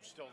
still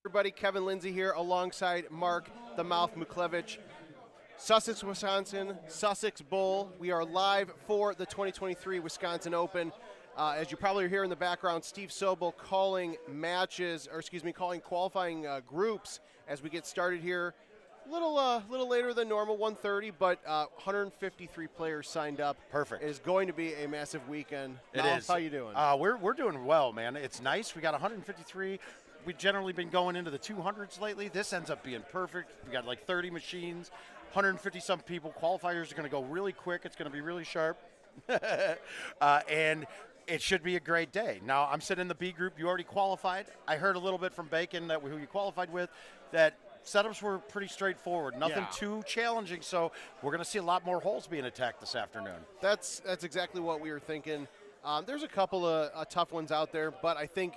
Everybody, Kevin Lindsay here alongside Mark the Mouth Muklevich. Sussex, Wisconsin, Sussex Bowl. We are live for the 2023 Wisconsin Open. As you probably hear in the background, Steve Sobel calling calling qualifying groups as we get started here. Little later than normal, 1:30, but 153 players signed up. Perfect. It is going to be a massive weekend. It Mal, is. How you doing? We're doing well, man. It's nice. We got 153. We've generally been going into the 200s lately. This ends up being perfect. We got like 30 machines, 150-some people. Qualifiers are going to go really quick. It's going to be really sharp. And it should be a great day. Now, I'm sitting in the B group. You already qualified. I heard a little bit from Bacon, who you qualified with, that setups were pretty straightforward. Nothing too challenging, so we're going to see a lot more holes being attacked this afternoon. That's exactly what we were thinking. There's a couple of tough ones out there, but I think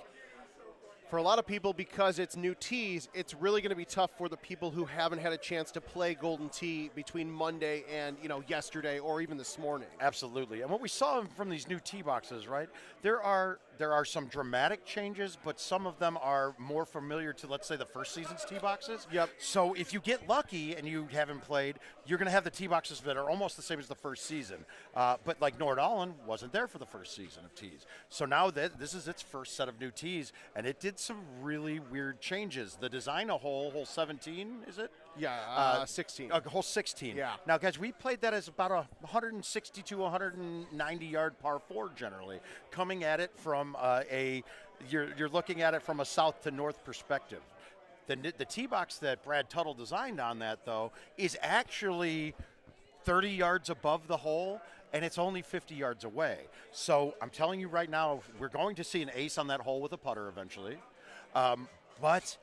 for a lot of people, because it's new tees, it's really going to be tough for the people who haven't had a chance to play Golden Tee between Monday and yesterday or even this morning. Absolutely. And what we saw from these new tee boxes, right? There are some dramatic changes, but some of them are more familiar to, let's say, the first season's tee boxes. Yep. So if you get lucky and you haven't played, you're going to have the tee boxes that are almost the same as the first season. But like Nordalen wasn't there for the first season of tees. So now this is its first set of new tees, and it did some really weird changes. The design of hole 17, is it? Yeah, 16. Hole 16. Yeah. Now, guys, we played that as about a 160 to 190 yard par 4 generally, coming at it from you're looking at it from a south to north perspective. The tee box that Brad Tuttle designed on that, though, is actually 30 yards above the hole, and it's only 50 yards away. So I'm telling you right now, we're going to see an ace on that hole with a putter eventually. But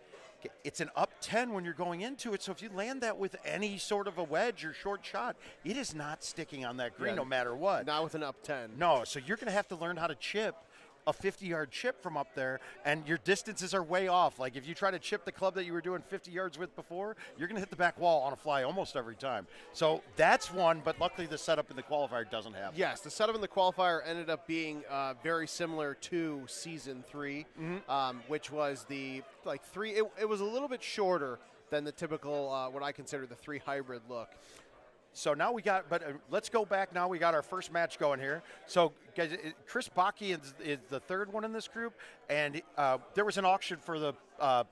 it's an up 10 when you're going into it, so if you land that with any sort of a wedge or short shot, it is not sticking on that green no matter what. Not with an up 10. No, so you're going to have to learn how to chip a 50-yard chip from up there, and your distances are way off. Like if you try to chip the club that you were doing 50 yards with before, you're going to hit the back wall on a fly almost every time. So that's one, but luckily the setup in the qualifier doesn't have that. Yes, the setup in the qualifier ended up being very similar to Season 3, which was the three. It was a little bit shorter than the typical, what I consider the 3 hybrid look. So now let's go back now. We got our first match going here. So, guys, Chris Bakke is the third one in this group, and there was an auction for the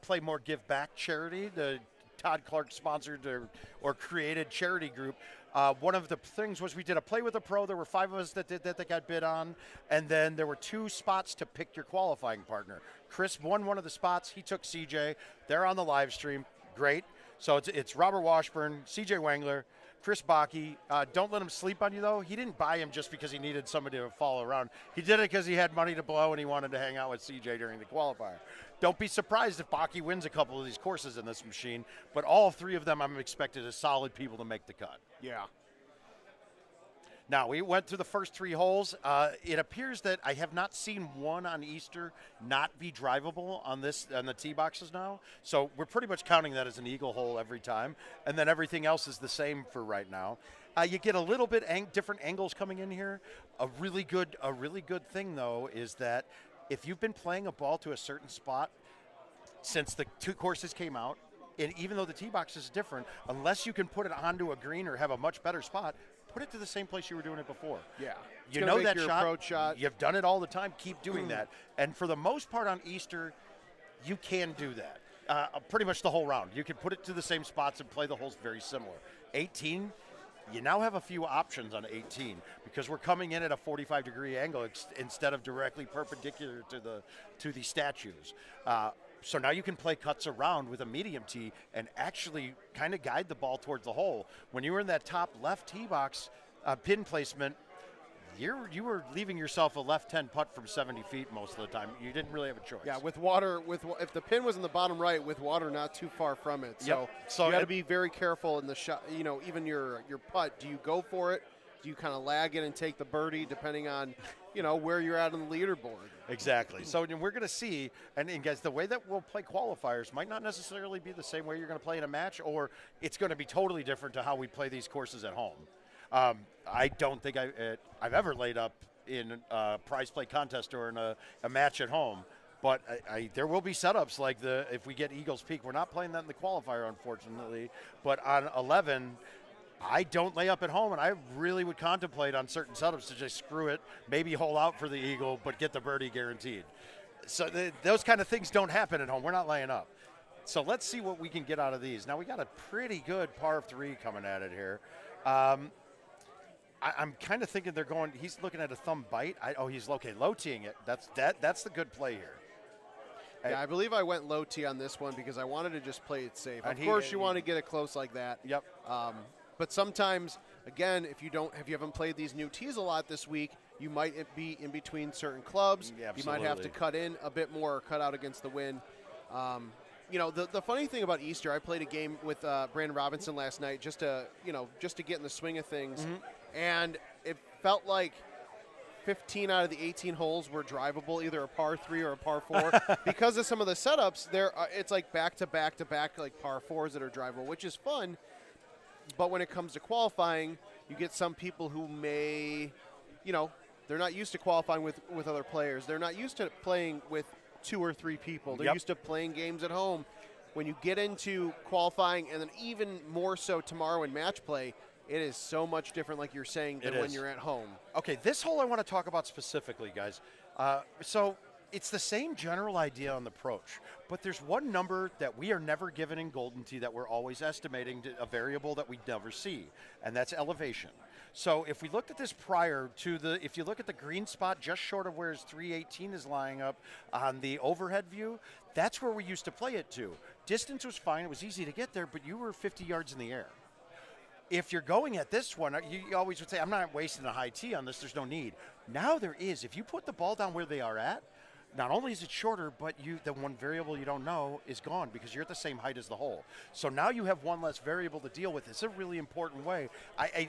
Play More Give Back charity, the Todd Clark sponsored or created charity group. One of the things was we did a Play with a Pro. There were 5 of us that did that got bid on, and then there were 2 spots to pick your qualifying partner. Chris won one of the spots. He took CJ. They're on the live stream. Great. So it's Robert Washburn, CJ Wangler, Chris Bakke. Don't let him sleep on you, though. He didn't buy him just because he needed somebody to follow around. He did it because he had money to blow and he wanted to hang out with CJ during the qualifier. Don't be surprised if Bakke wins a couple of these courses in this machine, but all 3 of them I'm expected as solid people to make the cut. Yeah. Now, we went through the first 3 holes. It appears that I have not seen one on Easter not be drivable on the tee boxes now. So we're pretty much counting that as an eagle hole every time. And then everything else is the same for right now. You get a little bit different angles coming in here. A really good thing, though, is that if you've been playing a ball to a certain spot since the 2 courses came out, and even though the tee box is different, unless you can put it onto a green or have a much better spot, put it to the same place you were doing it before. Yeah. You know that shot. You've done it all the time. Keep doing that. And for the most part on Easter, you can do that. Pretty much the whole round. You can put it to the same spots and play the holes very similar. 18, you now have a few options on 18 because we're coming in at a 45-degree angle instead of directly perpendicular to the statues. So now you can play cuts around with a medium tee and actually kind of guide the ball towards the hole. When you were in that top left tee box pin placement, you were leaving yourself a left 10 putt from 70 feet most of the time. You didn't really have a choice. Yeah, with water, if the pin was in the bottom right, with water not too far from it. So you got to be very careful in the shot. Even your putt. Do you go for it? Do you kind of lag it and take the birdie depending on, where you're at on the leaderboard? Exactly. So we're going to see, and guys, the way that we'll play qualifiers might not necessarily be the same way you're going to play in a match, or it's going to be totally different to how we play these courses at home. I don't think I've ever laid up in a prize play contest or in a match at home. But there will be setups like if we get Eagles Peak. We're not playing that in the qualifier, unfortunately. But on 11, I don't lay up at home, and I really would contemplate on certain setups to just screw it, maybe hole out for the eagle, but get the birdie guaranteed. So those kind of things don't happen at home. We're not laying up. So let's see what we can get out of these. Now we got a pretty good par 3 coming at it here. I'm kind of thinking they're going. He's looking at a thumb bite. He's low teeing it. That's the good play here. Yeah, I believe I went low tee on this one because I wanted to just play it safe. Of course, you want to get it close like that. Yep. But sometimes, again, if you haven't played these new tees a lot this week, you might be in between certain clubs. Yeah, you might have to cut in a bit more, or cut out against the wind. The funny thing about Easter, I played a game with Brandon Robinson last night just to get in the swing of things, and it felt like 15 out of the 18 holes were drivable, either a par 3 or a par 4. Because of some of the setups, it's like back-to-back like par 4s that are drivable, which is fun. But when it comes to qualifying, you get some people who may, they're not used to qualifying with other players. They're not used to playing with 2 or 3 people. They're used to playing games at home. When you get into qualifying, and then even more so tomorrow in match play, it is so much different, like you're saying, than when you're at home. Okay, this hole I want to talk about specifically, guys. So it's the same general idea on the approach, but there's one number that we are never given in Golden Tee that we're always estimating, a variable that we never see, and that's elevation. So if we looked at this prior to if you look at the green spot just short of where his 318 is lying up on the overhead view, that's where we used to play it to. Distance was fine, it was easy to get there, but you were 50 yards in the air. If you're going at this one, you always would say, I'm not wasting a high tee on this, there's no need. Now there is. If you put the ball down where they are at, not only is it shorter, but the one variable you don't know is gone because you're at the same height as the hole. So now you have one less variable to deal with. It's a really important way.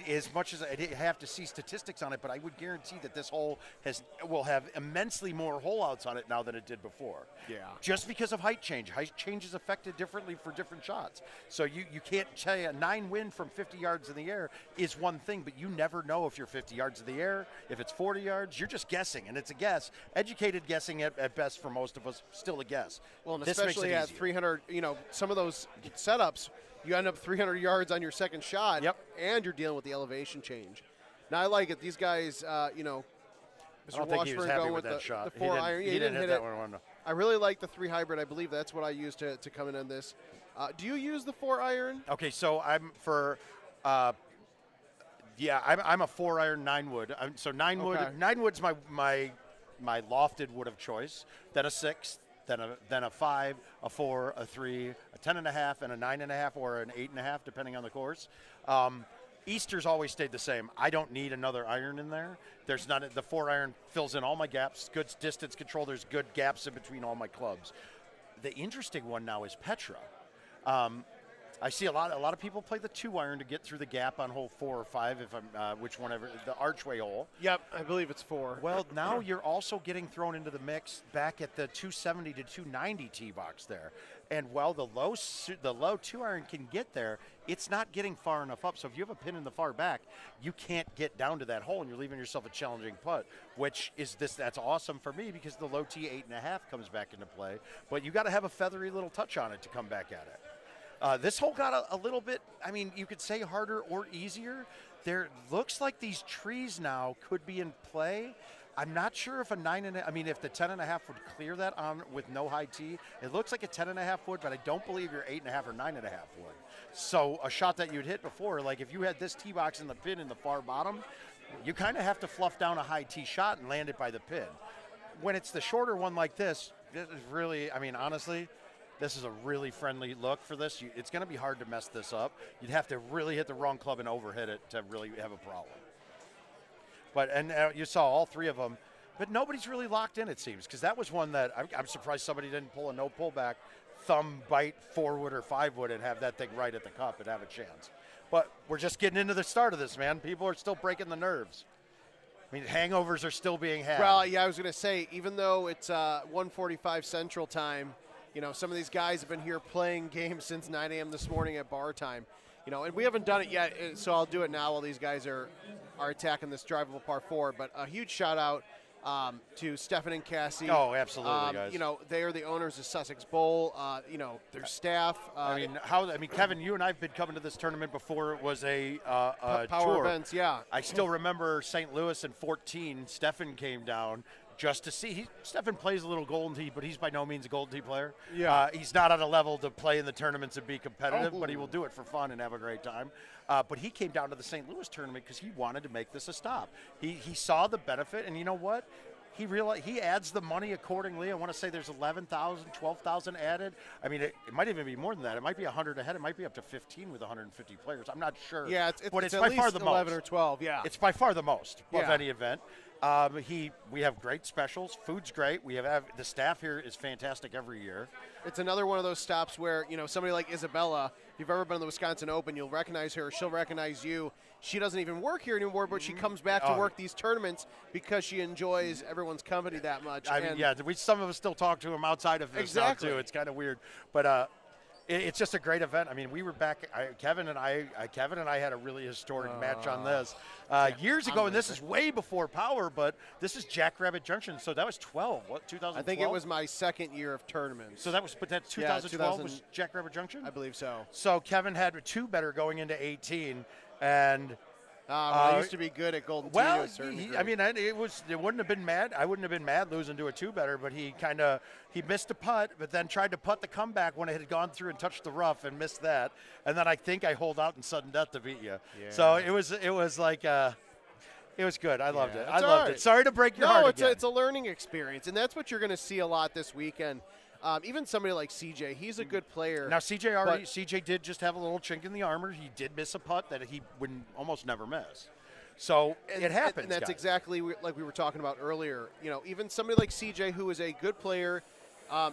As much as I have to see statistics on it, but I would guarantee that this hole will have immensely more hole outs on it now than it did before. Yeah. Just because of height change. Height change is affected differently for different shots. So you can't say a 9 wind from 50 yards in the air is one thing, but you never know if you're 50 yards in the air, if it's 40 yards. You're just guessing, and it's a guess. Educated guessing at best for most of us, still a guess. Well, and especially at 300, some of those setups, you end up 300 yards on your second shot, and you're dealing with the elevation change. Now, I like it. These guys, Mr. Washburn going with the 4 iron. He didn't hit that one. I really like the 3 hybrid. I believe that's what I use to come in on this. Do you use the 4 iron? Okay, so I'm for I'm a 4 iron 9 wood. So 9 wood. 9 wood's my lofted wood of choice, then a 6, then a 5, a 4, a 3, a 10.5, and a 9.5, or an 8.5, depending on the course. Easter's always stayed the same. I don't need another iron in there. There's not. The 4 iron fills in all my gaps. Good distance control. There's good gaps in between all my clubs. The interesting one now is Petra. I see a lot of people play the 2 iron to get through the gap on hole 4 or 5, if I'm the archway hole. Yep, I believe it's 4. Well, now you're also getting thrown into the mix back at the 270 to 290 tee box there. And while the low 2 iron can get there, it's not getting far enough up. So if you have a pin in the far back, you can't get down to that hole, and you're leaving yourself a challenging putt, that's awesome for me because the low tee 8.5 comes back into play. But you got to have a feathery little touch on it to come back at it. This hole got a little bit, you could say harder or easier. There looks like these trees now could be in play. I'm not sure if if the 10.5 would clear that on with no high tee. It looks like a 10.5 would, but I don't believe your 8.5 or 9.5 would. So a shot that you'd hit before, like if you had this tee box in the pin in the far bottom, you kind of have to fluff down a high tee shot and land it by the pin. When it's the shorter one like this, it is really, honestly, this is a really friendly look for this. It's going to be hard to mess this up. You'd have to really hit the wrong club and overhit it to really have a problem. But you saw all 3 of them, but nobody's really locked in, it seems, because that was one that I'm surprised somebody didn't pull a no pullback, thumb bite 4 wood or 5 wood and have that thing right at the cup and have a chance. But we're just getting into the start of this, man. People are still breaking the nerves. Hangovers are still being had. Well, yeah, I was going to say, even though it's 1:45 Central Time, some of these guys have been here playing games since 9 a.m. this morning at bar time. And we haven't done it yet, so I'll do it now while these guys are attacking this drivable par 4. But a huge shout out to Stefan and Cassie. Oh, absolutely, guys. You know, they are the owners of Sussex Bowl. You know, their staff. I mean, Kevin, you and I have been coming to this tournament before it was a power tour. events, yeah. I still remember St. Louis in 14. Stefan came down just to see. Stefan plays a little Golden Tee, but he's by no means a Golden Tee player. Yeah. He's not on a level to play in the tournaments and be competitive, but he will do it for fun and have a great time. But he came down to the St. Louis tournament because he wanted to make this a stop. He saw the benefit, and you know what? He realized he adds the money accordingly. I want to say there's 11,000, 12,000 added. I mean, it might even be more than that. It might be 100 ahead. It might be up to 15 with 150 players. I'm not sure. Yeah, but it's by at least far the 11 most. or 12. Yeah, it's by far the most of Yeah. any event. We have great specials. Food's great. We have the staff here is fantastic every year. It's another one of those stops where, you know, somebody like Isabella, if you've ever been to the Wisconsin Open, you'll recognize her. She'll recognize you. She doesn't even work here anymore, but she comes back to work these tournaments because she enjoys everyone's company that much. I mean, yeah, some of us still talk to him outside of this now, too. It's kind of weird. But it's just a great event. I mean, we were back. Kevin and I had a really historic match on this years ago, and this is way before Power. But this is Jackrabbit Junction, so that was 2012. I think it was my second year of tournaments. So that was, but that 2012 was Jackrabbit Junction. I believe so. So Kevin had two better going into 18, and. I used to be good at Golden Tee. Well, I mean, it wouldn't have been mad. I wouldn't have been mad losing to a two-better, but he missed a putt, but then tried to putt the comeback when it had gone through and touched the rough and missed that. And then I think I hold out in sudden death to beat you. Yeah. So it was like it was good. I loved it. I loved it. Sorry to break your heart again. It's a learning experience, and that's what you're going to see a lot this weekend. Even somebody like CJ, he's a good player. Now CJ did just have a little chink in the armor. He did miss a putt that he would almost never miss. So it happens. And that's guys. exactly like we were talking about earlier. You know, even somebody like CJ, who is a good player,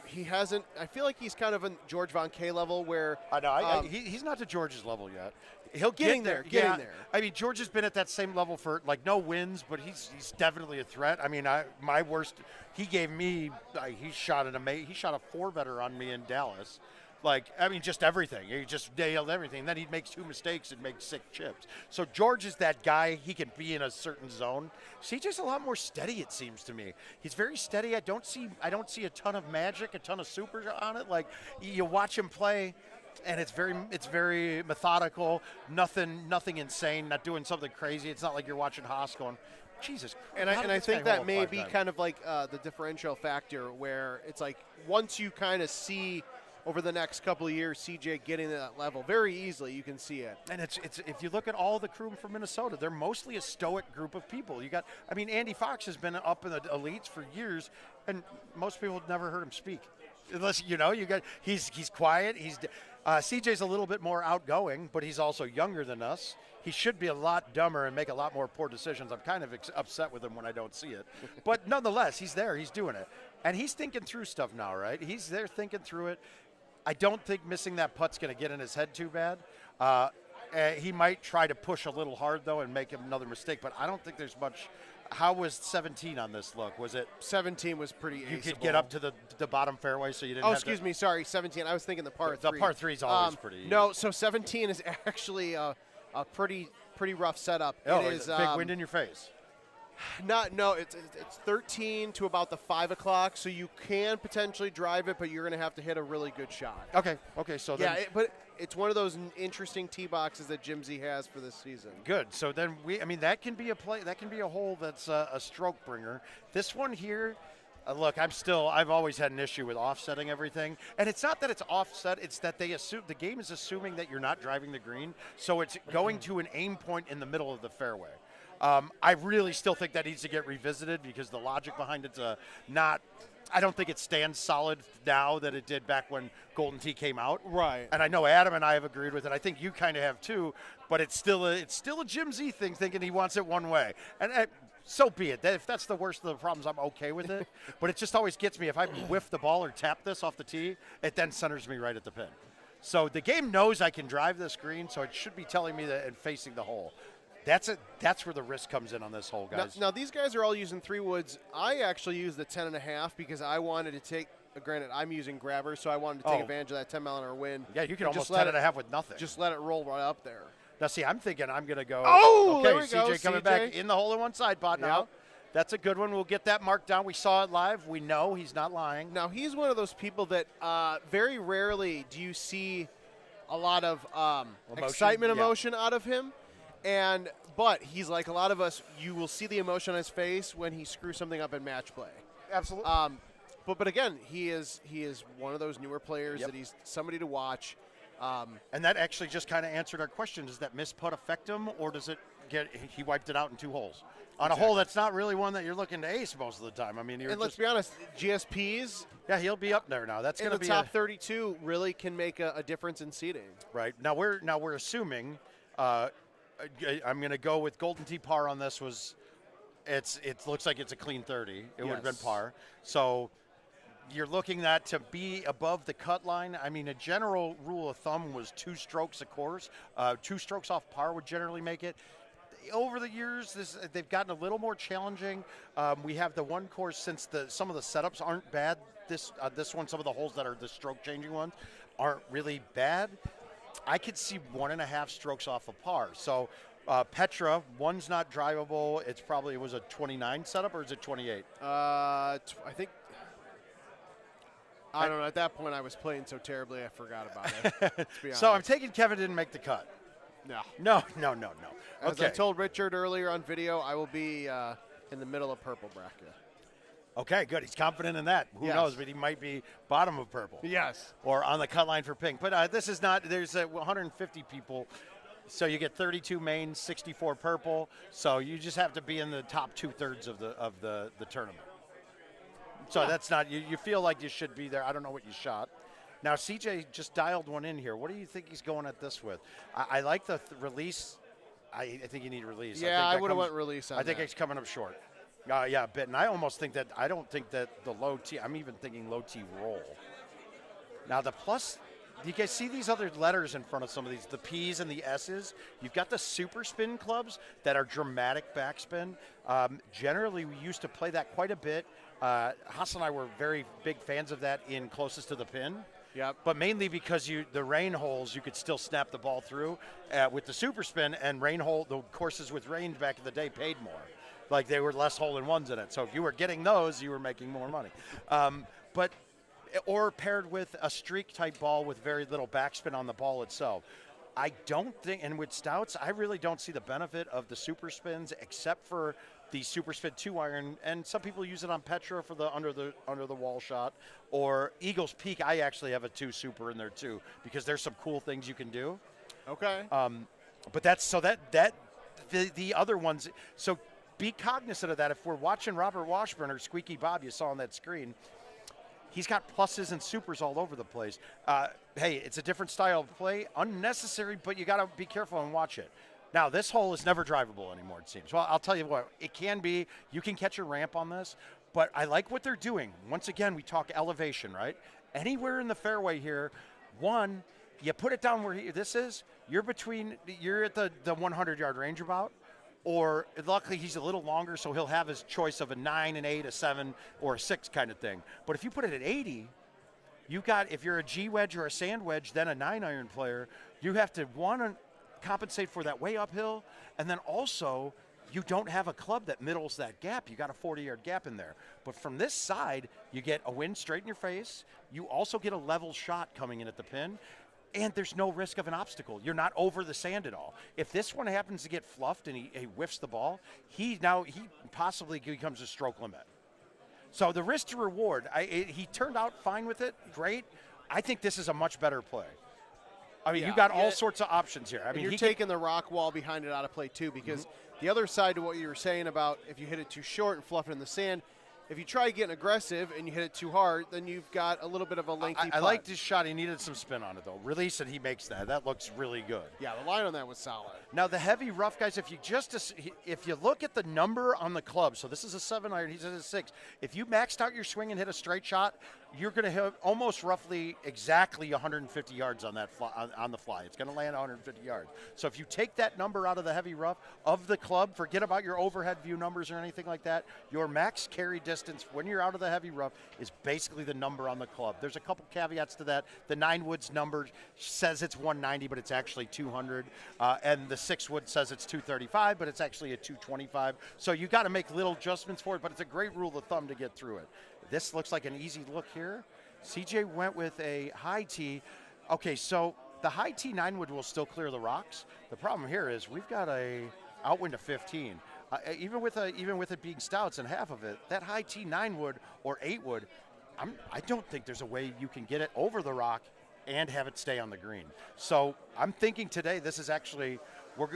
he hasn't. I feel like he's kind of a George Von K level where. I know. He's not to George's level yet. He'll getting get there. I mean, George has been at that same level for like no wins, but he's definitely a threat. I mean, my worst. He gave me. He shot He shot a 4-better on me in Dallas. Like, I mean, just everything. He just nailed everything. Then he'd make 2 mistakes and make 6 chips. So George is that guy. He can be in a certain zone. CJ's a lot more steady, it seems to me. He's very steady. I don't see a ton of magic, a ton of super on it. Like, you watch him play, and it's very methodical. Nothing insane. Not doing something crazy. It's not like you're watching Haas going, Jesus. And I think that may be kind of like the differential factor where it's like once you kind of see over the next couple of years, CJ getting to that level very easily, you can see it. And it's if you look at all the crew from Minnesota, they're mostly a stoic group of people. Andy Fox has been up in the elites for years, and most people have never heard him speak. Unless he's quiet. CJ's a little bit more outgoing, but he's also younger than us. He should be a lot dumber and make a lot more poor decisions. I'm kind of upset with him when I don't see it. But nonetheless, he's there. He's doing it. And he's thinking through stuff now, right? He's there thinking through it. I don't think missing that putt's going to get in his head too bad. He might try to push a little hard, though, and make another mistake. But I don't think there's much. How was 17 on this look? Was it 17 was pretty You aceable. could get up to the bottom fairway, so you didn't. Oh, excuse me. Sorry, 17. I was thinking the par 3. The par 3 is always pretty easy. No, so 17 is actually a pretty rough setup. Oh, it is big wind in your face. It's 13 to about the 5 o'clock, so you can potentially drive it, but you're going to have to hit a really good shot. Okay. So then, but it's one of those interesting tee boxes that Jim Z has for this season. Good. So then that can be a play. That can be a hole that's a stroke bringer. This one here. Look, I've always had an issue with offsetting everything. And it's not that it's offset, it's that the game is assuming that you're not driving the green. So it's going to an aim point in the middle of the fairway. I really still think that needs to get revisited because the logic behind it's I don't think it stands solid now that it did back when Golden Tee came out. Right. And I know Adam and I have agreed with it. I think you kind of have too. But it's still a Jim Z thing, thinking he wants it one way. And so be it. If that's the worst of the problems, I'm okay with it. But it just always gets me. If I whiff the ball or tap this off the tee, it then centers me right at the pin. So the game knows I can drive this green, so it should be telling me that and facing the hole. That's where the risk comes in on this hole, guys. Now these guys are all using 3 woods. I actually used the 10.5 because I wanted to take. Granted, I'm using grabbers, so I wanted to take advantage of that 10-mile-an-hour wind. Yeah, you can almost 10.5 with nothing. Just let it roll right up there. Now, see, I'm thinking I'm going to go. Oh, okay, there we CJ go, coming CJ. back in the hole in one side pot now. That's a good one. We'll get that marked down. We saw it live. We know he's not lying. Now, he's one of those people that very rarely do you see a lot of emotion out of him. But he's like a lot of us. You will see the emotion on his face when he screws something up in match play. Absolutely. But again, he is one of those newer players that he's somebody to watch. And that actually just kind of answered our question. Does that miss putt affect him, or does it get he wiped it out in 2 holes? On a hole that's not really one that you're looking to ace most of the time. I mean, and let's be honest, GSPs. Yeah, he'll be up there now. That's going to be the top 32 really can make a difference in seeding. Right now we're assuming. I'm going to go with Golden Tee par on this. It looks like it's a clean 30. It would have been par. So you're looking at to be above the cut line. I mean, a general rule of thumb was 2 strokes a course. 2 strokes off par would generally make it. Over the years, they've gotten a little more challenging. We have the one course since some of the setups aren't bad. This one, some of the holes that are the stroke changing ones aren't really bad. I could see 1.5 strokes off of par. So Petra, one's not drivable. It was a 29 setup, or is it 28? I think. I don't know. At that point, I was playing so terribly, I forgot about it. Let's be honest. So I'm taking Kevin didn't make the cut. No. As I told Richard earlier on video, I will be in the middle of purple bracket. Okay, good. He's confident in that. Who knows? But he might be bottom of purple. Yes. Or on the cut line for pink. But this is not. There's 150 people, so you get 32 main, 64 purple. So you just have to be in the top 2/3 of the tournament. So that's not. You feel like you should be there. I don't know what you shot. Now, CJ just dialed one in here. What do you think he's going at this with? I like the release. I think you need release. Yeah, I would have went release on I think that. it's coming up short. Yeah, a bit. And I almost think that – I don't think that the low T – I'm even thinking low T roll. Now, the plus – you guys see these other letters in front of some of these, the P's and the S's? You've got the super spin clubs that are dramatic backspin. Generally, we used to play that quite a bit. Haas and I were very big fans of that in closest to the pin. Yep. But mainly because the rain holes, you could still snap the ball through with the super spin, and the courses with range back in the day paid more. Like they were less hole-in-ones in it. So if you were getting those, you were making more money. Or paired with a streak-type ball with very little backspin on the ball itself. I don't think, and with stouts, I really don't see the benefit of the super spins except for the super spin 2-iron, and some people use it on Petra for the under the wall shot, or Eagles Peak. I actually have a 2 super in there too because there's some cool things you can do. Okay. But the other ones. So be cognizant of that. If we're watching Robert Washburn or Squeaky Bob, you saw on that screen, he's got pluses and supers all over the place. Hey, it's a different style of play, unnecessary, but you got to be careful and watch it. Now, this hole is never drivable anymore, it seems. Well, I'll tell you what, it can be. You can catch a ramp on this, but I like what they're doing. Once again, we talk elevation, right? Anywhere in the fairway here, one, you put it down where this is, you're at the 100-yard range about, or luckily he's a little longer, so he'll have his choice of a 9, an 8, a 7, or a 6 kind of thing. But if you put it at 80, if you're a G wedge or a sand wedge, then a 9-iron player, you have to, compensate for that way uphill, and then also you don't have a club that middles that gap. You got a 40-yard gap in there. But from this side, you get a wind straight in your face. You also get a level shot coming in at the pin, and there's no risk of an obstacle. You're not over the sand at all. If this one happens to get fluffed and he whiffs the ball, he possibly becomes a stroke limit. So the risk to reward, he turned out fine with it, great. I think this is a much better play. I mean, you got all sorts of options here. I mean, you're taking the rock wall behind it out of play too, because the other side to what you were saying about if you hit it too short and fluff it in the sand, if you try getting aggressive and you hit it too hard, then you've got a little bit of a lengthy I liked his shot. He needed some spin on it, though. Release it, he makes that. That looks really good. Yeah, the line on that was solid. Now, the heavy rough, guys, if you look at the number on the club, so this is a 7-iron, he's at a 6. If you maxed out your swing and hit a straight shot, you're going to have almost roughly exactly 150 yards on that on the fly. It's going to land 150 yards. So if you take that number out of the heavy rough of the club, forget about your overhead view numbers or anything like that, your max carry distance when you're out of the heavy rough is basically the number on the club. There's a couple caveats to that. The 9-wood's number says it's 190, but it's actually 200. And the 6-wood says it's 235, but it's actually a 225. So you got to make little adjustments for it, but it's a great rule of thumb to get through it. This looks like an easy look here. CJ went with a high tee. Okay, so the high tee 9-wood will still clear the rocks. The problem here is we've got a outwind of 15. Even with it being stouts and half of it, that high tee 9-wood or 8-wood, I don't think there's a way you can get it over the rock and have it stay on the green. So I'm thinking today this is actually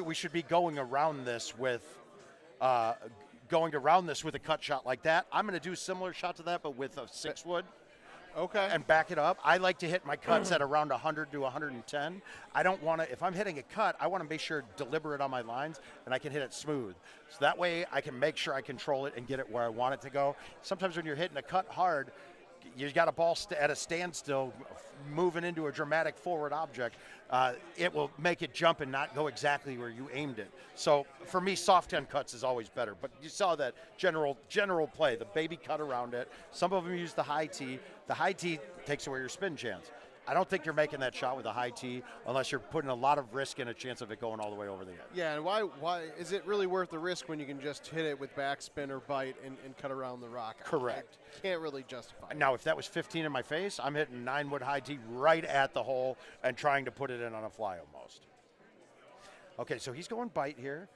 we should be going around this with a cut shot like that. I'm going to do a similar shot to that, but with a 6-wood. Okay. And back it up. I like to hit my cuts at around 100 to 110. I don't want to, if I'm hitting a cut, I want to make sure deliberate on my lines and I can hit it smooth. So that way I can make sure I control it and get it where I want it to go. Sometimes when you're hitting a cut hard, you got a ball at a standstill, moving into a dramatic forward object. It will make it jump and not go exactly where you aimed it. So for me, soft end cuts is always better. But you saw that general play, the baby cut around it. Some of them use the high tee. The high tee takes away your spin chance. I don't think you're making that shot with a high tee unless you're putting a lot of risk and a chance of it going all the way over the edge. Yeah, and why is it really worth the risk when you can just hit it with backspin or bite and cut around the rock? Correct. I can't really justify it. Now, if that was 15 in my face, I'm hitting 9-wood high tee right at the hole and trying to put it in on a fly almost. Okay, so he's going bite here.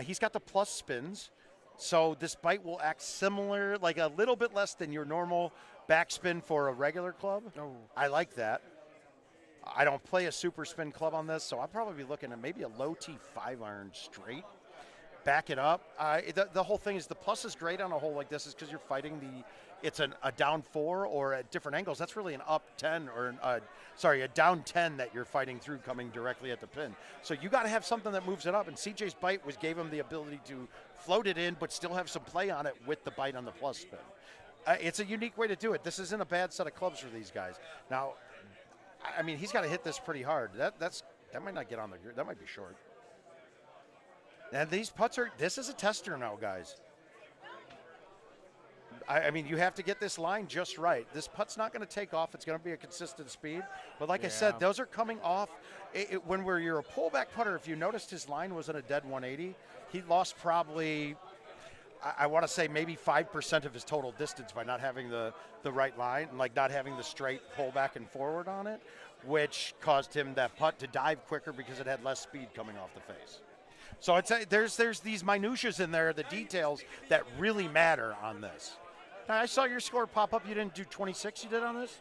He's got the plus spins. So this bite will act similar, like a little bit less than your normal backspin for a regular club. Oh. I like that. I don't play a super spin club on this, so I'll probably be looking at maybe a low T 5-iron straight. Back it up. The whole thing is the plus is great on a hole like this is because you're fighting it's a down 4 or at different angles. That's really an up 10 or a down 10 that you're fighting through coming directly at the pin. So you got to have something that moves it up, and CJ's bite gave him the ability to float it in but still have some play on it with the bite on the plus spin. It's a unique way to do it. This isn't a bad set of clubs for these guys. Now, I mean, he's got to hit this pretty hard. That might not get on the grid. That might be short. And these putts this is a tester now, guys. I mean, you have to get this line just right. This putt's not going to take off. It's going to be a consistent speed. But like I said, those are coming off. When you're a pullback putter, if you noticed his line was at a dead 180, he lost probably, I want to say maybe 5% of his total distance by not having the right line and like not having the straight pull back and forward on it, which caused him that putt to dive quicker because it had less speed coming off the face. So there's these minutiae in there, the details that really matter on this. Now, I saw your score pop up. You didn't do 26 you did on this?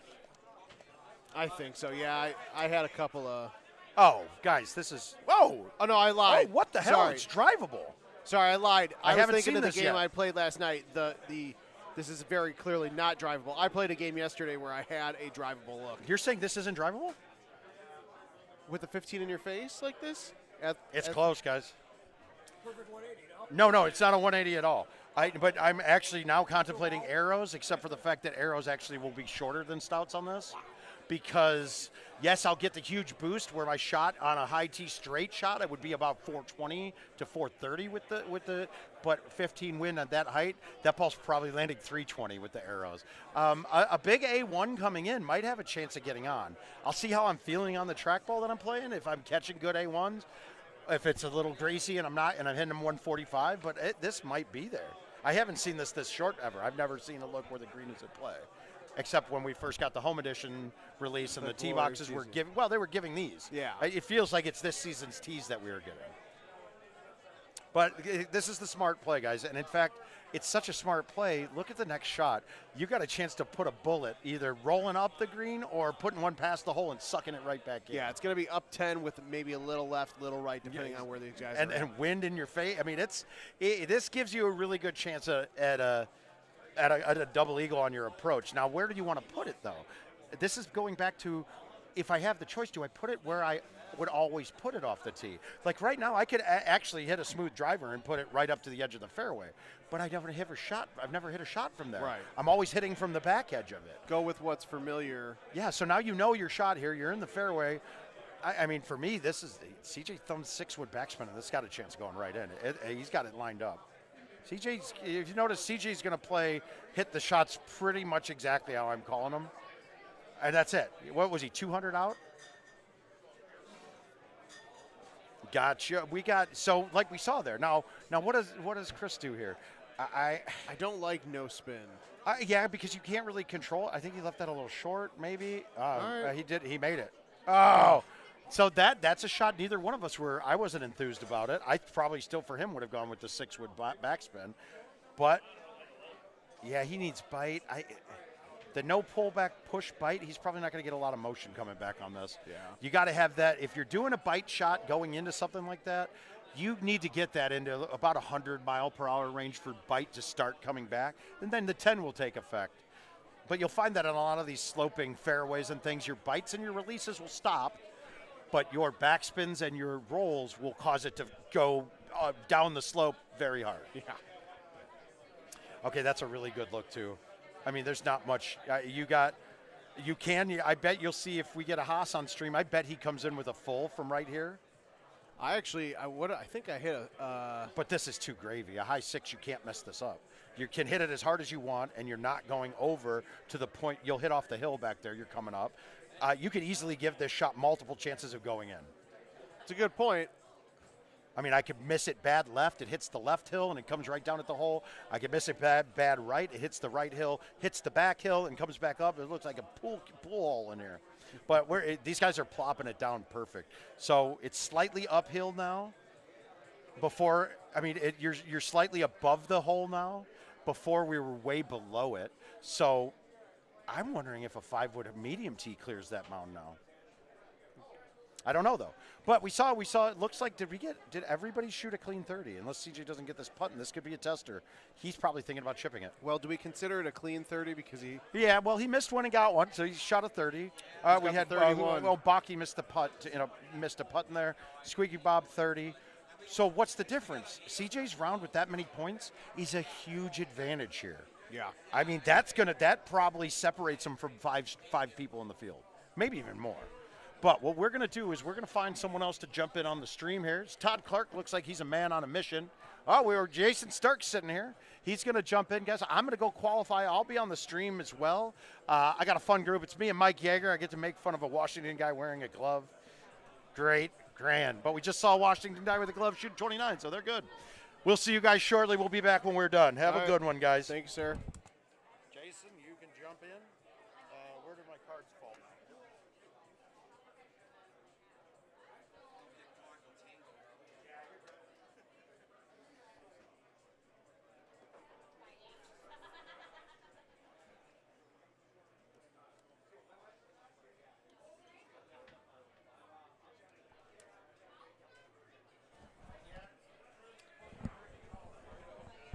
I think so, yeah. I had a couple of... Oh, guys, this is... Whoa! Oh, no, I lied. Oh, what the hell? Sorry. It's drivable. Sorry, I lied. I was thinking of the game yet. I played last night. This is very clearly not drivable. I played a game yesterday where I had a drivable look. You're saying this isn't drivable? With a 15 in your face like this? It's close, guys. Perfect 180, no, it's not a 180 at all. But I'm actually now contemplating arrows, except for the fact that arrows actually will be shorter than stouts on this. Because, yes, I'll get the huge boost where my shot on a high T straight shot, it would be about 420 to 430 but 15 wind at that height, that ball's probably landing 320 with the arrows. A big A1 coming in might have a chance of getting on. I'll see how I'm feeling on the trackball that I'm playing, if I'm catching good A1s, if it's a little greasy and I'm hitting them 145, but this might be there. I haven't seen this short ever. I've never seen a look where the green is at play. Except when we first got the home edition release and the tee boxes were giving, well, they were giving these. Yeah. It feels like it's this season's tees that we were giving. But this is the smart play, guys. And in fact, it's such a smart play. Look at the next shot. You got a chance to put a bullet either rolling up the green or putting one past the hole and sucking it right back in. Yeah, it's going to be up 10 with maybe a little left, little right, depending on where these guys are. And wind in your face. I mean, this gives you a really good chance at a double eagle on your approach. Now, where do you want to put it, though? This is going back to if I have the choice, do I put it where I would always put it off the tee? Like right now, I could actually hit a smooth driver and put it right up to the edge of the fairway, but I've never hit a shot from there. Right. I'm always hitting from the back edge of it. Go with what's familiar. Yeah, so now you know your shot here. You're in the fairway. I mean, for me, this is CJ thumbs 6-wood backspin, and this got a chance going right in. He's got it lined up. CJ's, if you notice, CJ's going to hit the shots pretty much exactly how I'm calling them. And that's it. What was he, 200 out? Gotcha. So like we saw there. Now what does Chris do here? I don't like no spin. Yeah, because you can't really control it. I think he left that a little short, maybe. Right. He made it. Oh. So that's a shot neither one of us I wasn't enthused about it. I probably still for him would have gone with the 6-wood backspin. But yeah, he needs bite. The no pullback push bite, he's probably not going to get a lot of motion coming back on this. Yeah. You got to have that. If you're doing a bite shot going into something like that, you need to get that into about 100 mile per hour range for bite to start coming back, and then the 10 will take effect. But you'll find that on a lot of these sloping fairways and things, your bites and your releases will stop, but your backspins and your rolls will cause it to go down the slope very hard. Yeah. Okay, that's a really good look too. I mean, there's not much. I bet you'll see if we get a Haas on stream. I bet he comes in with a full from right here. I think I hit a. But this is too gravy. A high 6, you can't mess this up. You can hit it as hard as you want, and you're not going over to the point you'll hit off the hill back there. You're coming up. You could easily give this shot multiple chances of going in. It's a good point. I mean, I could miss it bad left. It hits the left hill, and it comes right down at the hole. I could miss it bad right. It hits the right hill, hits the back hill, and comes back up. It looks like a pool hole in here. But these guys are plopping it down perfect. So it's slightly uphill now. You're slightly above the hole now. Before we were way below it. So I'm wondering if a 5-wood medium tee clears that mound now. I don't know though. But we saw it looks like did everybody shoot a clean 30? Unless CJ doesn't get this putt, and this could be a tester. He's probably thinking about chipping it. Well, do we consider it a clean 30 because he? Yeah, well, he missed one and got one, so he shot a 30. We had 31. Baki missed the putt, missed a putt in there. Squeaky Bob 30. So what's the difference? CJ's round with that many points is a huge advantage here. Yeah. I mean, that probably separates him from five people in the field, maybe even more. But what we're going to do is we're going to find someone else to jump in on the stream here. Todd Clark looks like he's a man on a mission. Jason Stark's sitting here. He's going to jump in, guys. I'm going to go qualify. I'll be on the stream as well. I got a fun group. It's me and Mike Yeager. I get to make fun of a Washington guy wearing a glove. Great, grand. But we just saw a Washington guy with a glove shoot 29, so they're good. We'll see you guys shortly. We'll be back when we're done. Have a good one, guys. Thank you, sir. Jason, you can jump in. Where did my cards fall now?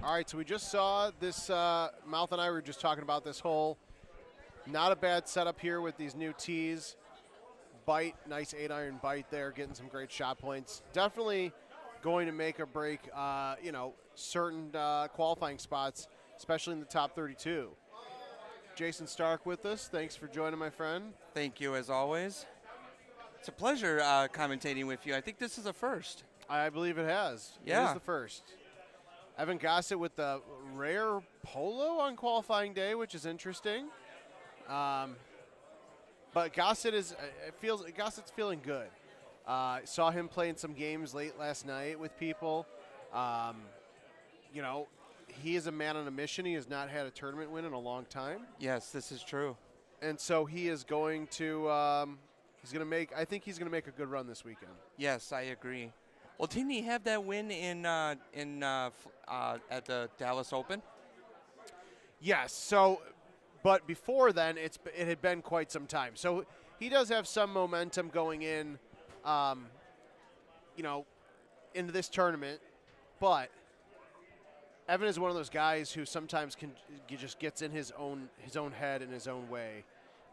All right, so we just saw this. Mouth and I were just talking about this hole. Not a bad setup here with these new tees. Bite, nice 8-iron bite there, getting some great shot points. Definitely going to make or break, certain qualifying spots, especially in the top 32. Jason Stark with us. Thanks for joining, my friend. Thank you, as always. It's a pleasure commentating with you. I think this is a first. I believe it has. Yeah. It is the first. Evan Gossett with the rare polo on qualifying day, which is interesting. But Gossett Gossett's feeling good. Saw him playing some games late last night with people. He is a man on a mission. He has not had a tournament win in a long time. Yes, this is true. And so he is going to I think he's going to make a good run this weekend. Yes, I agree. Well, didn't he have that win at the Dallas Open? Yes. So, but before then, it had been quite some time. So he does have some momentum going in, into this tournament. But Evan is one of those guys who sometimes just gets in his own head in his own way.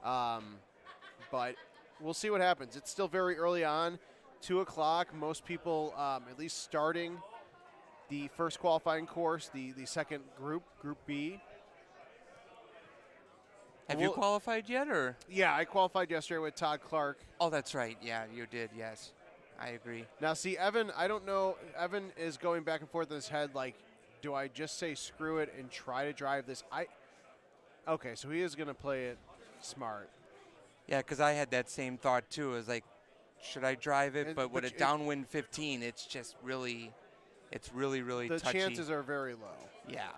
But we'll see what happens. It's still very early on, 2 o'clock. Most people, at least starting the first qualifying course, the second group, Group B. Have you qualified yet, or? Yeah, I qualified yesterday with Todd Clark. Oh, that's right. Yeah, you did. Yes, I agree. Now, see, Evan, I don't know. Evan is going back and forth in his head, like, do I just say screw it and try to drive this? Okay, so he is going to play it smart. Yeah, because I had that same thought too. It was like, should I drive it? But with a downwind 15, it's just really, really the touchy. The chances are very low. Yeah.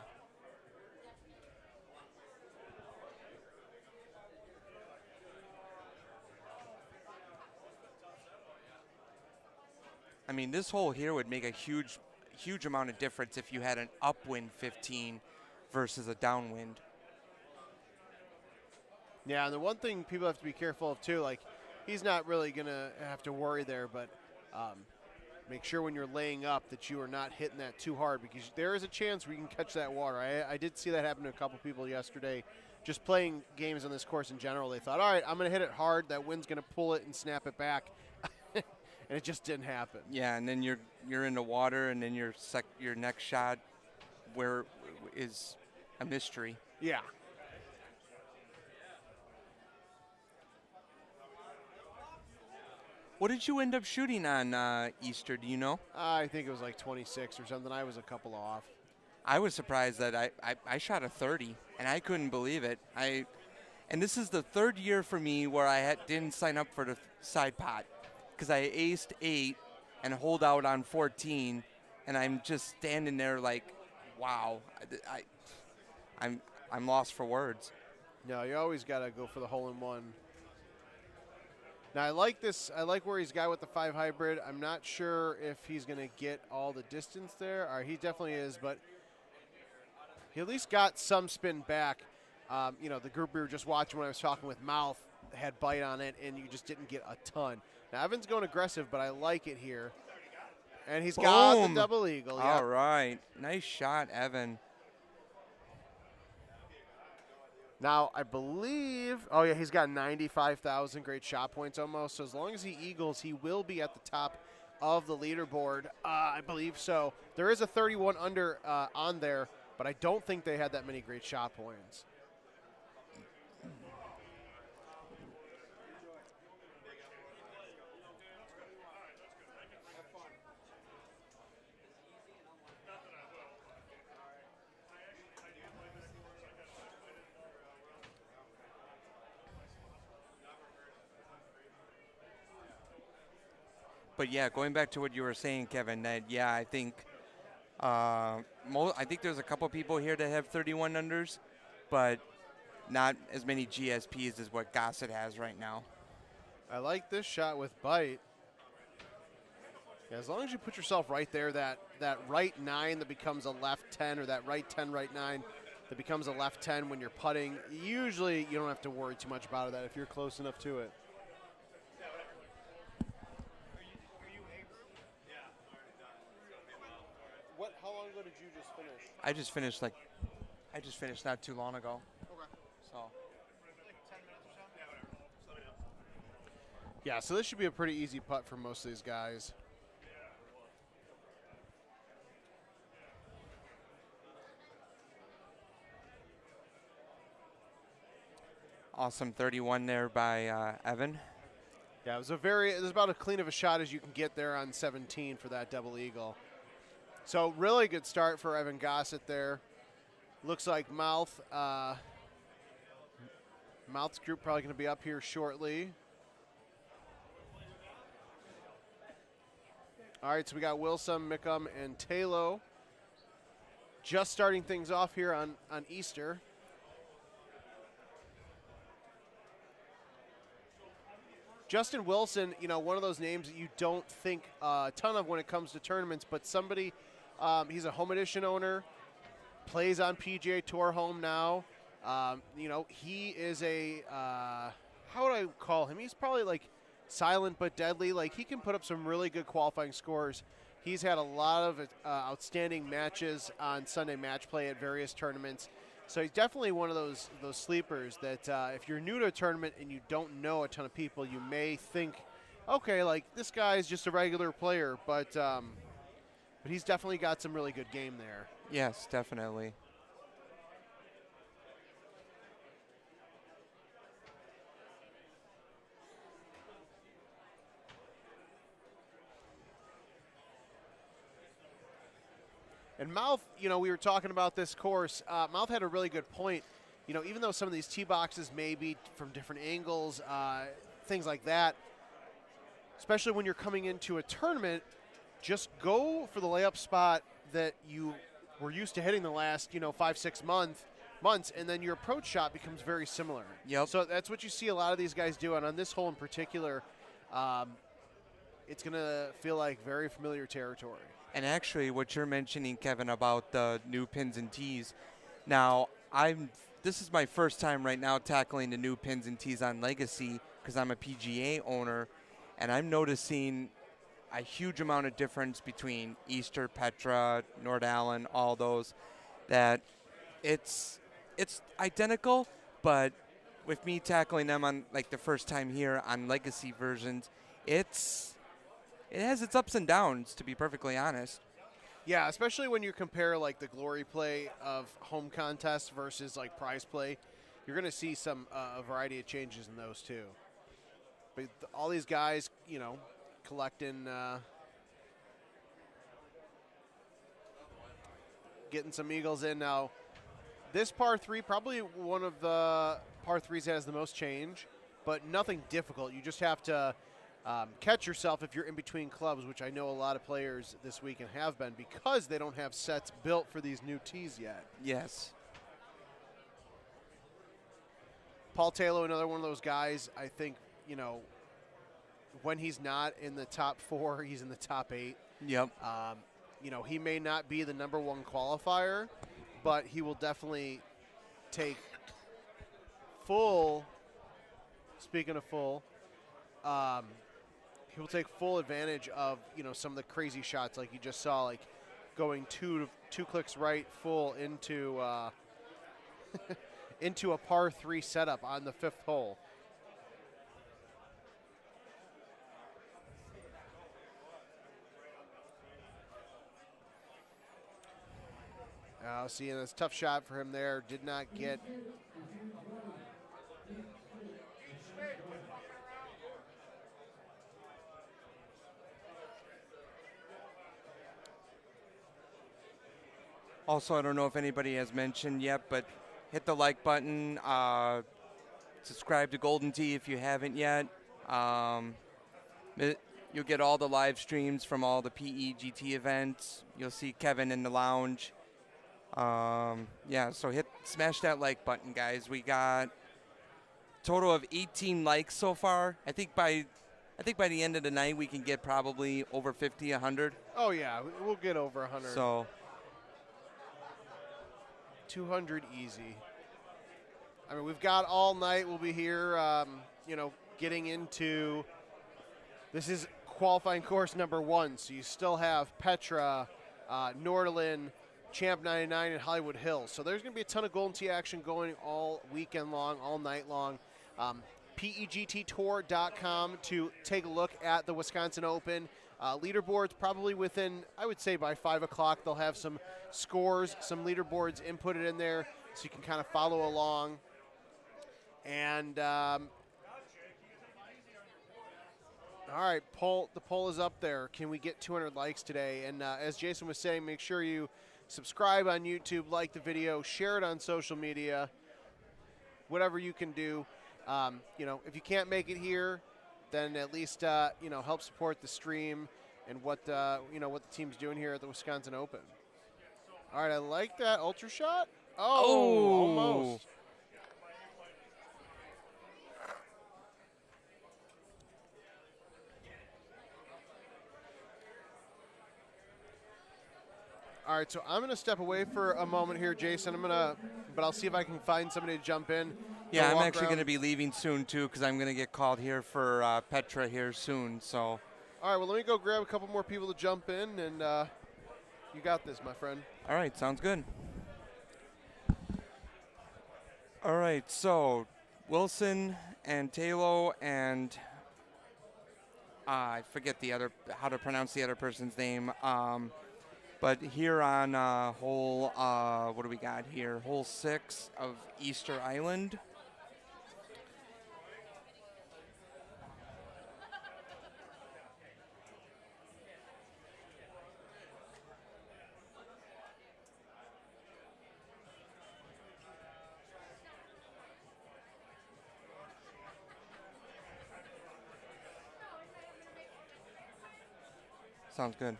I mean, this hole here would make a huge amount of difference if you had an upwind 15 versus a downwind. Yeah, and the one thing people have to be careful of too, like, he's not really going to have to worry there, but make sure when you're laying up that you are not hitting that too hard, because there is a chance we can catch that water. I did see that happen to a couple people yesterday. Just playing games on this course in general, they thought, all right, I'm going to hit it hard. That wind's going to pull it and snap it back. And it just didn't happen. Yeah, and then you're in the water, and then your next shot is a mystery. Yeah. What did you end up shooting on Easter? Do you know? I think it was like 26 or something. I was a couple off. I was surprised that I shot a 30, and I couldn't believe it. And this is the third year for me where I didn't sign up for the side pot, because I aced 8 and hold out on 14, and I'm just standing there like, wow, I'm lost for words. No, you always got to go for the hole-in-one. Now, I like this. I like where he's got with the 5 hybrid. I'm not sure if he's going to get all the distance there. Or he definitely is, but he at least got some spin back. The group we were just watching when I was talking with Mouth had bite on it, and you just didn't get a ton. Now, Evan's going aggressive, but I like it here. And he's got the double eagle. Yep. All right. Nice shot, Evan. Now, I believe, oh, yeah, he's got 95,000 great shot points almost. So as long as he eagles, he will be at the top of the leaderboard. I believe so. There is a 31 under on there, but I don't think they had that many great shot points. But yeah, going back to what you were saying, Kevin, that I think there's a couple people here that have 31 unders, but not as many GSPs as what Gossett has right now. I like this shot with bite. Yeah, as long as you put yourself right there, that right 9 that becomes a left 10, or that right 10, right 9 that becomes a left 10 when you're putting, usually you don't have to worry too much about that if you're close enough to it. How long ago did you just finish? I just finished not too long ago. Okay. So. Yeah, so this should be a pretty easy putt for most of these guys. Awesome 31 there by Evan. Yeah, it was about as clean of a shot as you can get there on 17 for that double eagle. So really good start for Evan Gossett there. Looks like Mouth's group probably going to be up here shortly. All right, so we got Wilson, Mickham, and Talo just starting things off here on Easter. Justin Wilson, one of those names that you don't think a ton of when it comes to tournaments, but somebody, he's a home edition owner, plays on PGA Tour home now. He is how would I call him? He's probably like silent but deadly. Like, he can put up some really good qualifying scores. He's had a lot of outstanding matches on Sunday Match Play at various tournaments. So he's definitely one of those sleepers that if you're new to a tournament and you don't know a ton of people, you may think, okay, like this guy's just a regular player, but he's definitely got some really good game there. Yes, definitely. And Mouth, you know, we were talking about this course. Mouth had a really good point. You know, even though some of these tee boxes may be from different angles, things like that, especially when you're coming into a tournament, just go for the layup spot that you were used to hitting the last, 5-6 months, and then your approach shot becomes very similar. Yep. So that's what you see a lot of these guys do. And on this hole in particular, it's going to feel like very familiar territory. And actually, what you're mentioning, Kevin, about the new pins and tees. Now, this is my first time right now tackling the new pins and tees on Legacy because I'm a PGA owner, and I'm noticing a huge amount of difference between Easter, Petra, Nord Allen, all those. That it's identical, but with me tackling them on like the first time here on Legacy versions, it has its ups and downs, to be perfectly honest. Yeah, especially when you compare like the glory play of home contests versus like prize play, you're going to see some a variety of changes in those too. But all these guys, collecting, getting some eagles in now. This par 3, probably one of the par 3s that has the most change, but nothing difficult. You just have to catch yourself if you're in between clubs, which I know a lot of players this weekend have been because they don't have sets built for these new tees yet. Yes. Paul Taylor, another one of those guys, I think, when he's not in the top 4, he's in the top 8. Yep. He may not be the number 1 qualifier, but he will definitely take full, speaking of full, he will take full advantage of, some of the crazy shots like you just saw, like going two clicks right full into into a par 3 setup on the 5th hole. See, and it's a tough shot for him there. Did not get. Also, I don't know if anybody has mentioned yet, but hit the like button. Subscribe to Golden Tee if you haven't yet. You'll get all the live streams from all the PEGT events. You'll see Kevin in the lounge. So smash that like button, guys. We got a total of 18 likes so far. I think by the end of the night we can get probably over 50, 100. Oh yeah, we'll get over 100. So 200 easy. I mean, we've got all night. We'll be here, getting into. This is qualifying course number 1, so you still have Petra, Nordland, Champ 99, and Hollywood Hills. So there's going to be a ton of Golden Tee action going all weekend long, all night long. PEGTtour.com to take a look at the Wisconsin Open. Leaderboards probably within, I would say by 5 o'clock, they'll have some scores, some leaderboards inputted in there so you can kind of follow along. And all right, the poll is up there. Can we get 200 likes today? And as Jason was saying, make sure you subscribe on YouTube, like the video, share it on social media, whatever you can do. If you can't make it here, then at least help support the stream and what the team's doing here at the Wisconsin Open. All right, I like that ultra shot. Oh, almost. All right, so I'm going to step away for a moment here, Jason. But I'll see if I can find somebody to jump in. Yeah, I'm actually going to be leaving soon, too, because I'm going to get called here for Petra here soon. So. All right, well, let me go grab a couple more people to jump in, and you got this, my friend. All right, sounds good. All right, so Wilson and Taylor and I forget how to pronounce the other person's name. But here on hole, what do we got here? Hole 6 of Easter Island. Sounds good.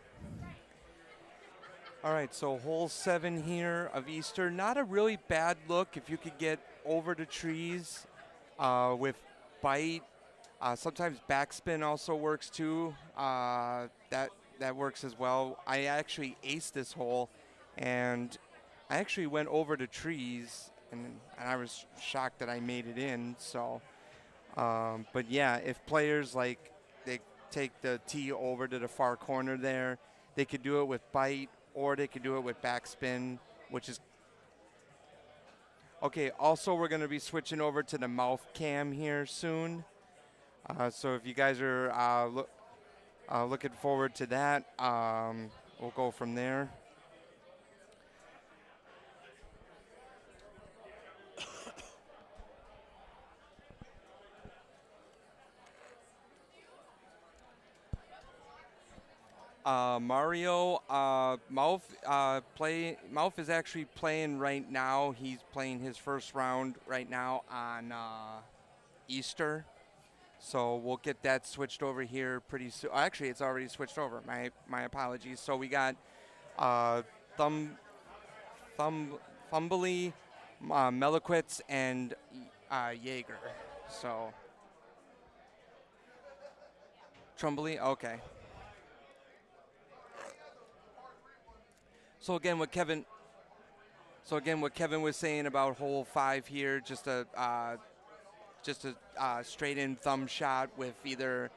All right, so hole 7 here of Easter. Not a really bad look if you could get over the trees with bite. Sometimes backspin also works too. That works as well. I actually aced this hole, and I actually went over the trees, and I was shocked that I made it in. So, but yeah, if players like they take the tee over to the far corner there, they could do it with bite, or they could do it with backspin, which is okay. Also, we're going to be switching over to the mouth cam here soon. So if you guys are looking forward to that, we'll go from there. Mario, Mouth is actually playing right now. He's playing his first round right now on Easter. So we'll get that switched over here pretty soon. Actually, it's already switched over. My apologies. So we got Thumbly, Meliquitz, and Jaeger. So Trumbly, okay. So again, what Kevin was saying about hole 5 here, just a straight in thumb shot with either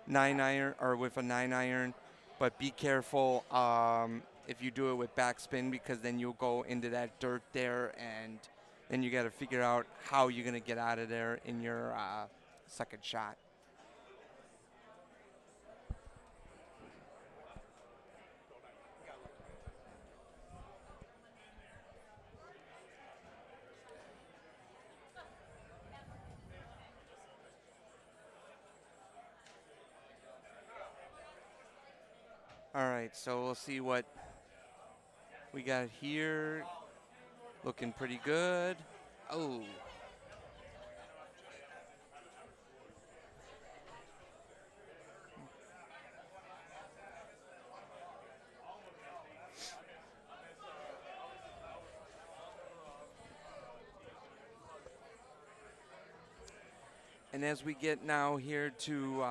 9-iron or with a 9-iron, but be careful if you do it with backspin, because then you'll go into that dirt there, and then you got to figure out how you're going to get out of there in your second shot. All right, so we'll see what we got here. Looking pretty good. Oh. And as we get now here to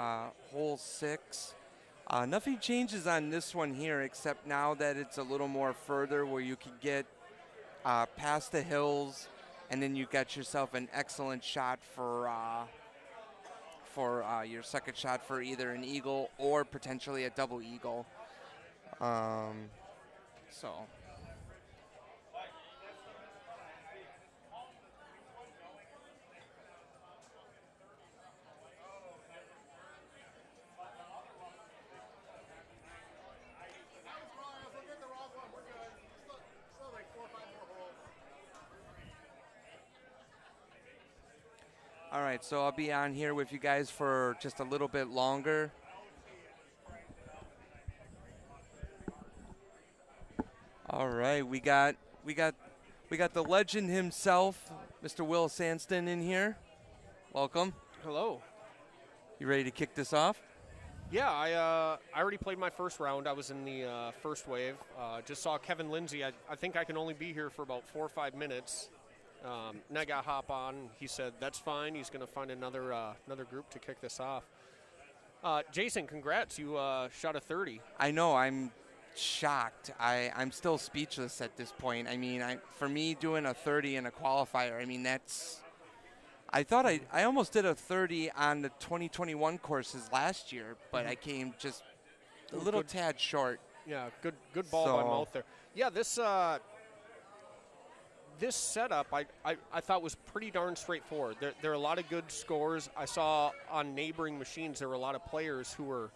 hole 6, nothing changes on this one here, except now that it's a little more further where you can get past the hills, and then you got yourself an excellent shot for your second shot for either an eagle or potentially a double eagle. So. All right, so I'll be on here with you guys for just a little bit longer. All right, we got the legend himself, Mr. Will Sandston, in here. Welcome. Hello. You ready to kick this off? Yeah, I already played my first round. I was in the first wave. Just saw Kevin Lindsay. I think I can only be here for about 4 or 5 minutes. And I got hop on. He said that's fine. He's going to find another group to kick this off. Jason, congrats! You shot a 30. I know. I'm shocked. I'm still speechless at this point. I mean, for me doing a 30 in a qualifier, I mean that's. I thought I almost did a 30 on the 2021 courses last year, but I came just a little tad short. Yeah, good ball by Mouth there. Yeah, this setup I thought was pretty darn straightforward. There are a lot of good scores. I saw on neighboring machines there were a lot of players who were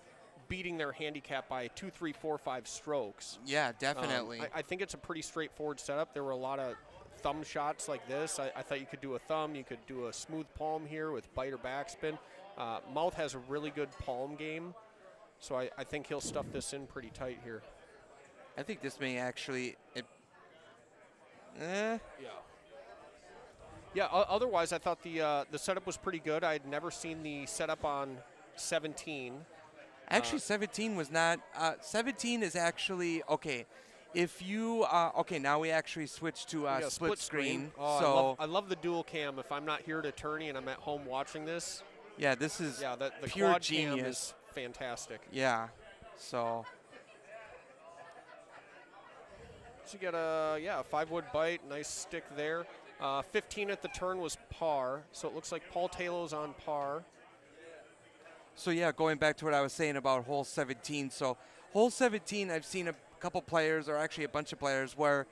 beating their handicap by 2, 3, 4, 5 strokes. Yeah, definitely. I think it's a pretty straightforward setup. There were a lot of thumb shots like this. I thought you could do a thumb. You could do a smooth palm here with bite or backspin. Mouth has a really good palm game, so I think he'll stuff this in pretty tight here. I think this may actually. Yeah. Otherwise, I thought the setup was pretty good. I had never seen the setup on 17. Actually, 17 was not. 17 is actually okay. If you okay, now we actually switch to split screen. Oh, I love the dual cam. If I'm not here at attorney and I'm at home watching this. Yeah, this is the pure quad genius. Cam is fantastic. Yeah, so you get a 5-wood bite, nice stick there. 15 at the turn was par, so it looks like Paul Taylor's on par. So yeah, going back to what I was saying about hole 17. So hole 17, I've seen a couple players, or actually a bunch of players, where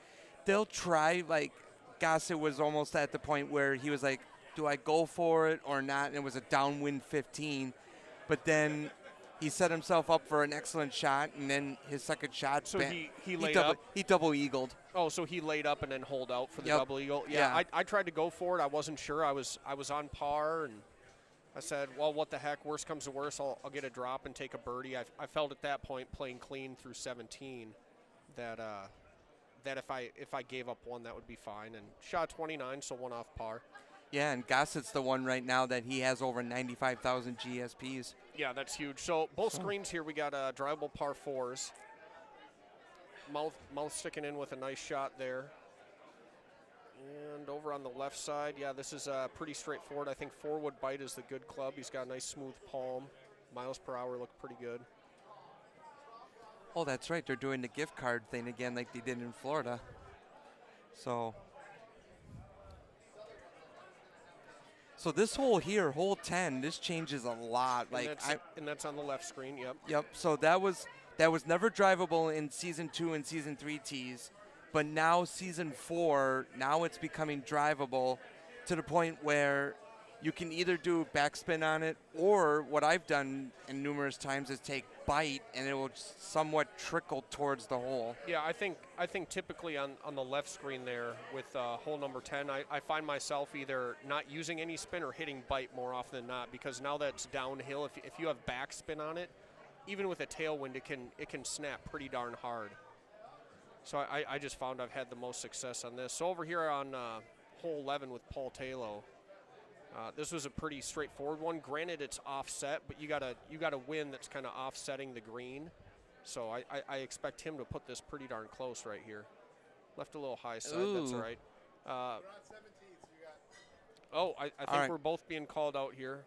they'll try, like Gossett was almost at the point where he was like, do I go for it or not? And it was a downwind 15. But then he set himself up for an excellent shot, and then his second shot. So he laid up? He double eagled. Oh, so he laid up and then holed out for the Yep. double eagle? Yeah. I tried to go for it. I wasn't sure. I was on par, and I said, well, what the heck? Worst comes to worst, I'll get a drop and take a birdie. I felt at that point, playing clean through 17, that if I gave up one, that would be fine. And shot 29, so one off par. Yeah, and Gossett's the one right now that he has over 95,000 GSPs. Yeah, that's huge. So both screens here, we got drivable par 4s. Mouth sticking in with a nice shot there. And over on the left side, yeah, this is pretty straightforward. I think 4-wood bite is the good club. He's got a nice smooth palm. Miles per hour look pretty good. Oh, that's right. They're doing the gift card thing again like they did in Florida. So this hole here, hole 10, this changes a lot. And that's on the left screen, yep. Yep. So that was never drivable in season 2 and season 3 tees, but now season 4, now it's becoming drivable to the point where you can either do backspin on it, or what I've done in numerous times is take bite, and it will somewhat trickle towards the hole. Yeah, I think typically on the left screen there with hole number 10, I find myself either not using any spin or hitting bite more often than not, because now that's downhill. If you have backspin on it, even with a tailwind, it can snap pretty darn hard. So I just found I've had the most success on this. So over here on hole 11 with Paul Taylor, this was a pretty straightforward one. Granted, it's offset, but you got a win that's kind of offsetting the green. So I expect him to put this pretty darn close right here. Left a little high side. Ooh. That's all right. I think right. We're both being called out here.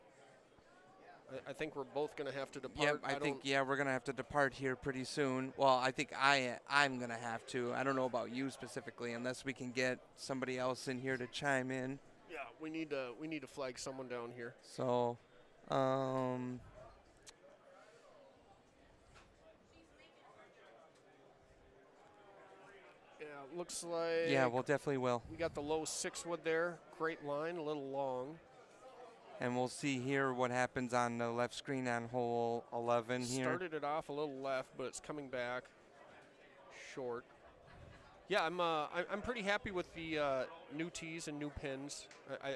I think we're both going to have to depart. I think we're going to have to depart here pretty soon. Well, I think I'm going to have to. I don't know about you specifically, unless we can get somebody else in here to chime in. Yeah, we need to flag someone down here. So, looks like. Yeah, we'll definitely will. We got the low 6-wood there. Great line, a little long. And we'll see here what happens on the left screen on hole 11 here. Started it off a little left, but it's coming back short. Yeah, I'm pretty happy with the new tees and new pins.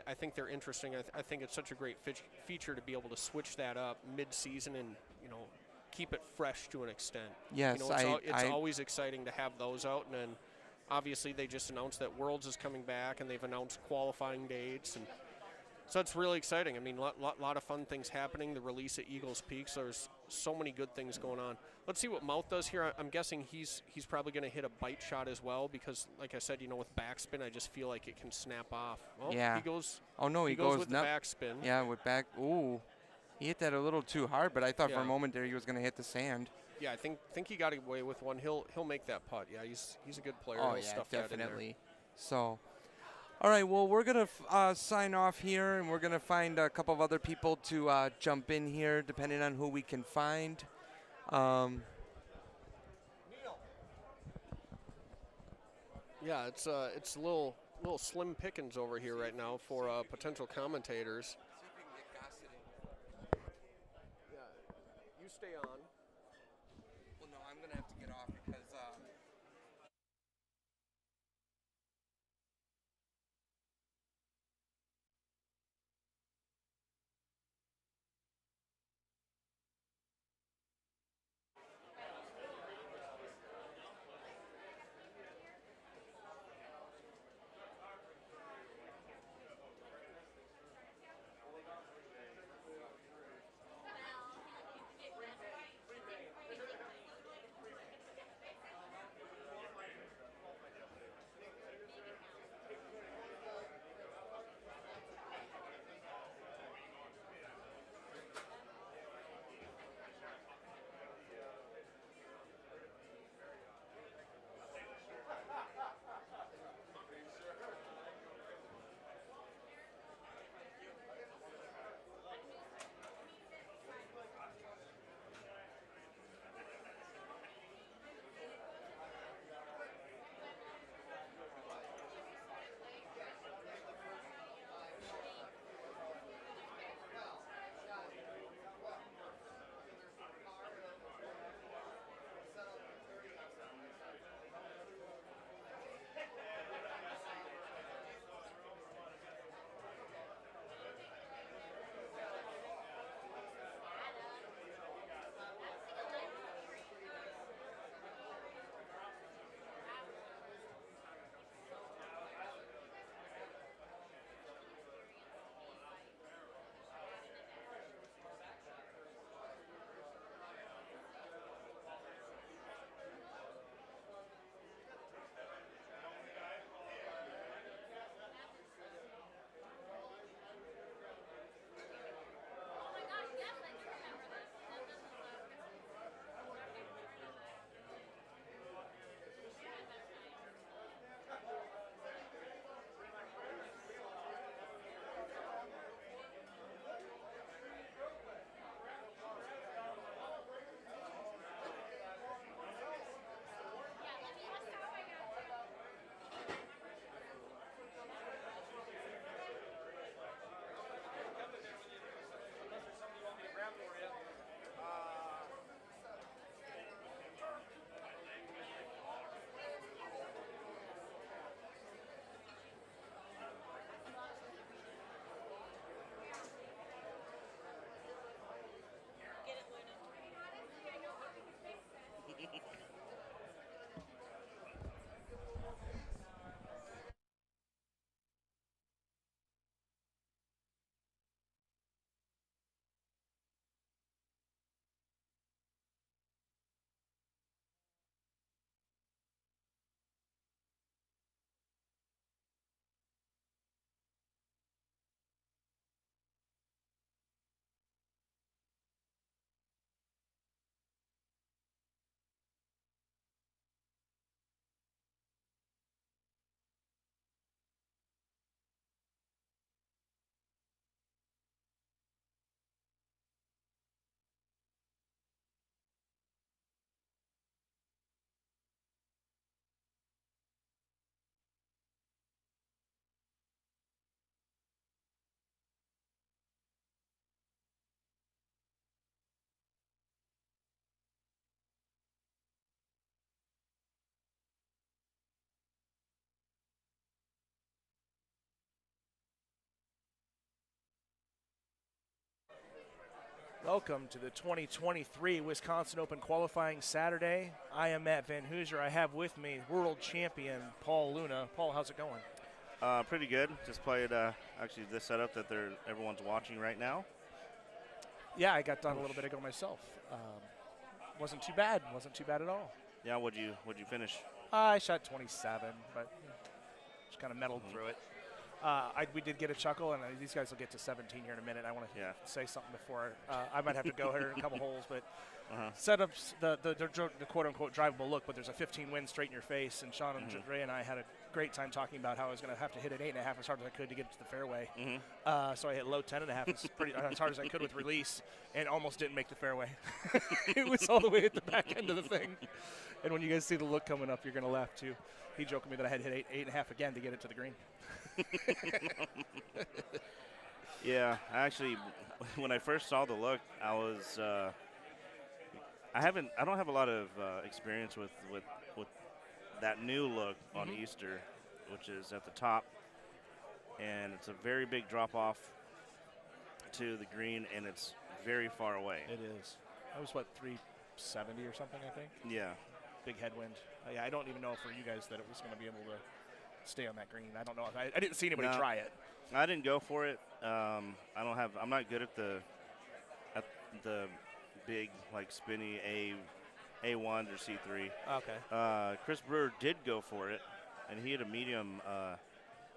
I think they're interesting. I think it's such a great feature to be able to switch that up mid-season and keep it fresh to an extent. Yes, it's always exciting to have those out, and then obviously they just announced that Worlds is coming back, and they've announced qualifying dates, and so it's really exciting. I mean, a lot of fun things happening. The release at Eagles Peak, so there's so many good things going on. Let's see what Mouth does here. I'm guessing he's probably going to hit a bite shot as well, because, like I said, with backspin, I just feel like it can snap off. Well, yeah. He goes. Oh no, he goes with the backspin. Yeah, with back. Ooh, he hit that a little too hard, but I thought for a moment there he was going to hit the sand. Yeah, I think he got away with one. He'll make that putt. Yeah, he's a good player. Oh He'll yeah, stuff definitely. That in there. So. All right, well, we're going to sign off here, and we're going to find a couple of other people to jump in here, depending on who we can find. Yeah, it's a little little slim pickings over here right now for potential commentators. Yeah, you stay on. Well, no, I'm going to have to get off because Welcome to the 2023 Wisconsin Open qualifying Saturday. I am Matt Van Hooser. I have with me world champion Paul Luna. Paul, how's it going? Pretty good. Just played actually this setup that everyone's watching right now. Yeah, I got done a little bit ago myself. Wasn't too bad. Wasn't too bad at all. Yeah, what'd you finish? I shot 27, but just kind of meddled through it. We did get a chuckle, and these guys will get to 17 here in a minute. I want to say something before I might have to go here in a couple holes, but setups the quote-unquote drivable look, but there's a 15 wind straight in your face, and Sean and Dre and I had a great time talking about how I was going to have to hit an 8.5 as hard as I could to get to the fairway. So I hit low 10.5 as hard as I could with release, and almost didn't make the fairway. It was all the way at the back end of the thing. And when you guys see the look coming up, you're going to laugh too. He joked with me that I had to hit 8.5 again to get it to the green. Yeah, actually, when I first saw the look, I was I don't have a lot of experience with that new look on Easter, which is at the top, and it's a very big drop off to the green, and it's very far away. It is. That was what, 370 or something, I think. Yeah. Big headwind. Yeah, I don't even know for you guys that it was going to be able to stay on that green. I don't know. I didn't see anybody try it. I didn't go for it. I'm not good at the big, like, spinny A1 or C3. Okay. Chris Brewer did go for it, and he had a medium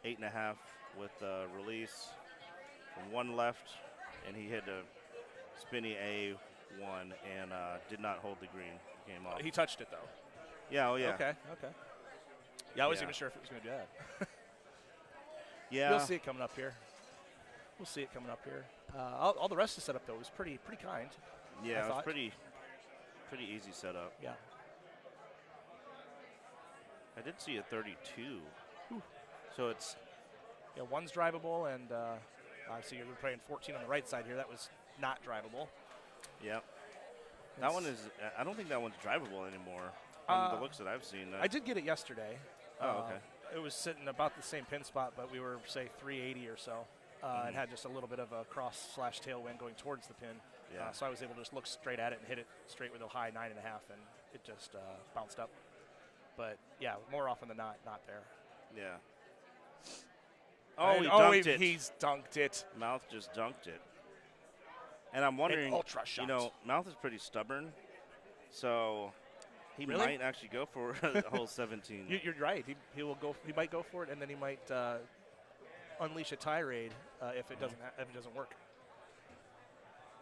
8.5 with release from one left, and he hit a spinny A1 and did not hold the green. Came off. He touched it though. Yeah. Oh yeah. Okay. Yeah, I wasn't even sure if it was going to do that. Yeah. You'll see it coming up here. All the rest of the setup though was pretty kind. Yeah, it was pretty easy setup. Yeah. I did see a 32. So it's one's drivable, and obviously you're playing 14 on the right side here. That was not drivable. Yep. That one is. I don't think that one's drivable anymore. From the looks that I've seen. I did get it yesterday. Oh, okay. It was sitting about the same pin spot, but we were, say, 380 or so. It had just a little bit of a cross/tailwind going towards the pin. Yeah. So I was able to just look straight at it and hit it straight with a high 9.5, and it just bounced up. But, yeah, more often than not there. Yeah. Oh, he dunked it. He's dunked it. Mouth just dunked it. And I'm wondering, ultra shot. Mouth is pretty stubborn, so he might actually go for a whole 17. You're right. He will go. He might go for it, and then he might unleash a tirade if it doesn't work.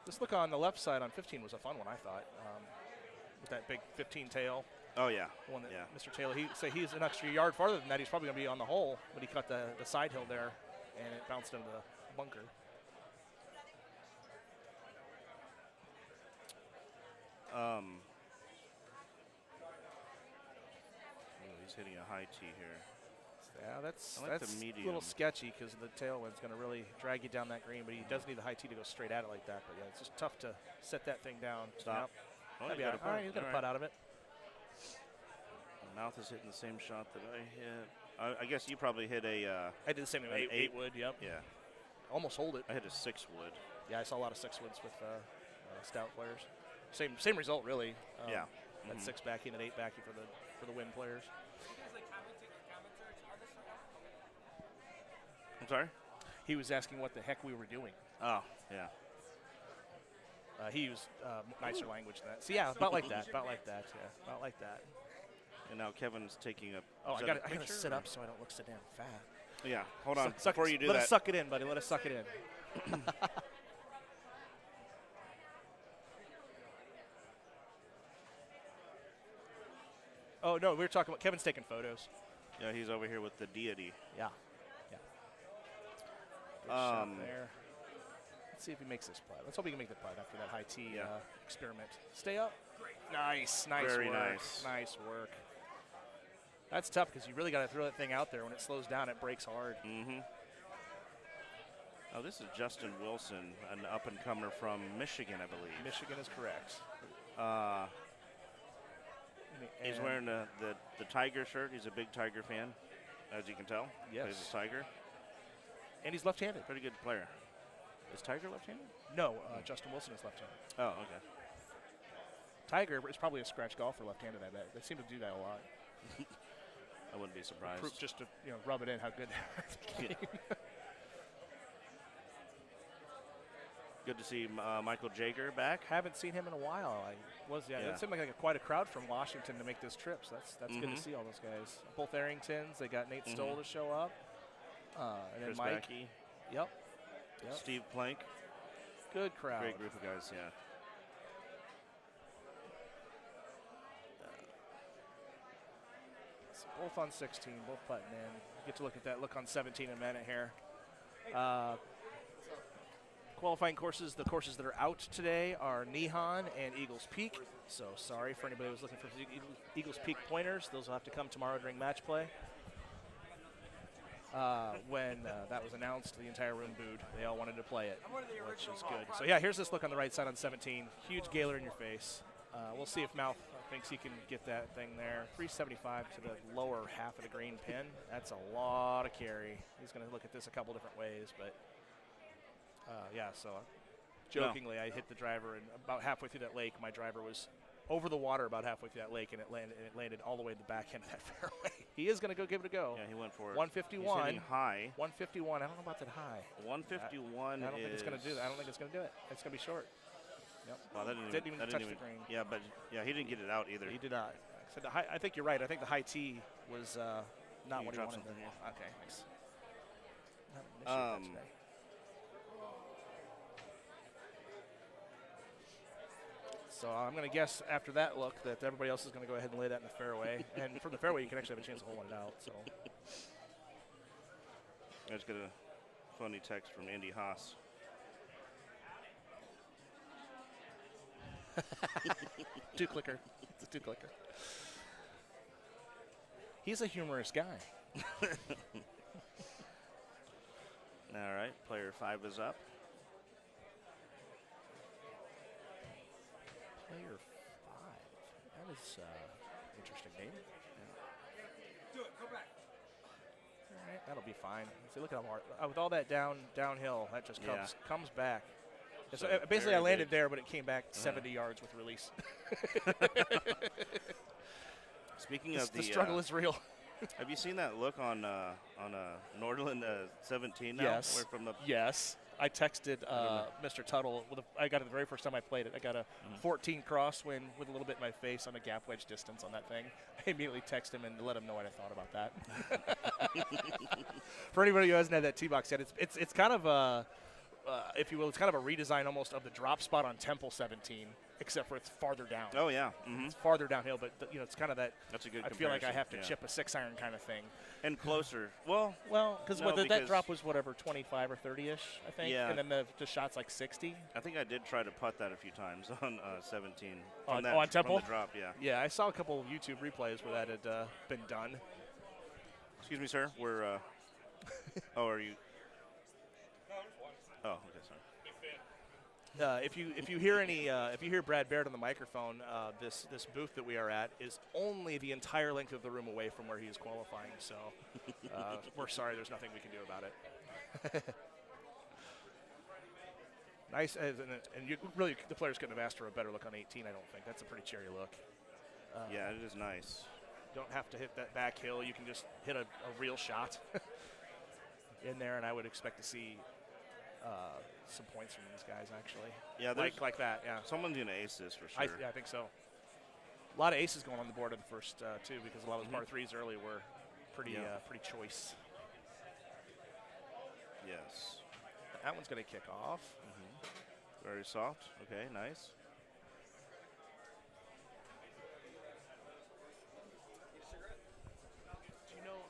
This look on the left side on 15 was a fun one, I thought, with that big 15 tail. Oh yeah. The one that Mr. Taylor. He's an extra yard farther than that. He's probably going to be on the hole, but he cut the side hill there, and it bounced into the bunker. He's hitting a high tee here. Yeah, that's the a medium. little sketchy because the tailwind's going to really drag you down that green, but he does need the high tee to go straight at it like that. But yeah, it's just tough to set that thing down. Stop. Yep. He's got a putt out of it. Mouth is hitting the same shot that I hit. I guess you probably hit a. I did the same thing. 8 wood. Yep. Yeah. Almost hold it. I hit a 6 wood. Yeah, I saw a lot of 6 woods with stout players. Same result really. Yeah. That 6 backing and 8 backing for the win players. I'm sorry? He was asking what the heck we were doing. Oh, yeah. He used nicer language than that. So yeah, about like that. Yeah, about like that. And now Kevin's taking a. Oh, I got to sit up so I don't look so damn fat. Yeah, hold on. Before you do that. Let us suck it in, buddy. Let us suck it in. Oh, no, we were talking about Kevin's taking photos. Yeah, he's over here with the deity. Yeah. Good shot there. Let's see if he makes this putt. Let's hope he can make the putt after that high tee experiment. Stay up. Nice Very work. nice. Nice work. That's tough because you really got to throw that thing out there. When it slows down, it breaks hard. Mm-hmm. Oh, this is Justin Wilson, an up-and-comer from Michigan, I believe. Michigan is correct. He's wearing the Tiger shirt. He's a big Tiger fan, as you can tell. Yes. Plays a Tiger. And he's left-handed. Pretty good player. Is Tiger left-handed? No, Justin Wilson is left-handed. Oh, okay. Tiger is probably a scratch golfer left-handed, I bet. They seem to do that a lot. I wouldn't be surprised. Just to rub it in how good they are. Good to see Michael Jager back. Haven't seen him in a while. It seemed like quite a crowd from Washington to make this trip, so that's good to see all those guys. Both Arringtons. They got Nate Stoll to show up. And Chris then Mike. Backey. Yep. Steve Plank. Good crowd. Great group of guys, yeah. both on 16, both putting in. Get to look at that look on 17 in a minute here. Qualifying courses, the courses that are out today are Nihon and Eagles Peak. So sorry for anybody who's looking for Eagles Peak pointers. Those will have to come tomorrow during match play. When that was announced, the entire room booed. They all wanted to play it, which is good. So yeah, here's this look on the right side on 17. Huge Gaylor in your face. We'll see if Mouth thinks he can get that thing there. 375 to the lower half of the green pin. That's a lot of carry. He's going to look at this a couple different ways, but yeah, so jokingly, I hit the driver, and about halfway through that lake, my driver was over the water about halfway through that lake, and it landed all the way to the back end of that fairway. He is going to go give it a go. Yeah, he went for it. 151. He's hitting high. 151. I don't know about that high. 151 I don't think it's going to do that. I don't think it's going to do it. It's going to be short. Yep. Wow, that didn't even touch the green. Yeah, but yeah, he didn't get it out either. He did not. So I think you're right. I think the high tee was not what he wanted. Okay, thanks. So I'm going to guess after that look that everybody else is going to go ahead and lay that in the fairway. And from the fairway, you can actually have a chance of holing it out. So I just got a funny text from Andy Haas. Two-clicker. It's a two-clicker. He's a humorous guy. All right, player 5 is up. Player 5. That is interesting name. Yeah. Do it. Go back. All right, that'll be fine. See, look at how hard. With all that downhill, that just comes back. So basically, I landed there, but it came back 70 yards with release. Speaking of the struggle is real. Have you seen that look on Nordland 17 now? Yes. From the yes. I texted Mr. Tuttle. I got it the very first time I played it. I got a 14 crosswind with a little bit in my face on a gap wedge distance on that thing. I immediately texted him and let him know what I thought about that. For anybody who hasn't had that tee box yet, it's kind of a, if you will, it's kind of a redesign almost of the drop spot on Temple 17, except for it's farther down. Oh yeah, mm-hmm. It's farther downhill, but it's kind of that. That's a good. I feel like I have to chip a 6-iron kind of thing. And closer. Well, because that drop was whatever 25 or 30ish, I think. Yeah. And then the shot's like 60. I think I did try to putt that a few times on 17. On Temple. From the drop, yeah. Yeah, I saw a couple of YouTube replays where that had been done. Excuse me, sir. We're. Oh, are you? Oh, okay, sorry. If you hear if you hear Brad Baird on the microphone, this booth that we are at is only the entire length of the room away from where he is qualifying. So we're sorry, there's nothing we can do about it. Nice, and you really the players couldn't have asked for a better look on 18. I don't think that's a pretty cherry look. Yeah, it is nice. Don't have to hit that back hill. You can just hit a real shot in there, and I would expect to see some points from these guys, actually. Yeah, like that, yeah. Someone's going to ace this for sure. I think so. A lot of aces going on the board in the first two because a lot of those par threes early were pretty choice. Yes. That one's going to kick off. Very soft. Okay, nice. Do you know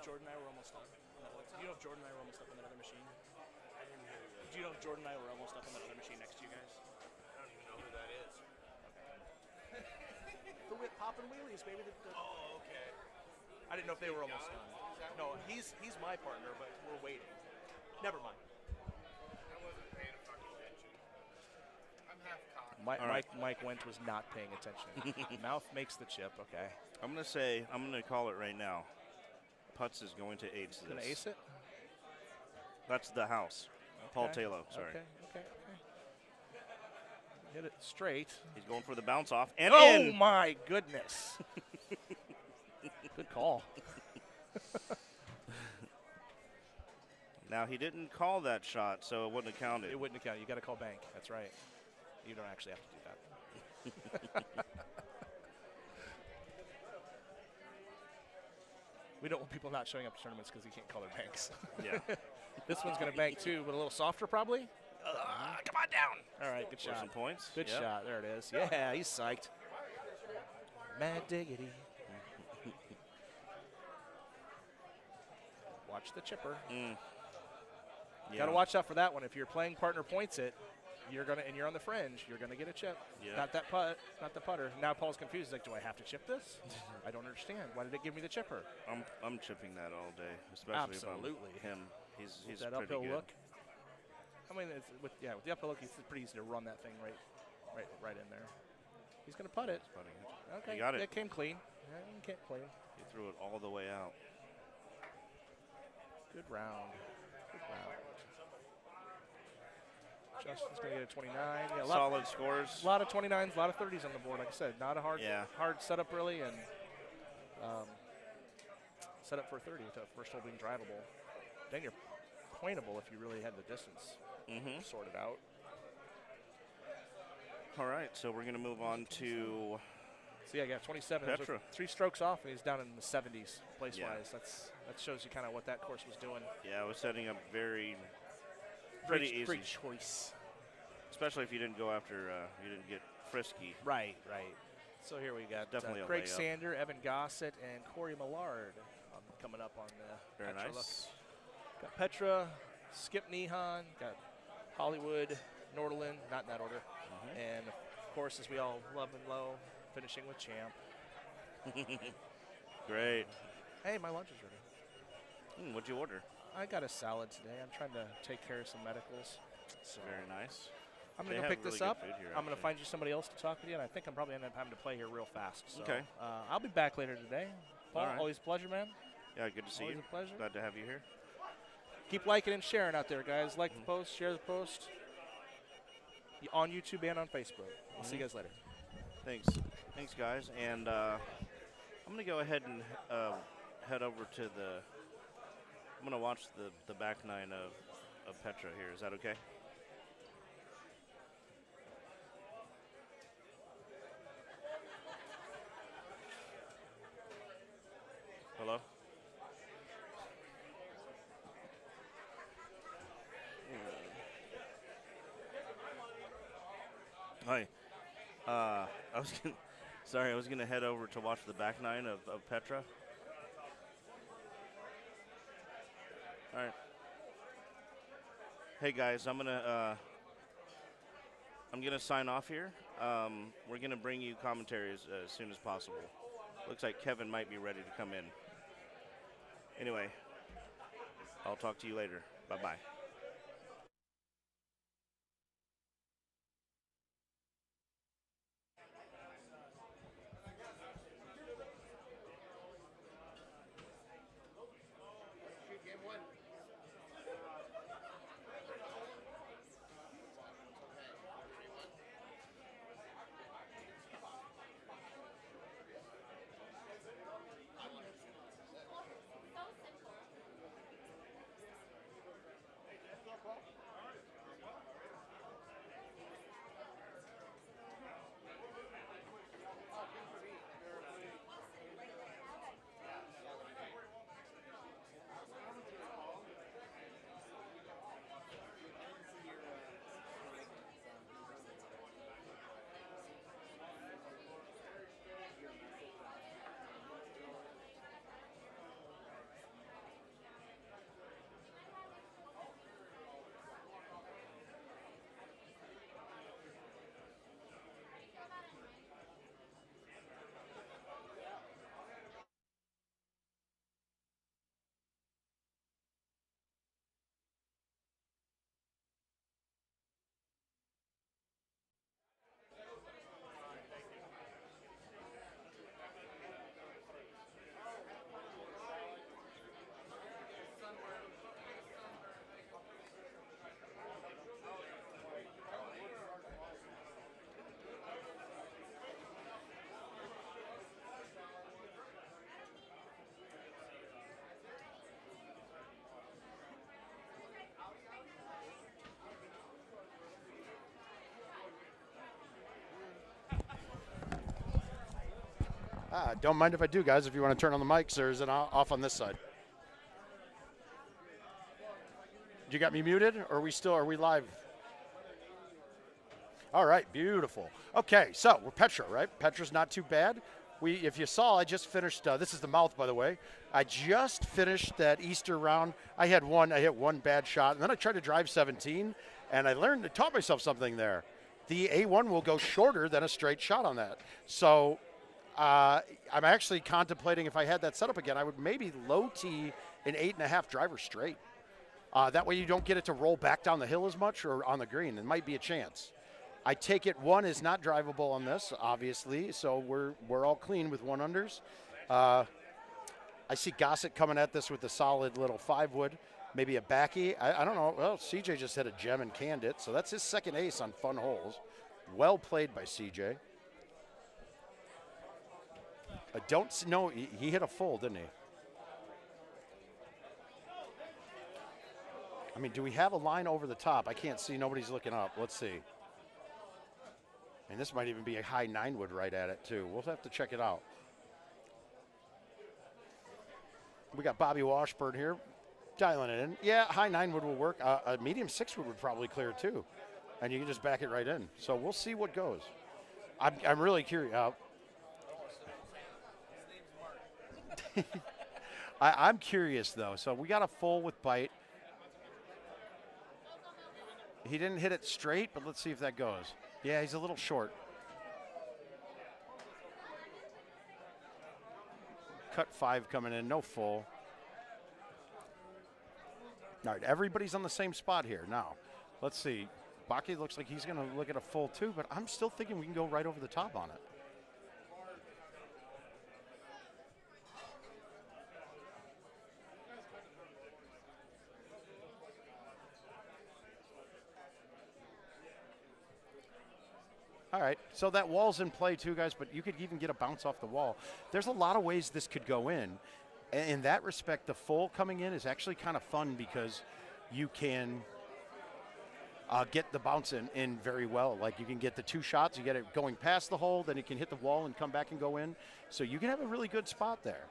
Jordan and I were almost up? Do you know if Jordan and I were almost up on that other machine? Do you know if Jordan and I were almost up on that other machine next to you guys? I don't even know who that is. The whip popping wheelies, baby. Oh, okay. I didn't know if they were almost done. No, he's my partner, but we're waiting. Never mind. I wasn't paying fucking attention. I'm half cocked. Mike Wentz was not paying attention. Mouth makes the chip. Okay. I'm going to call it right now. Putz is going to ace this. Going to ace it? That's the house. Okay. Paul Taylor, sorry. Okay. Hit it straight. He's going for the bounce off. And oh, my goodness. Good call. Now, he didn't call that shot, so it wouldn't have counted. It wouldn't have counted. You got to call bank. That's right. You don't actually have to do that. We don't want people not showing up to tournaments because you can't call their banks. Yeah. This one's going to bank too, but a little softer probably. Come on down. All right, good shot. Some points. Good shot. There it is. Yeah, he's psyched. Mad diggity. Watch the chipper. Yeah. Got to watch out for that one. If your playing partner points it, you're on the fringe. You're gonna get a chip. Yeah. Not that not the putter. Now Paul's confused. He's like, do I have to chip this? I don't understand. Why did it give me the chipper? I'm chipping that all day, especially Absolutely. if I'm him. He's that pretty uphill good. look. I mean, with the uphill look, it's pretty easy to run that thing right in there. He's gonna putt it. He's putting it. Okay, He got it. It came clean. Yeah, it came clean. He threw it all the way out. Good round. Good round. Justin's going to get a 29. Yeah, Solid scores. A lot of 29s, a lot of 30s on the board. Like I said, not a hard setup really, and set up for 30 to first hole being drivable. Then you're pointable if you really had the distance sorted out. All right, so we're going to move on to So yeah, 27. Petra. 3 strokes off, and he's down in the 70s place-wise. Yeah. That shows you kind of what that course was doing. Yeah, it was setting up pretty easy. Great choice. Especially if you didn't go after, you didn't get frisky. Right. So here we got Definitely a Craig layup. Sander, Evan Gossett, and Corey Millard coming up on the Very Petra nice. look. Got Petra, Skip Nehan, got Hollywood, Nordland, not in that order. And of course, as we all love and low, finishing with Champ. Great. Hey, my lunch is ready. What'd you order? I got a salad today. I'm trying to take care of some medicals. So Very nice. I'm They going to go have pick really this good up. food here, I'm going to actually. find you somebody else to talk with you, and I think I'm probably going to have to play here real fast. So, Okay. I'll be back later today. Paul, All right. always a pleasure, man. Yeah, good to see Always you. a pleasure. Glad to have you here. Keep liking and sharing out there, guys. Like the post, share the post. On YouTube and on Facebook. We'll see you guys later. Thanks, guys. And I'm going to go ahead and head over to the. I'm going to watch the back nine of Petra here. Is that okay? Hello? Hi. I was gonna head over to watch the back nine of Petra. All right. Hey guys, I'm gonna sign off here. We're gonna bring you commentary as soon as possible. Looks like Kevin might be ready to come in. Anyway, I'll talk to you later. Bye-bye. Don't mind if I do, guys. If you want to turn on the mics, or is it off on this side? You got me muted, or are we live? All right, beautiful. Okay, so we're Petra, right? Petra's not too bad. if you saw, I just finished. This is the mouth, by the way. I just finished that Easter round. I hit one bad shot, and then I tried to drive 17, and I taught myself something there. The A1 will go shorter than a straight shot on that. So I'm actually contemplating, if I had that setup again, I would maybe low tee an 8.5 driver straight. That way you don't get it to roll back down the hill as much or on the green. It might be a chance. I take it 1 is not drivable on this, obviously, so we're all clean with 1-unders. I see Gossett coming at this with a solid little 5-wood, maybe a backy. I don't know. Well, CJ just hit a gem and canned it, so that's his second ace on fun holes. Well played by CJ. I don't know. He hit a full, didn't he? I mean, do we have a line over the top? I can't see. Nobody's looking up. Let's see. And this might even be a high 9-wood right at it, too. We'll have to check it out. We got Bobby Washburn here dialing it in. Yeah, high 9-wood will work. A medium 6-wood would probably clear, too. And you can just back it right in. So we'll see what goes. I'm really curious. I'm curious, though. So we got a full with bite. He didn't hit it straight, but let's see if that goes. Yeah, he's a little short. Cut 5 coming in, no full. All right, everybody's on the same spot here. Now, let's see. Baki looks like he's going to look at a full 2, but I'm still thinking we can go right over the top on it. All right, so that wall's in play too, guys, but you could even get a bounce off the wall. There's a lot of ways this could go in. In that respect, the full coming in is actually kind of fun because you can get the bounce in very well. Like you can get the 2 shots, you get it going past the hole, then you can hit the wall and come back and go in. So you can have a really good spot there.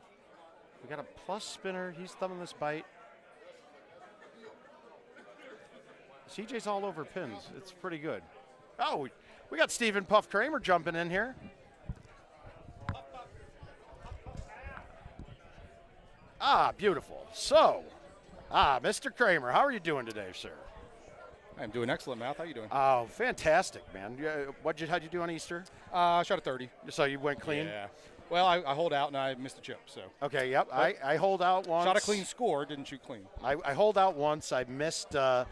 We got a plus spinner. He's thumbing this bite. CJ's all over pins. It's pretty good. Oh, we got Stephen Puff Kramer jumping in here. Ah, beautiful. So, Mr. Kramer, how are you doing today, sir? I'm doing excellent, Matt. How you doing? Oh, fantastic, man. How'd you do on Easter? I shot a 30. So you went clean? Yeah. Well, I hold out and I missed a chip. So. Okay. Yep. I hold out once. Shot a clean score. Didn't shoot clean. I hold out once. I missed. I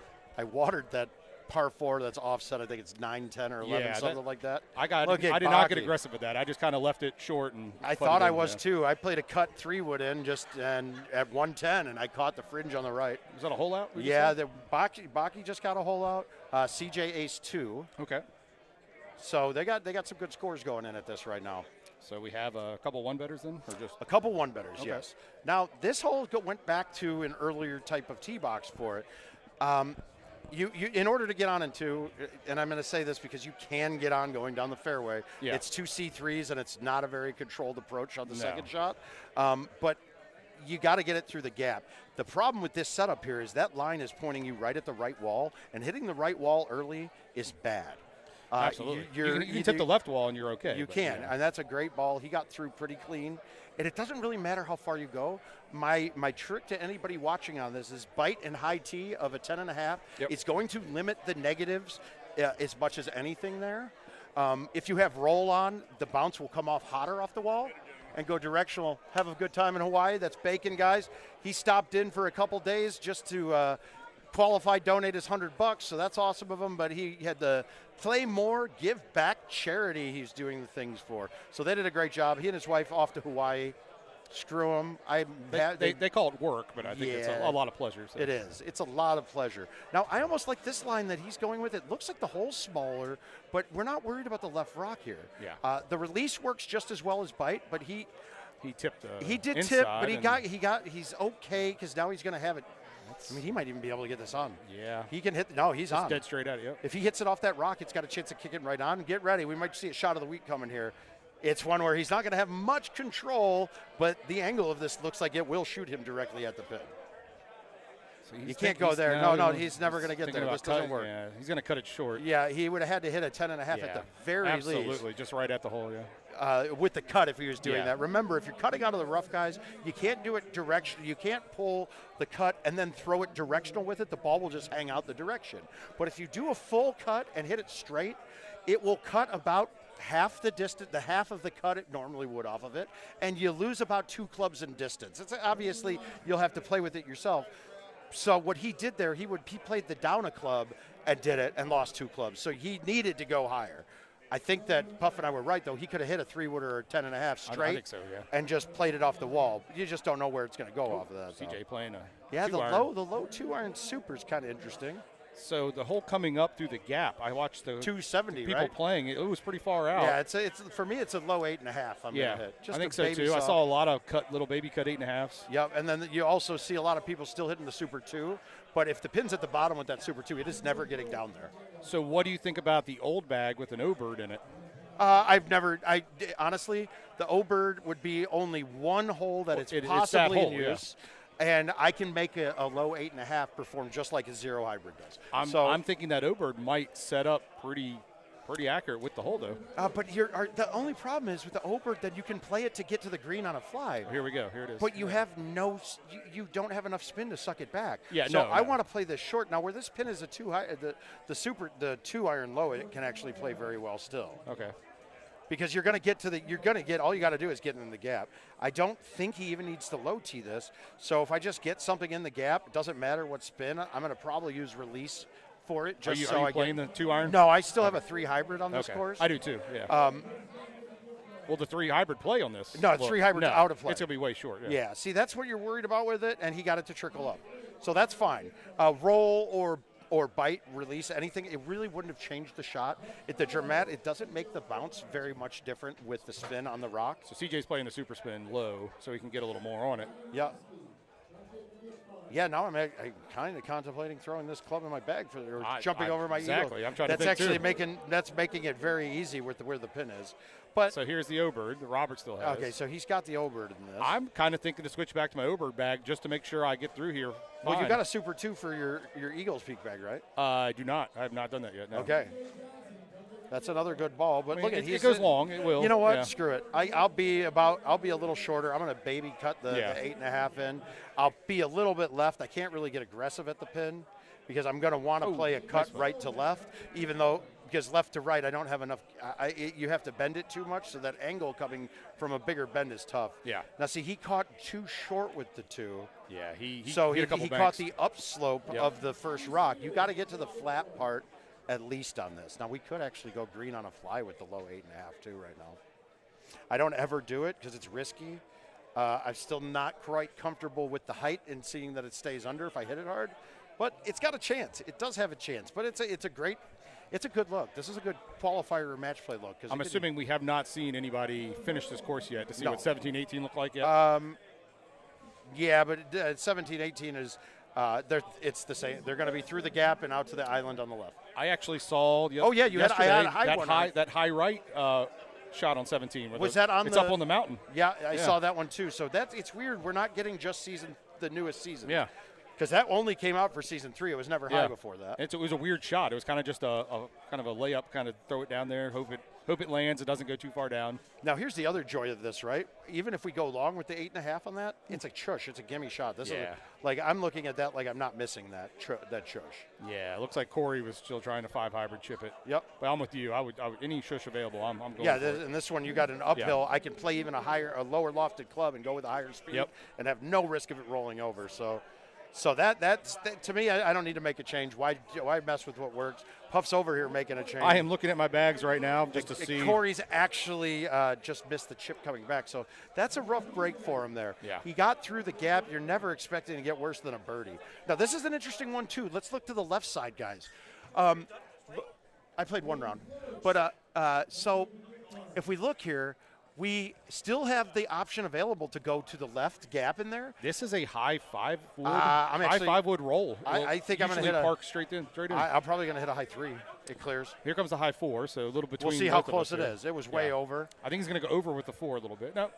watered that par 4 that's offset. I think it's 9, 10, or 11, something like that. I did not get aggressive with that. I just kind of left it short and. I thought I was too. I played a cut 3-wood in and at 110, and I caught the fringe on the right. Was that a hole out? Yeah, the Baki just got a hole out. CJ ace 2. Okay. So they got some good scores going in at this right now. So we have a couple 1-betters then, or just a couple 1-betters? Okay. Yes. Now this hole went back to an earlier type of tee box for it. You in order to get on in 2, and I'm going to say this because you can get on going down the fairway. Yeah. It's 2 C3s, and it's not a very controlled approach on the second shot. But you got to get it through the gap. The problem with this setup here is that line is pointing you right at the right wall, and hitting the right wall early is bad. Absolutely. You can tip the left wall and you're okay. You can, and that's a great ball. He got through pretty clean. And it doesn't really matter how far you go. My trick to anybody watching on this is bite and high tee of a 10.5. Yep. It's going to limit the negatives as much as anything there. If you have roll on, the bounce will come off hotter off the wall and go directional. Have a good time in Hawaii. That's Bacon, guys. He stopped in for a couple days just to Qualifier, donate his $100, so that's awesome of him. But he had the play more, give back charity he's doing the things for. So they did a great job. He and his wife off to Hawaii. Screw them. They call it work, but I think it's a lot of pleasure. So. It is. It's a lot of pleasure. Now, I almost like this line that he's going with. It looks like the hole's smaller, but we're not worried about the left rock here. Yeah. The release works just as well as bite, but he tipped. He did inside, tip, but he's okay because now he's going to have it. I mean, he might even be able to get this on. Yeah. He can hit. No, he's on. Dead straight at it, yep. If he hits it off that rock, it's got a chance of kicking right on. Get ready. We might see a shot of the week coming here. It's one where he's not going to have much control, but the angle of this looks like it will shoot him directly at the pin. You can't go there. No, he's never going to get there. This doesn't work. Yeah, he's going to cut it short. Yeah, he would have had to hit a 10.5 at the very least. Absolutely, just right at the hole, with the cut if he was doing that. Remember, if you're cutting out of the rough, guys, you can't do it direction. You can't pull the cut and then throw it directional with it. The ball will just hang out the direction. But if you do a full cut and hit it straight, it will cut about half the distance, the half of the cut it normally would off of it, and you lose about 2 clubs in distance. It's obviously you'll have to play with it yourself. So what he did there, he played the down a club and did it and lost 2 clubs. So he needed to go higher. I think that Puff and I were right, though. He could have hit a 3-wooder or 10.5 straight I think so, and just played it off the wall. You just don't know where it's going to go off of that. CJ playing a the 2-iron. low 2-iron super is kind of interesting. So the hole coming up through the gap, I watched the 270, people right? playing. It was pretty far out. Yeah, it's for me, it's a low 8.5. I'm gonna hit. Just I think a so baby too. I soft. saw a lot of little baby cut 8.5s. Yep, and then you also see a lot of people still hitting the Super 2. But if the pin's at the bottom with that Super 2, it is never getting down there. So what do you think about the old bag with an O-bird in it? Honestly, the O-bird would be only one hole that it's it's possibly that hole, in use. And I can make a low 8.5 perform just like a 0 hybrid does. I'm thinking that O-bird might set up pretty accurate with the hole, though. But the only problem is with the O-bird that you can play it to get to the green on a fly. Here we go. Here it is. But you have you don't have enough spin to suck it back. Yeah, so I want to play this short. Now, where this pin is a 2 iron low, it can actually play very well still. Okay. Because all you got to do is get in the gap. I don't think he even needs to low tee this. So if I just get something in the gap, it doesn't matter what spin. I'm going to probably use release for it. Are you playing the 2-iron? No, I still have a 3 hybrid on this course. I do too. Yeah. Will the 3 hybrid play on this? No, it's 3 hybrid out of play. It's gonna be way short. Yeah. See, that's what you're worried about with it, and he got it to trickle up, so that's fine. Roll or bite, release, anything, it really wouldn't have changed the shot. It doesn't make the bounce very much different with the spin on the rock. So CJ's playing the super spin low, so he can get a little more on it. Yeah. Yeah, now I'm kind of contemplating throwing this club in my bag jumping over my eagle. Exactly, I'm trying to think That's actually making it very easy with where the pin is. But so here's the O-bird that Robert still has. Okay, so he's got the O-bird in this. I'm kind of thinking to switch back to my O-bird bag just to make sure I get through here. Well, you got a Super 2 for your Eagles Peak bag, right? I do not. I have not done that yet. No. Okay. That's another good ball, but look at it goes long. It will. You know what? Yeah. Screw it. I'll be a little shorter. I'm going to baby cut the 8.5 in. I'll be a little bit left. I can't really get aggressive at the pin because I'm going to want to play a cut right to left, because left to right I don't have enough. You have to bend it too much, so that angle coming from a bigger bend is tough. Yeah. Now see, he caught too short with the 2. Yeah. He caught the upslope of the first rock. You got to get to the flat part at least on this. Now, we could actually go green on a fly with the low 8.5 too right now. I don't ever do it because it's risky. I'm still not quite comfortable with the height and seeing that it stays under if I hit it hard. But it's got a chance. It does have a chance. But it's a good look. This is a good qualifier or match play look. I'm assuming we have not seen anybody finish this course yet to see what 17, 18 look like yet. Yeah, but 17, 18 is it's the same. They're going to be through the gap and out to the island on the left. I actually saw. You had a high that high right shot on 17. Was that on? It's up on the mountain. Yeah, I saw that one too. So it's weird. We're not getting just the newest season. Yeah. Because that only came out for season 3. It was never high before that. It was a weird shot. It was kind of just a kind of a layup, kind of throw it down there, hope it lands. It doesn't go too far down. Now here's the other joy of this, right? Even if we go long with the 8.5 on that, it's a chush. It's a gimme shot. This is I'm looking at that like I'm not missing that chush. Yeah, it looks like Corey was still trying to 5 hybrid chip it. Yep. But I'm with you. I would any shush available. I'm going. Yeah, and this one you got an uphill. Yeah. I can play even a lower lofted club and go with a higher speed and have no risk of it rolling over. So that's to me, I don't need to make a change. Why mess with what works? Puff's over here making a change. I am looking at my bags right now just to see. Corey's actually just missed the chip coming back. So that's a rough break for him there. Yeah. He got through the gap. You're never expecting to get worse than a birdie. Now, this is an interesting one, too. Let's look to the left side, guys. I played one round. But so if we look here, We still have the option available to go to the left gap in there. This is a high 5 wood. High 5 wood roll. I think I'm going to hit park straight in. I'm probably going to hit a high 3. It clears. Here comes the high 4, so a little between. We'll see how both of close us it here. is. It was way over. I think he's going to go over with the 4 a little bit. No,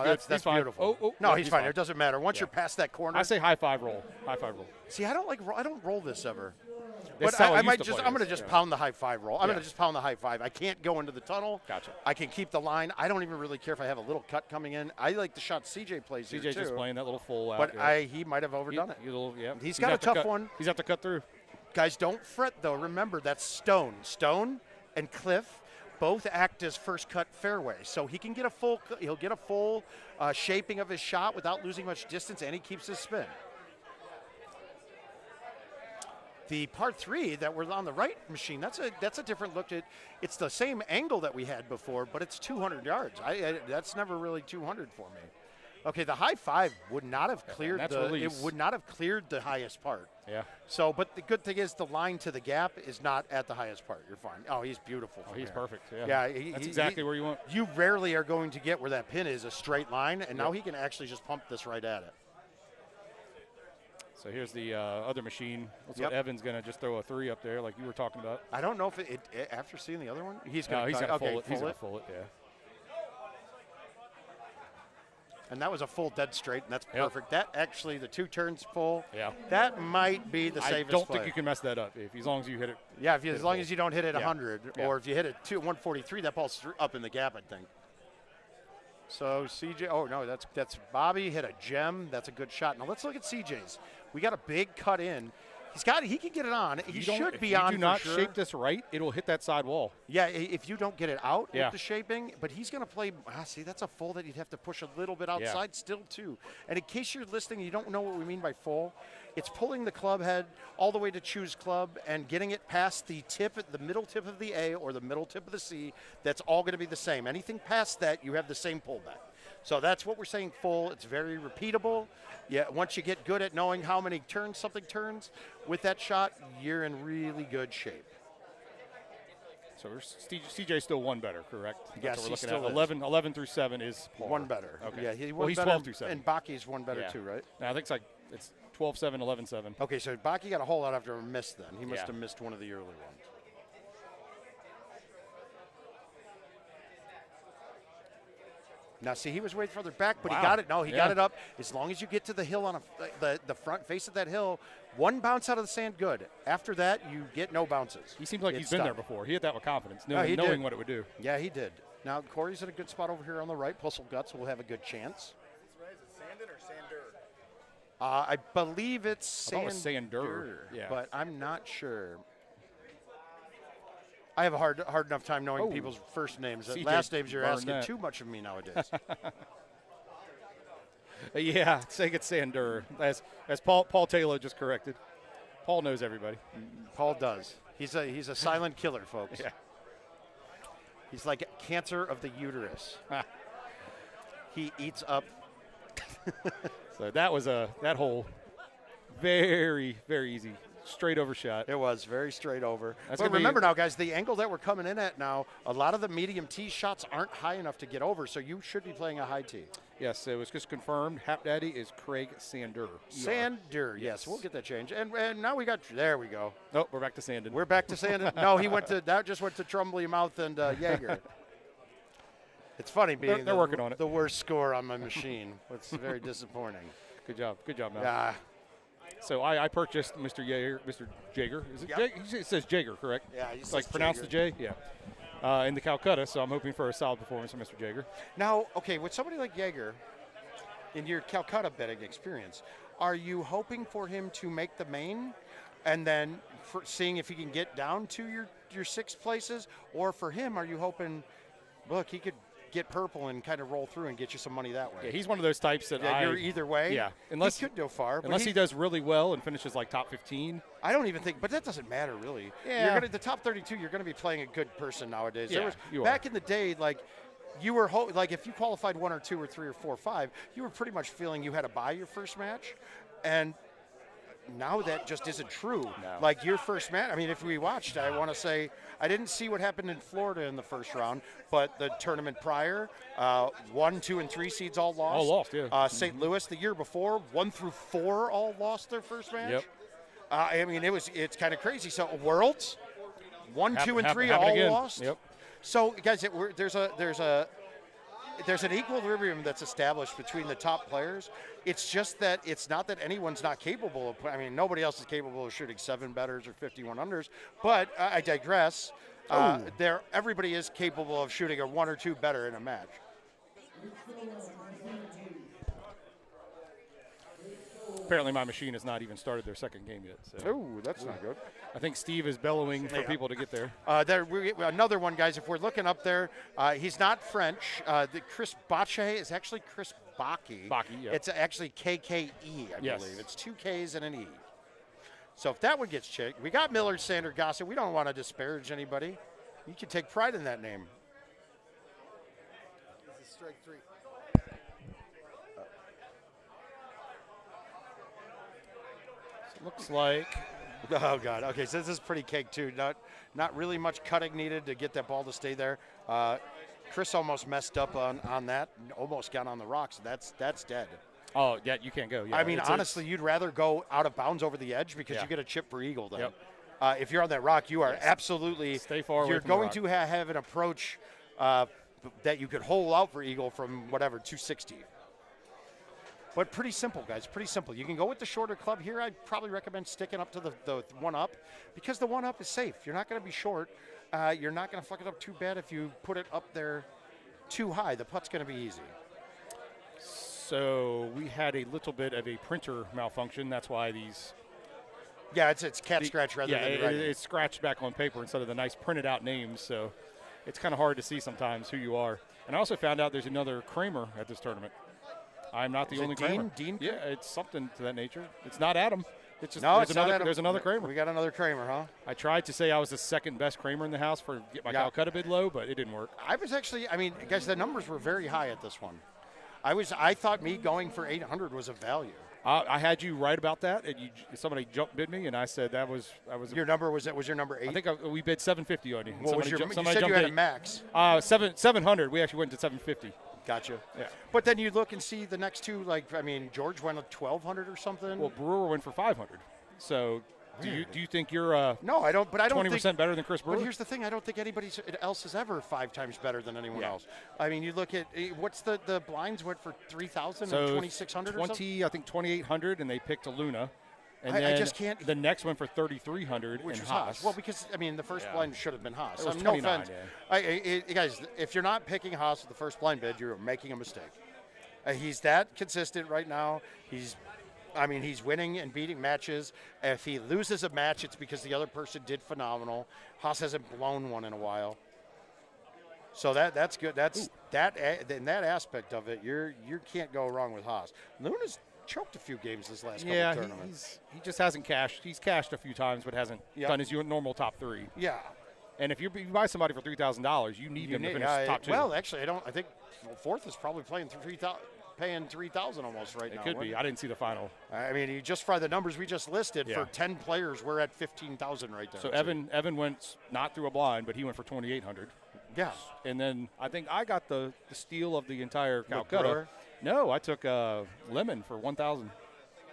that's fine. beautiful. No, he's fine. It doesn't matter. Once you're past that corner. I say high 5 roll. High 5 roll. See, I don't roll this ever. That's But how I used might to just. play I'm going to this, just pound the high 5 roll. I'm going Yeah. to just pound the high 5. I can't go into the tunnel. Gotcha. I can keep the line. I don't even really care if I have a little cut coming in. I like the shot CJ plays here CJ's too. just playing that little full out. But yeah. he might have overdone it. He's got a tough cut, one. He's have to cut through. Guys, don't fret though. Remember that's Stone. Stone and Cliff both act as first cut fairway, so he can get a full. He'll get a full shaping of his shot without losing much distance, and he keeps his spin. The par 3 that we're on the right machine, that's a different look. It's the same angle that we had before, but it's 200 yards. That's never really 200 for me. Okay, the high 5 would not have cleared it would not have cleared the highest part. Yeah. So, but the good thing is the line to the gap is not at the highest part. You're fine. Oh, he's beautiful. Oh, he's perfect. Yeah. That's exactly where you want. You rarely are going to get where that pin is a straight line, and now he can actually just pump this right at it. So here's the other machine. Looks like Evan's going to just throw a 3 up there like you were talking about. I don't know if it after seeing the other one, he's going to full it. He's going to full it, yeah. And that was a full dead straight, and that's perfect. That actually, the 2 turns full. Yeah. That might be the safest I don't play. think you can mess that up as long as you hit it. Yeah, as long as you don't hit it 100, Yeah. or if you hit it 143, that ball's up in the gap, I think. So CJ, oh no, that's Bobby hit a gem. That's a good shot. Now let's look at CJ's. We got a big cut in. He can get it on. He should be on. If you do not shape this right, it'll hit that side wall. Yeah, if you don't get it out with the shaping, but he's going to play. See, that's a full that you'd have to push a little bit outside still too. And in case you're listening, you don't know what we mean by full. It's pulling the club head all the way to choose club and getting it past the middle tip of the A or the middle tip of the C. That's all going to be the same. Anything past that, you have the same pullback. So that's what we're saying full. It's very repeatable. Yeah, once you get good at knowing how many turns something turns with that shot, you're in really good shape. So CJ's still 1 better, correct? Yes, we're looking still at. 11 through 7 is par. 1 better. Okay. Yeah, he's 12 through 7. And Baki's 1 better too, right? No, I think it's 12-7, 11-7. Okay, so Baki got a hole out after a miss then. He must have missed one of the early ones. Now, see, he was way further back, but he got it. No, he got it up. As long as you get to the hill on the front face of that hill, 1 bounce out of the sand, good. After that, you get no bounces. He seems like he's been there before. He hit that with confidence, knowing what it would do. Yeah, he did. Now, Corey's in a good spot over here on the right. Puzzle Guts will have a good chance. Is it Sandin or Sander? I believe it's Sander. Yeah. But I'm not sure. I have a hard enough time knowing people's first names. Last names you're asking too much of me nowadays. Yeah, saying it's Sander, as Paul Taylor just corrected. Paul knows everybody. Paul does. He's a silent killer, folks. Yeah. He's like cancer of the uterus. He eats up. So that was that hole, very, very easy. Straight over shot. It was very straight over. That's but remember now, guys, the angle that we're coming in at now, a lot of the medium tee shots aren't high enough to get over, so you should be playing a high tee. Yes, it was just confirmed. Hap Daddy is Craig Sander. Sander, yes, we'll get that change. And now we got, there we go. Oh, we're back to Sandin. We're back to Sandin. No, that just went to Trumbly Mouth and Jaeger. It's funny being they're working on it. The worst score on my machine. It's very disappointing. Good job, Mal. Yeah. So I purchased Mr. Jaeger. Mr. Jaeger, is it? Yep. It says Jaeger, correct? Yeah, he says like pronounce the Jaeger. J. Yeah. In the Calcutta, so I'm hoping for a solid performance from Mr. Jaeger. Now, okay, with somebody like Jaeger, in your Calcutta betting experience, are you hoping for him to make the main, and then for seeing if he can get down to your 6 places, or for him, are you hoping, look, he could get purple and kind of roll through and get you some money that way? Yeah, he's one of those types that you're either way. Yeah, unless he could go far. Unless he does really well and finishes like top 15. I don't even think, but that doesn't matter really. Yeah. The top 32, you're going to be playing a good person nowadays. Yeah, back in the day, like you were like if you qualified 1 or 2 or 3 or 4 or 5, you were pretty much feeling you had to buy your first match, and now that just isn't true. No. Like your first match, I mean, if we watched, I want to say, I didn't see what happened in Florida in the first round, but the tournament prior, 1, 2, and 3 seeds all lost. All lost, yeah. St. Louis the year before, 1 through 4 all lost their first match. Yep. I mean, it's kind of crazy. So Worlds, 1, 2, and 3 Happen all again. lost. Yep. So guys, there's an equilibrium that's established between the top players. It's just that it's not that anyone's not capable of. I mean, nobody else is capable of shooting 7 betters or 51 unders. But I digress. Everybody is capable of shooting a 1 or 2 better in a match. Apparently, my machine has not even started their second game yet. So. Ooh, that's not good. I think Steve is bellowing for people to get there. Another one, guys. If we're looking up there, he's not French. The Chris Bache is actually Chris Baki. Baki, yeah. It's actually KKE, I believe. It's 2 Ks and an E. So if that one gets checked, we got Millard, Sander, Gossett. We don't want to disparage anybody. You can take pride in that name. This is strike 3. Looks like. Oh God. Okay, so this is pretty cake too. Not really much cutting needed to get that ball to stay there. Chris almost messed up on that. Almost got on the rocks. That's dead. Oh yeah, you can't go. Yeah, I mean, honestly, you'd rather go out of bounds over the edge because you get a chip for eagle then. Yep. If you're on that rock, you are absolutely. Stay far away You're from the going rock. to have an approach that you could hole out for eagle from whatever 260. But pretty simple, guys. Pretty simple. You can go with the shorter club here. I'd probably recommend sticking up to the 1-up because the 1-up is safe. You're not going to be short. You're not going to fuck it up too bad if you put it up there too high. The putt's going to be easy. So we had a little bit of a printer malfunction. That's why these. Yeah, it's cat scratch rather than writing. It's scratched back on paper instead of the nice printed out names. So it's kind of hard to see sometimes who you are. And I also found out there's another Kramer at this tournament. I'm not the only Kramer. Dean? Yeah, it's something to that nature. It's not Adam. It's just No, there's it's not another, Adam. There's another Kramer. We got another Kramer, huh? I tried to say I was the second best Kramer in the house for get my Calcutta bid low, but it didn't work. I was actually, I mean, guys, the numbers were very high at this one. I thought me going for 800 was a value. I had you right about that, and somebody jump bid me, and I said that was your number. Was your number 8? I think we bid 750 on you. What was your? You said you had a max. 700. We actually went to 750. Gotcha. Yeah. But then you look and see the next two. Like, I mean, George went at 1,200 or something. Well, Brewer went for 500. So, do you think you're no, I don't. But I don't 20% better than Chris Brewer? But here's the thing: I don't think anybody else is ever 5 times better than anyone else. I mean, you look at what's the blinds went for 3,000 and 2,600 or something. I think 2,800, and they picked a Luna. And I just can't. The next went for 3,300, which was Haas. Well, because I mean, the first blind should have been Haas. It was no offense, guys. If you're not picking Haas with the first blind bid, you're making a mistake. He's that consistent right now. He's winning and beating matches. If he loses a match, it's because the other person did phenomenal. Haas hasn't blown one in a while. So that's good. That's that in that aspect of it. You can't go wrong with Haas. Luna's choked a few games this last couple of tournaments. He just hasn't cashed. He's cashed a few times, but hasn't done his normal top 3. Yeah. And if you buy somebody for $3,000, you need them to finish top 2. Well, actually, I think fourth is probably paying $3,000 almost right now. It could be. I didn't see the final. I mean, just for the numbers we just listed, for 10 players, we're at 15,000 right there. So Evan went not through a blind, but he went for 2,800. Yeah. And then I think I got the steal of the entire Calcutta. No, I took Lemon for 1,000.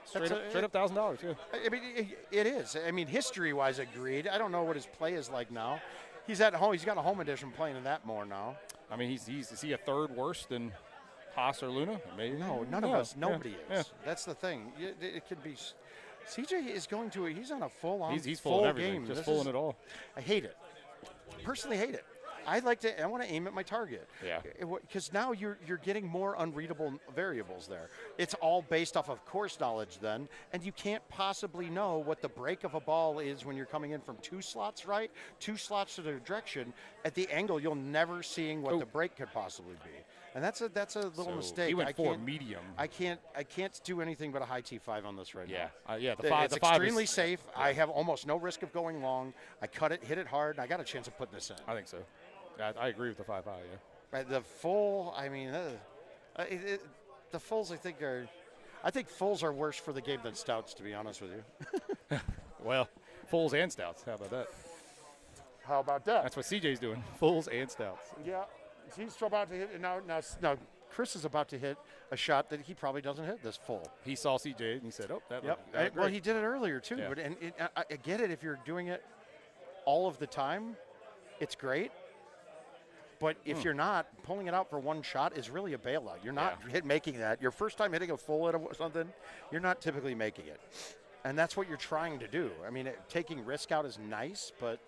Straight up $1,000. Yeah. I mean, it is. I mean, history-wise, agreed. I don't know what his play is like now. He's at home. He's got a home edition playing in that more now. I mean, is he a third worse than Haas or Luna? Maybe. No, none of us. Nobody is. Yeah. That's the thing. It could be. CJ is going to. He's on a full-on. He's full game. Just pulling it all. I hate it. Personally, hate it. I want to aim at my target. Yeah. Because now you're getting more unreadable variables there. It's all based off of course knowledge then, and you can't possibly know what the break of a ball is when you're coming in from 2 slots right, 2 slots to the direction. At the angle, you'll never seeing what the break could possibly be. And that's a little mistake. He went for medium. I can't do anything but a high T5 on this right now. The 5 it's extremely safe. Yeah. I have almost no risk of going long. I cut it, hit it hard, and I got a chance of putting this in. I think so. I agree with the 5-5, yeah. Right, the full, I mean, the fulls I think are. I think fulls are worse for the game than stouts, to be honest with you. Well, fulls and stouts. How about that? How about that? That's what CJ's doing. Fulls and stouts. Yeah, he's about to hit. Now, Chris is about to hit a shot that he probably doesn't hit this full. He saw CJ and he said, "Oh, that." Yep. looked Well, great." he did it earlier too. Yeah. But I get it if you're doing it all of the time, it's great. But if you're not, pulling it out for one shot is really a bailout. You're not making that. Your first time hitting a full at something, you're not typically making it. And that's what you're trying to do. I mean, taking risk out is nice, but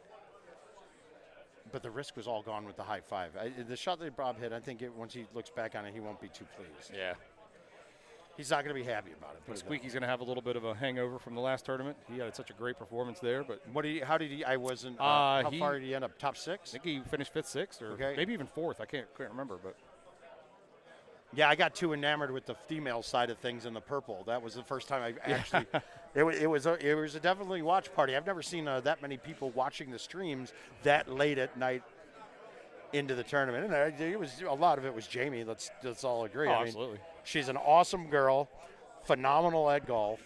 the risk was all gone with the high five. The shot that Bob hit, I think once he looks back on it, he won't be too pleased. Yeah. He's not going to be happy about it. But Squeaky's going to have a little bit of a hangover from the last tournament. He had such a great performance there. But how did he? I wasn't. How he- far did he end up? Top I six? think he finished 5th, 6th, or Okay. maybe even 4th. I can't remember. But Yeah, I got too enamored with the female side of things in the purple. That was the first time I actually. It was a definitely watch party. I've never seen that many people watching the streams that late at night into the tournament. And it was a lot of it was Jamie. Let's all agree. I mean, absolutely. she's an awesome girl, phenomenal at golf.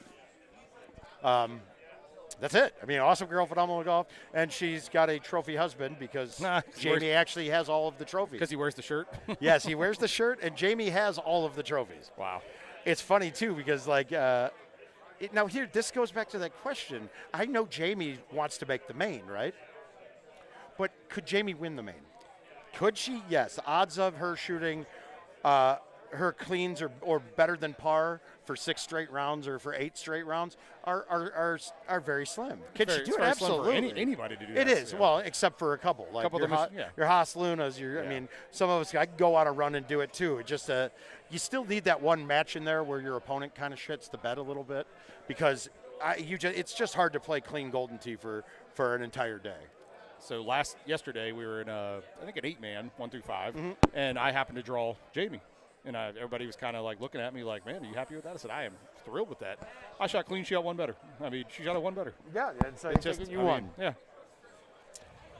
That's it. I mean, awesome girl, phenomenal at golf, and she's got a trophy husband because Jamie actually has all of the trophies. Because he wears the shirt. Yes, he wears the shirt, and Jamie has all of the trophies. Wow. It's funny too because now here this goes back to that question. I know Jamie wants to make the main, right? But could Jamie win the main? Could she? Yes. Odds of her shooting her cleans or better than par for 6 straight rounds or for 8 straight rounds are very slim. Can she do it? Absolutely. Anybody to do It that. is. Yeah. Well, except for a couple. Like Couple your, of them is- your Haas Lunas. I Yeah. mean, some of us, I can go on a run and do it too. It just, you still need that one match in there where your opponent kind of shits the bed a little bit because it's just hard to play clean golden tee for an entire day. So yesterday we were in I think an 8-man, 1 through 5, and I happened to draw Jamie. And everybody was kind of like looking at me like, man, are you happy with that? I said, I am thrilled with that. I shot clean, she shot one better. I mean, she shot a one better. Yeah, and so It's just, you I won. mean, yeah.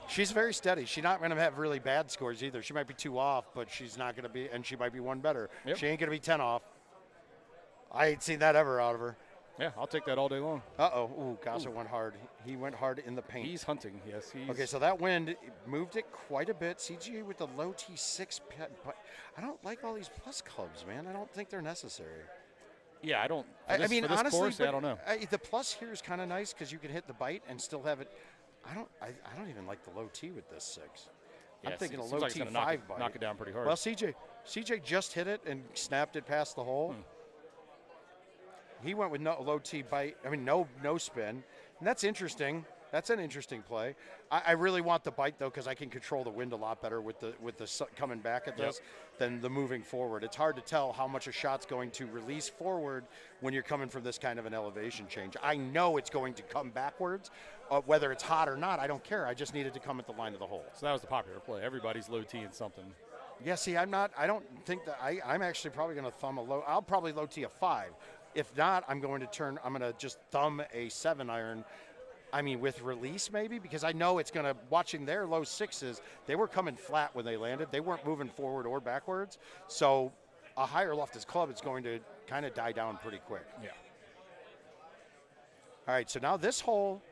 She's very steady. She's not going to have really bad scores either. She might be 2 off, but she's not going to be, and she might be 1 better. Yep. She ain't going to be 10 off. I ain't seen that ever out of her. Yeah, I'll take that all day long. Uh-oh. Ooh, Gossett went hard. He went hard in the paint. He's hunting, yes. Okay, so that wind moved it quite a bit. CGA with the low T6. But I don't like all these plus clubs, man. I don't think they're necessary. Yeah, I don't. I mean, for this honestly, course, I don't know. The plus here is kind of nice because you can hit the bite and still have it. I don't even like the low T with this 6. Yeah, I'm thinking a seems low like it's T5 gonna bite. knock it down pretty hard. Well, CJ just hit it and snapped it past the hole. He went with no low T bite. I mean, no spin. And that's interesting. That's an interesting play. I really want the bite though because I can control the wind a lot better with the coming back at this than the moving forward. It's hard to tell how much a shot's going to release forward when you're coming from this kind of an elevation change. I know it's going to come backwards, whether it's hot or not. I don't care. I just need it to come at the line of the hole. So that was the popular play. Everybody's low T in something. Yeah, see, I don't think that I'm actually probably going to thumb a low. I'll probably low T a 5. If not, I'm going to just thumb a 7-iron. I mean, with release maybe, because I know it's going to, watching their low 6s, they were coming flat when they landed. They weren't moving forward or backwards. So a higher lofted club is going to kind of die down pretty quick. Yeah. All right, so now this hole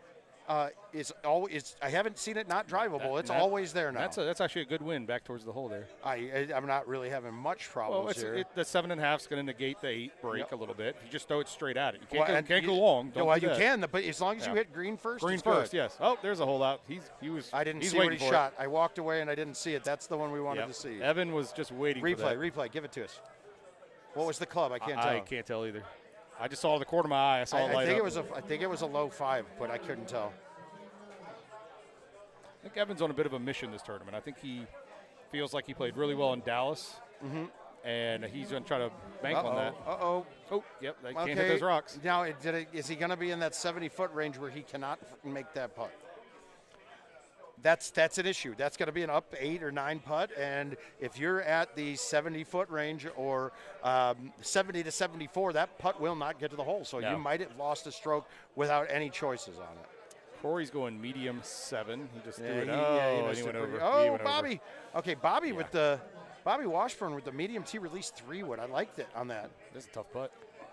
is always, I haven't seen it not drivable. It's That- always there now. That's actually a good win back towards the hole there. I'm not really having much problems here. The 7.5 is going to negate the 8 break Yep. a little bit. You just throw it straight at it. You Well, can't and go long. Don't well, do you that. can, but as long as you Yeah. hit green first, Green it's good. first, yes. Oh, there's a hole out. He was. I didn't he's see what waiting he for shot. I walked away and I didn't see it. That's the one we It. wanted Yep. to see. Evan was just waiting for that. Replay. Give it to us. What was the club? I can't I tell. can't tell either. I just saw the corner of my eye. I saw it I light think up. it was a low 5, but I couldn't tell. I think Evan's on a bit of a mission this tournament. I think he feels like he played really well in Dallas, and he's going to try to bank on that. Uh-oh. Oh, yep, they Okay. can't hit those rocks. Now, is he going to be in that 70-foot range where he cannot make that putt? That's an issue. That's going to be an up 8 or 9 putt, and if you're at the 70-foot range or 70 to 74, that putt will not get to the hole. So No. you might have lost a stroke without any choices on it. Corey's going medium 7. He just threw it. he And missed he it went pretty- over. Oh, He went over. Bobby. Okay, Bobby with the Bobby Washburn with the medium T release 3-wood. I liked it on that. This is a tough putt.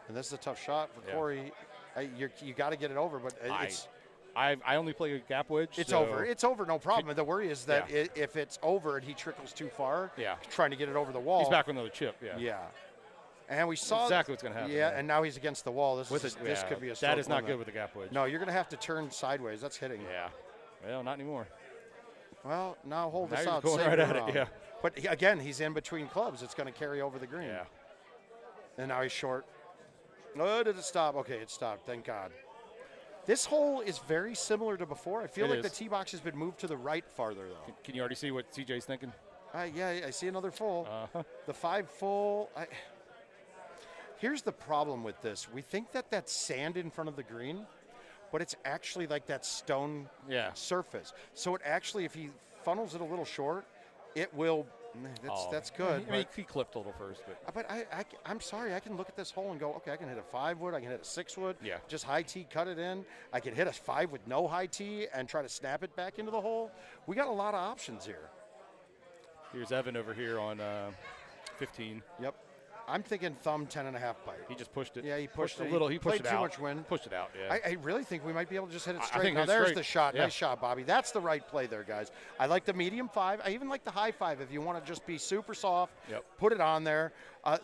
And this is a tough shot for Yeah. Corey. You got to get it over, but it's I only play a gap wedge. it's so over. It's over, no problem. And the worry is that if it's over and he trickles too far, trying to get it over the wall. He's back with another chip. Yeah. Yeah. And we saw exactly what's going to happen. Yeah, and now he's against the wall. This could be a stroke that is not limit. good with the gap wedge. No, you're going to have to turn sideways. That's hitting. Yeah. Well, not anymore. Well, now hold Now this you're out. going save right it at it, around. yeah. But again, he's in between clubs. It's going to carry over the green. Yeah. And now he's short. Oh, did it stop? Okay, it stopped. Thank God. This hole is very similar to before. I feel It like is. the tee box has been moved to the right farther, though. Can you already see what CJ's thinking? Yeah, I see another full. Uh-huh. The 5 full. Here's the problem with this. We think that that's sand in front of the green, but it's actually like that stone surface. So it actually, if he funnels it a little short, it will. That's good. I mean, he clipped a little first, but I'm sorry. I can look at this hole and go, okay, I can hit a 5 wood. I can hit a 6 wood. Yeah. Just high tee, cut it in. I can hit a 5 with no high tee and try to snap it back into the hole. We got a lot of options here. Here's Evan over here on 15. Yep. I'm thinking thumb 10.5 bite. He just pushed it. Yeah, he pushed it a little. He pushed played it too out. much wind. Pushed it out. Yeah. I really think we might be able to just hit it I straight. think Now, that's there's straight. the shot. Yeah. Nice shot, Bobby. That's the right play there, guys. I like the medium 5. I even like the high 5 if you want to just be super soft. Yep. Put it on there.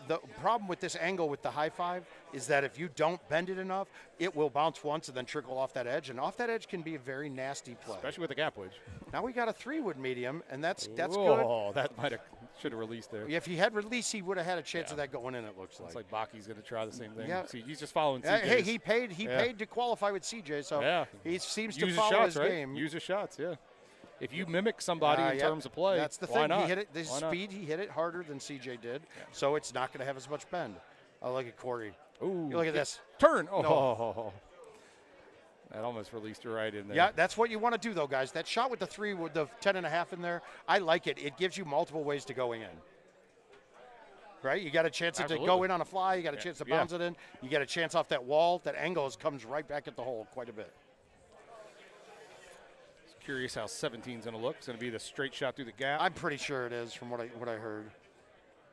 The problem with this angle with the high 5 is that if you don't bend it enough, it will bounce once and then trickle off that edge. And off that edge can be a very nasty play. Especially with the gap wedge. Now we got a 3 wood medium, and that's good. Oh, that should have released there. If he had released, he would have had a chance of that going in, it looks like. It's like Baki's going to try the same thing. Yeah. See, he's just following Yeah, CJ's. hey, he paid to qualify with CJ, so he seems to Use follow shots, his right? game. Use his shots, yeah. If you mimic somebody in terms of play, that's the why thing. not? He hit it. The Why not? speed, he hit it harder than CJ did, so it's not going to have as much bend. I look at Corey. Ooh, You look at this. Turn. Oh, No. That almost released her right in there. Yeah, that's what you want to do, though, guys. That shot with the 3 with the 10.5 in there, I like it. It gives you multiple ways to go in. Right? You got a chance to go in on a fly. You got a chance to bounce it in. You got a chance off that wall. That angle comes right back at the hole quite a bit. Curious how 17's going to look. It's going to be the straight shot through the gap. I'm pretty sure it is from what I heard.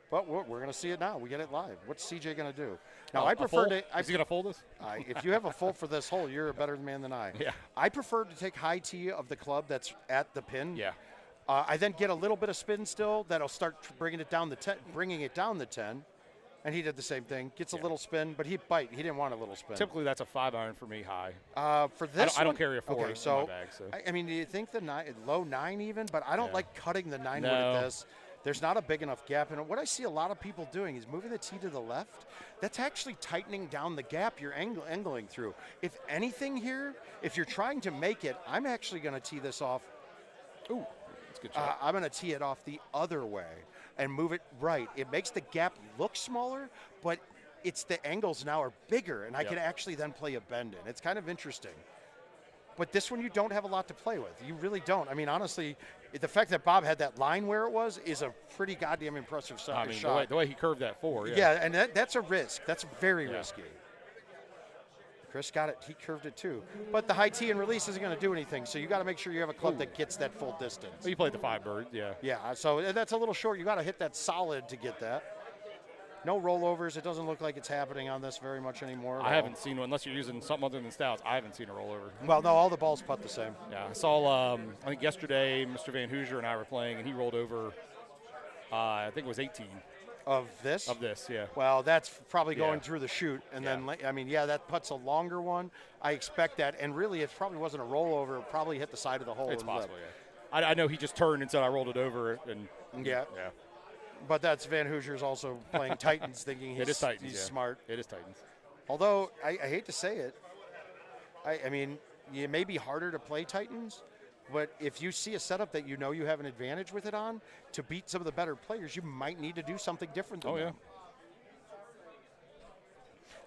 But we're going to see it now. We get it live. What's CJ going to do? Now, I prefer to. Is he going to fold this? If you have a full for this hole, you're a better man than I. Yeah. I prefer to take high tee of the club that's at the pin. Yeah. I then get a little bit of spin still. That'll start bringing it down the 10. And he did the same thing. Gets a little spin, but he didn't want a little spin. Typically, that's a 5-iron for me high. For this I don't carry a 4 okay, in so, my bag. So. I mean, do you think the low 9 even? But I don't like cutting the 9 wood at this. There's not a big enough gap. And what I see a lot of people doing is moving the tee to the left. That's actually tightening down the gap you're angling through. If anything here, if you're trying to make it, I'm actually going to tee this off. Ooh, that's a good shot. I'm going to tee it off the other way and move it right. It makes the gap look smaller, but it's the angles now are bigger, and I can actually then play a bend in. It's kind of interesting. But this one you don't have a lot to play with. You really don't. I mean, honestly, the fact that Bob had that line where it was is a pretty goddamn impressive shot. I mean, the way he curved that 4. Yeah, and that's a risk. That's very risky. Chris got it. He curved it too. But the high tee and release isn't going to do anything, so you got to make sure you have a club that gets that full distance. Well, you played the 5 bird, yeah. Yeah, so that's a little short. You got to hit that solid to get that. No rollovers. It doesn't look like it's happening on this very much anymore. I haven't seen one, unless you're using something other than stouts. I haven't seen a rollover. Well, no, all the balls putt the same. Yeah, I saw, I think yesterday, Mr. Van Hoosier and I were playing, and he rolled over, I think it was 18. Of this? Of this, yeah. Well, that's probably going through the chute. And then, I mean, that putt's a longer one. I expect that. And really, it probably wasn't a rollover. It probably hit the side of the hole. It's possible, yeah. I know he just turned and said I rolled it over. And yeah. But that's Van Hoosier's also playing Titans, thinking he's smart. It is Titans. Although, I hate to say it, I mean, it may be harder to play Titans, but if you see a setup that you know you have an advantage with it on, to beat some of the better players, you might need to do something different than them.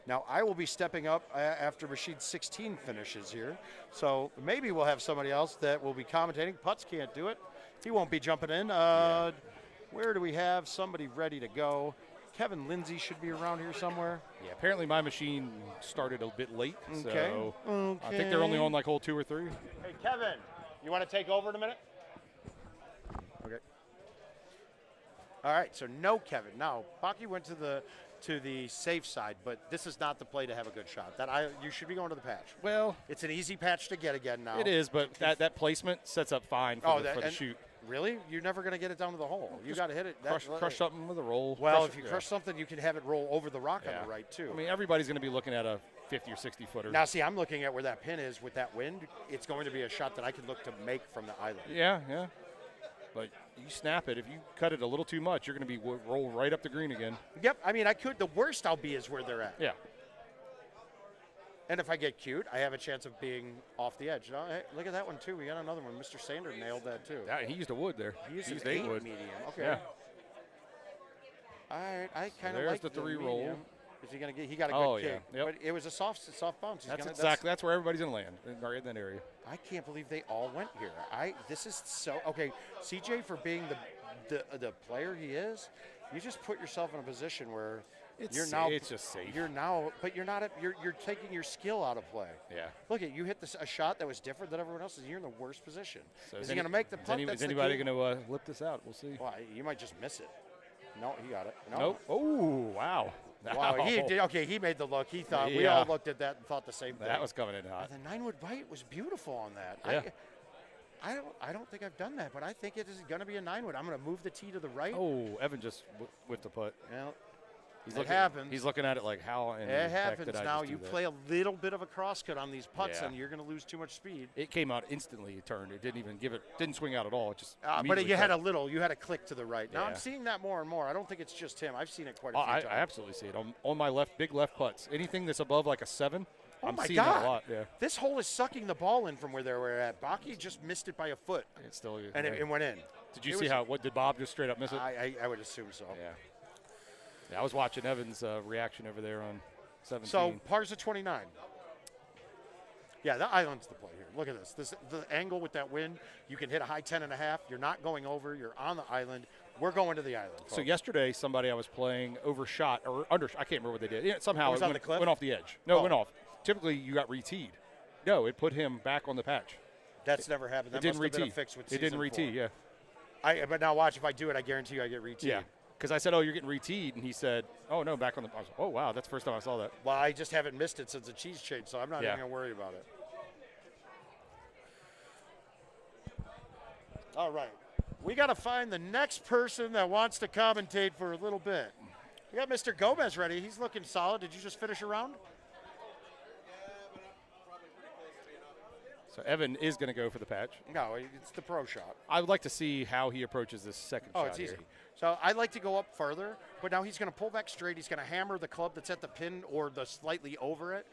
Now, I will be stepping up after Rashid's 16 finishes here, so maybe we'll have somebody else that will be commentating. Putz can't do it. He won't be jumping in. Where do we have somebody ready to go? Kevin Lindsay should be around here somewhere. Yeah, apparently my machine started a bit late, okay. So I think they're only on like hole 2 or 3. Hey, Kevin, you want to take over in a minute? Okay. All right, so no Kevin. Now, Baki went to the to the safe side, but this is not the play to have a good shot. You should be going to the patch. Well, It's an easy patch to get again now. it is, but that placement sets up fine for the shoot. Really? You're never going to get it down to the hole. You got to hit it. Crush something with a roll. Well, if you crush something, you can have it roll over the rock on the right, too. I mean, everybody's going to be looking at a 50 or 60 footer. Now, see, I'm looking at where that pin is with that wind. It's going to be a shot that I can look to make from the island. Yeah. But you snap it. If you cut it a little too much, you're going to be roll right up the green again. Yep. I mean, I could. The worst I'll be is where they're at. Yeah. And if I get cute, I have a chance of being off the edge. No, hey, look at that one, too. We got another one. Mr. Sander nailed that, too. Yeah, he used a wood there. He used an 8 wood. medium. Okay. Yeah. All right. I kind of There's like the 3 roll. medium. Is he going to get? He got a good kick. Yep. But it was a soft bounce. That's where everybody's going to land, right in that area. I can't believe they all went here. This is so okay. CJ, for being the player he is, you just put yourself in a position where it's just safe. But you're not. You're taking your skill out of play. Yeah. Look at you hit a shot that was different than everyone else's. You're in the worst position. So is he going to make the putt? Is anybody going to lip this out? We'll see. Well, you might just miss it. No, he got it. No. Nope. Oh, wow. Wow, he did. Okay, he made the look. He thought we all looked at that and thought the same thing. That was coming in hot. The 9-wood bite was beautiful on that. Yeah. I don't think I've done that, but I think it is going to be a 9-wood. I'm going to move the tee to the right. Oh, Evan just whipped the putt. Well, it happens. He's looking at it like, how in it the heck happens did I now. just do You that? play a little bit of a crosscut on these putts, Yeah. and you're going to lose too much speed. It came out instantly. It turned. It didn't even didn't swing out at all. It just. But immediately you had cut. you had a click to the right. Now Yeah. I'm seeing that more and more. I don't think it's just him. I've seen it quite a few I times. absolutely see it on my big left putts. Anything that's above like a 7, I'm my seeing God. that a lot. Yeah. This hole is sucking the ball in from where they were at. Baki just missed it by a foot, It's still. and it went in. Did you see how? What did Bob just straight up miss it? I would assume so. Yeah. Yeah, I was watching Evan's reaction over there on 17. So par's of 29. Yeah, the island's the play here. Look at this. The angle with that wind. You can hit a high 10.5. You're not going over. You're on the island. We're going to the island. Folks. So yesterday, somebody I was playing overshot or under. I can't remember what they did. Yeah, somehow was it on the cliff? went off the edge. No, it went off. Typically, you got re-teed. No, it put him back on the patch. That's never happened. That It didn't must have been re-tee. a fix with It didn't season re-tee. 4. Yeah. But now watch. If I do it, I guarantee you I get re-teed. Yeah. Because I said, "Oh, you're getting re-teed," and he said, "Oh no, back on the." I was like, "Oh wow, that's the first time I saw that." Well, I just haven't missed it since the cheese change, so I'm not even going to worry about it. All right. We got to find the next person that wants to commentate for a little bit. We got Mr. Gomez ready. He's looking solid. Did you just finish a round? So Evan is going to go for the patch. No, it's the pro shot. I would like to see how he approaches this second shot. It's easy. here. So I'd like to go up further, but now he's going to pull back straight. He's going to hammer the club that's at the pin or the slightly over it.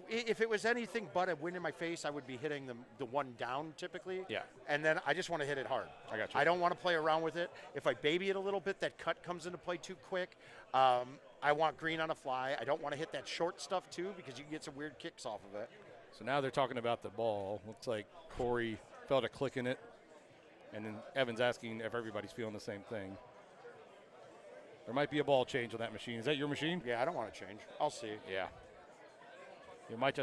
If it was anything but a wind in my face, I would be hitting the one down typically. Yeah. And then I just want to hit it hard. I got you. I don't want to play around with it. If I baby it a little bit, that cut comes into play too quick. I want green on a fly. I don't want to hit that short stuff too because you can get some weird kicks off of it. So now they're talking about the ball. Looks like Corey felt a click in it. And then Evan's asking if everybody's feeling the same thing. There might be a ball change on that machine. Is that your machine? Yeah, I don't want to change. I'll see. Yeah.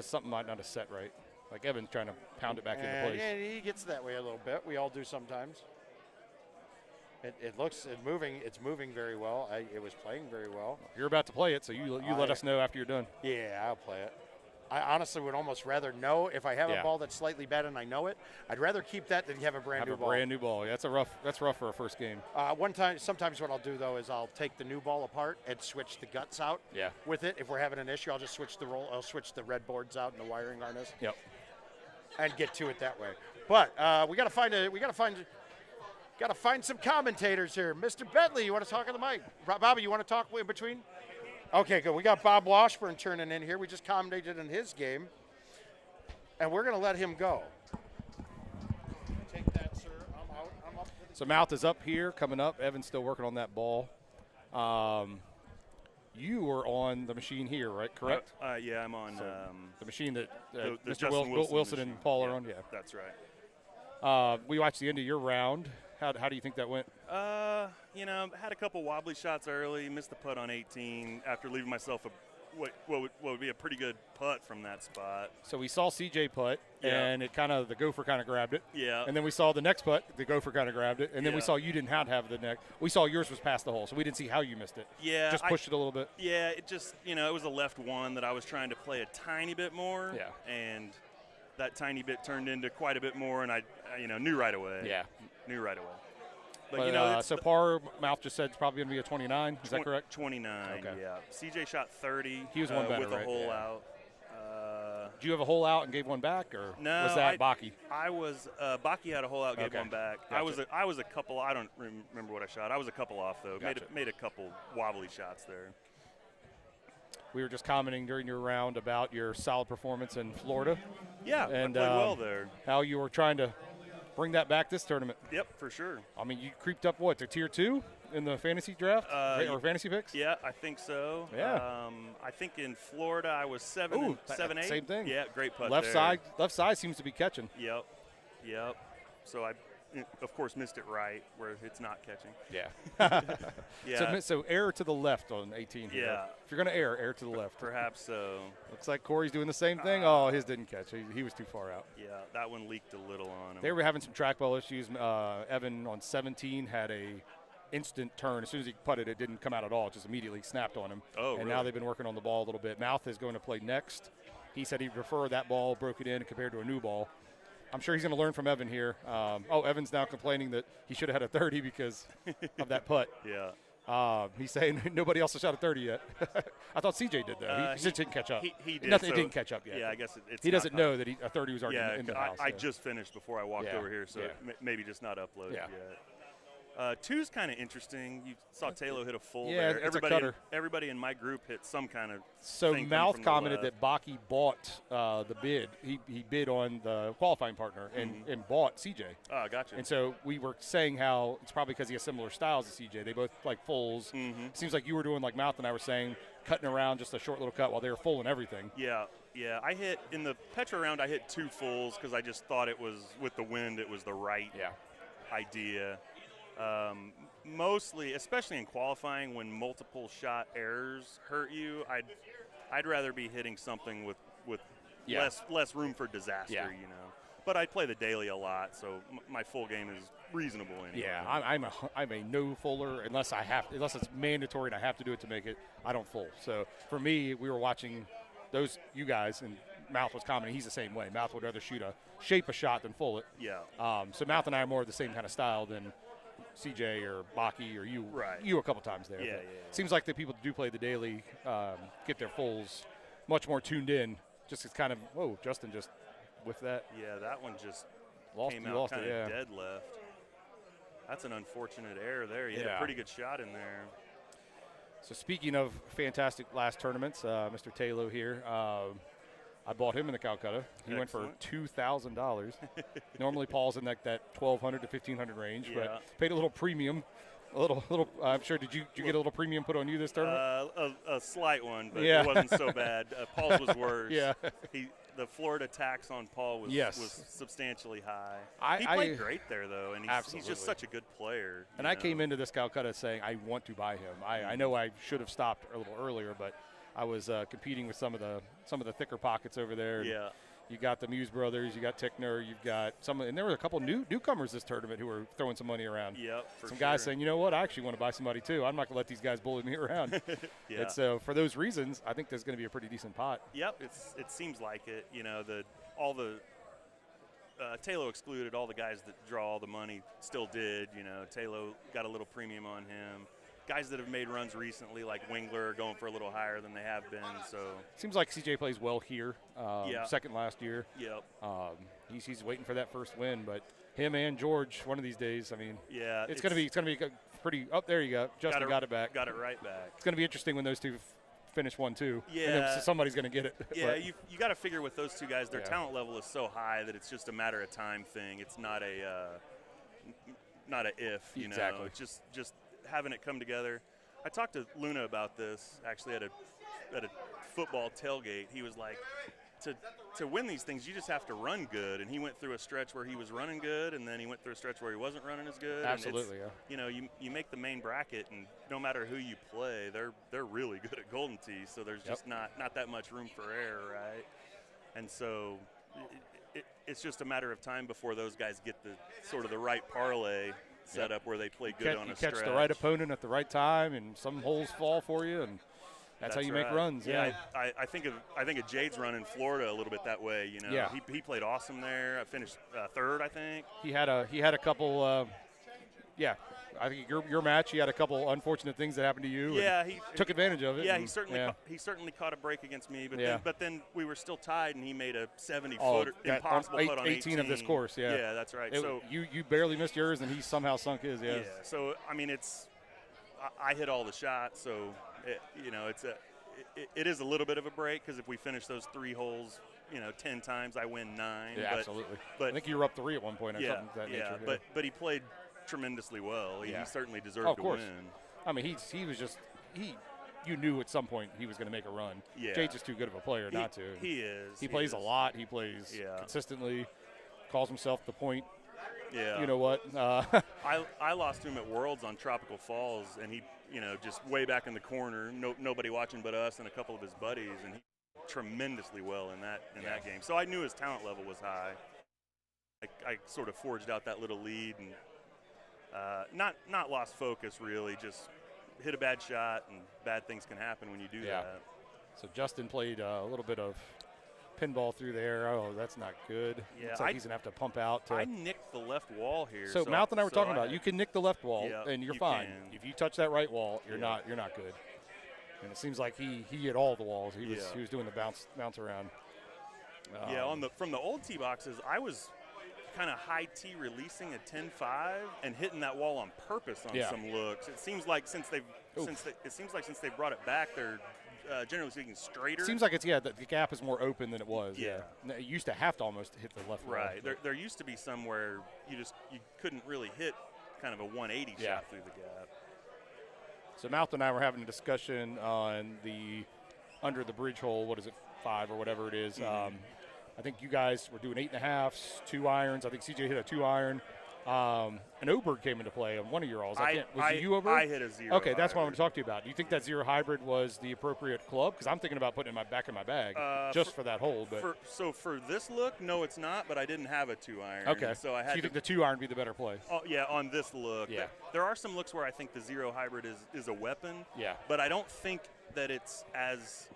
Something might not have set right. Like Evan's trying to pound it back into place. Yeah, he gets that way a little bit. We all do sometimes. It's moving very well. It was playing very well. You're about to play it, so you let us know after you're done. Yeah, I'll play it. I honestly would almost rather know if I have a ball that's slightly bad and I know it. I'd rather keep that than have a brand new ball. Brand new ball. Yeah, that's rough for a first game. Sometimes what I'll do though is I'll take the new ball apart and switch the guts out. Yeah. With it, if we're having an issue, I'll just switch the roll. I'll switch the red boards out and the wiring harness. Yep. And get to it that way. But we gotta find some commentators here. Mr. Bentley, you want to talk on the mic? Bobby, you want to talk in between? Okay, good. We got Bob Washburn turning in here. We just commentated in his game. And we're going to let him go. Take that, sir. I'm out. I'm up. So Mouth is up here, coming up. Evan's still working on that ball. You were on the machine here, right? Correct? Yeah, I'm on the machine that the Mr. Justin Wilson machine. and Paul are on. Yeah, that's right. We watched the end of your round. How do you think that went? Had a couple wobbly shots early, missed the putt on 18 after leaving myself what would be a pretty good putt from that spot. So we saw CJ putt, and it the gopher kind of grabbed it. Yeah. And then we saw the next putt, the gopher kind of grabbed it, and then we Yeah. saw you didn't have the neck. We saw yours was past the hole, so we didn't see how you missed it. Yeah. Just pushed it a little bit. Yeah, it just, it was a left one that I was trying to play a tiny bit more. Yeah. And that tiny bit turned into quite a bit more, and I knew right away. Yeah. Knew right away. But, But, so par, Mouth just said it's probably going to be a 29. Is that correct? 29, Okay. yeah. CJ shot 30. He was one better, with a right? hole Yeah. out. Did you have a hole out and gave one back, or No, was that Baki? I was Baki had a hole out, gave Okay. one back. Gotcha. I was a couple. I don't remember what I shot. I was a couple off though. Gotcha. Made a couple wobbly shots there. We were just commenting during your round about your solid performance in Florida. Yeah, and I played well there. How you were trying to bring that back this tournament. Yep, for sure. I mean, you creeped up to tier 2 in the fantasy draft or fantasy picks? Yeah, I think so. Yeah. I think in Florida I was 7 and 8. Same thing. Yeah, great putt Left there. side seems to be catching. Yep. So I, of course, missed it right where it's not catching. Yeah. Yeah. So error to the left on 18 here. Yeah. If you're going to err to the left. Perhaps so. Looks like Corey's doing the same thing. His didn't catch. He was too far out. Yeah, that one leaked a little on him. They were having some trackball issues. Evan on 17 had a instant turn. As soon as he putted, it didn't come out at all. It just immediately snapped on him. Oh, and really? now they've been working on the ball a little bit. Mouth is going to play next. He said he'd prefer that ball broke it in compared to a new ball. I'm sure he's going to learn from Evan here. Evan's now complaining that he should have had a 30 because of that putt. Yeah. He's saying nobody else has shot a 30 yet. I thought CJ did, though. He just didn't catch up. He did. Nothing, So, it didn't catch up yet. Yeah, I guess it's he not doesn't know that a 30 was already yeah, in the house. I just finished before I walked over here, so maybe just not uploaded yet. Two's kind of interesting. You saw Taylor hit a full Yeah, there. it's a cutter. Everybody in my group hit some kind of So thing Mouth from the commented left. that Baki bought the bid. He bid on the qualifying partner and bought CJ. Oh, gotcha. And so we were saying how it's probably because he has similar styles to CJ. They both like fulls. Seems like you were doing like Mouth and I were saying, cutting around just a short little cut while they were full and everything. Yeah. I hit in the Petra round. I hit 2 fulls because I just thought it was with the wind. It was the right idea. Mostly, especially in qualifying, when multiple shot errors hurt you, I'd rather be hitting something with less room for disaster. But I play the daily a lot, so my full game is reasonable anyway. Yeah, I'm a no fuller unless it's mandatory and I have to do it to make it. I don't full. So for me, we were watching you guys, and Mouth was commenting he's the same way. Mouth would rather shape a shot than full it. Yeah. So Mouth and I are more of the same kind of style than CJ or Baki or you. Right. You a couple times there. Yeah. Seems like the people that do play the daily get their fulls much more tuned in. Just it's kind of Justin just with that. Yeah, that one just came you out lost kind it, of dead left. That's an unfortunate error there. He had a pretty good shot in there. So speaking of fantastic last tournaments, Mr. Taylor here, I bought him in the Calcutta. He went for $2,000. Normally Paul's in that $1,200 to $1,500 range, but paid a little premium. I'm sure. Did you get a little premium put on you this tournament? A slight one, but it wasn't so bad. Paul's was worse. Yeah. The Florida tax on Paul was substantially high. He played great there, though, and he's just such a good player. And I came into this Calcutta saying I want to buy him. I know I should have stopped a little earlier, but I was competing with some of the thicker pockets over there. Yeah. You got the Muse brothers, you got Tickner, you've got and there were a couple newcomers this tournament who were throwing some money around. Yep, some guys saying, you know what, I actually want to buy somebody too. I'm not going to let these guys bully me around. Yeah. And so for those reasons, I think there's going to be a pretty decent pot. Yep, it seems like it. Taylor excluded, all the guys that draw all the money still did. Taylor got a little premium on him. Guys that have made runs recently, like Wingler, are going for a little higher than they have been. So seems like CJ plays well here. Second last year. Yep. He's waiting for that first win, but him and George, one of these days. I mean, yeah, it's going to be pretty. Up there you go. Justin got it back. Got it right back. It's going to be interesting when those two finish 1-2. Yeah. And then somebody's going to get it. Yeah, you got to figure with those two guys, their talent level is so high that it's just a matter of time thing. It's not a if. Exactly. It's just having it come together. I talked to Luna about this actually at a football tailgate. He was like, to win these things, you just have to run good. And he went through a stretch where he was running good, and then he went through a stretch where he wasn't running as good. Absolutely, yeah. You know, you make the main bracket, and no matter who you play, they're really good at Golden Tee. So there's just not that much room for error, right? And so it's just a matter of time before those guys get the sort of the right parlay set up where they play good on a stretch. You catch the right opponent at the right time, and some holes fall for you, and that's how you make runs. Yeah, I think of Jade's run in Florida a little bit that way. You know, yeah. He played awesome there. I finished third, I think. He had a couple. I think your match. He had a couple unfortunate things that happened to you. Yeah, he took advantage of it. Yeah, he certainly caught a break against me. But then we were still tied, and he made a 70-footer impossible putt on 18 of this course. Yeah, yeah, that's right. So you barely missed yours, and he somehow sunk his. Yes. Yeah. So I mean, I hit all the shots, so it is a little bit of a break because if we finish those 3 holes, 10 times, I win 9. Yeah, absolutely. But I think you were up 3 at one point or something of that nature. But he played tremendously well. He certainly deserved to course. win. I mean, he was just you knew at some point he was going to make a run. Yeah. Jade's just too good of a player not to. He is. He plays a lot. He plays consistently. Calls himself the point. Yeah. You know what? I lost to him at Worlds on Tropical Falls, and he, just way back in the corner, nobody watching but us and a couple of his buddies, and he did tremendously well in that game. So I knew his talent level was high. I sort of forged out that little lead and not lost focus really, just hit a bad shot, and bad things can happen when you do that. So Justin played a little bit of pinball through there. Oh, that's not good. Yeah, looks like he's going to have to pump out. I nicked the left wall here. So Mouth and I were talking about, you can nick the left wall, and you're fine. Can. If you touch that right wall, you're not good. And it seems like he hit all the walls. He was doing the bounce around. From the old tee boxes, I was kind of high tee releasing a 10-5 and hitting that wall on purpose on some looks. It seems like since they've brought it back, they're generally speaking straighter. Seems like the gap is more open than it was. Yeah. It used to have to almost hit the left wall. Right. There used to be somewhere you couldn't really hit kind of a 180 shot through the gap. So Mouth and I were having a discussion on the under the bridge hole. What is it, 5 or whatever it is? Mm-hmm. I think you guys were doing 8.5s, 2 irons. I think CJ hit a 2 iron. An Oberg came into play on one of your alls. Was it you, Oberg? I hit a 0. Okay, that's what I want to talk to you about. Do you think that 0 hybrid was the appropriate club? Because I'm thinking about putting it back in my bag just for that hole. But for this look, no, it's not. But I didn't have a 2 iron. Okay. So I had. So you think the 2 iron would be the better play? Oh yeah, on this look. Yeah. There are some looks where I think the 0 hybrid is a weapon. Yeah. But I don't think that it's as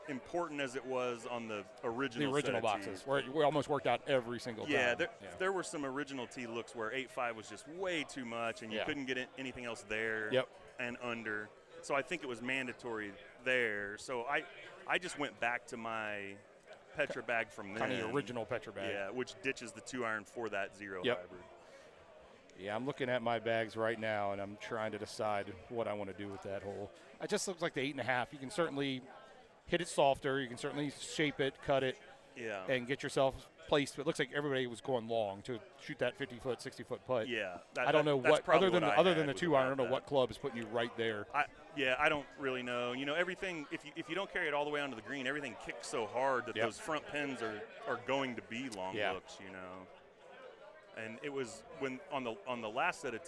important as it was on the original boxes, where we almost worked out every single time. There were some original tee looks where 8.5 was just way too much, and you couldn't get anything else there and under. So I think it was mandatory there. So I just went back to my Petra bag from then. Kind of the original Petra bag. Yeah, which ditches the 2 iron for that 0 hybrid. Yeah, I'm looking at my bags right now, and I'm trying to decide what I want to do with that hole. It just looks like the 8.5. You can certainly hit it softer. You can certainly shape it, cut it, and get yourself placed. But it looks like everybody was going long to shoot that 50-foot, 60-foot putt. Yeah. I don't know what, other than the 2 iron, I don't know what club is putting you right there. I don't really know. Everything, if you don't carry it all the way onto the green, everything kicks so hard that those front pins are going to be long looks, And it was when on the last set of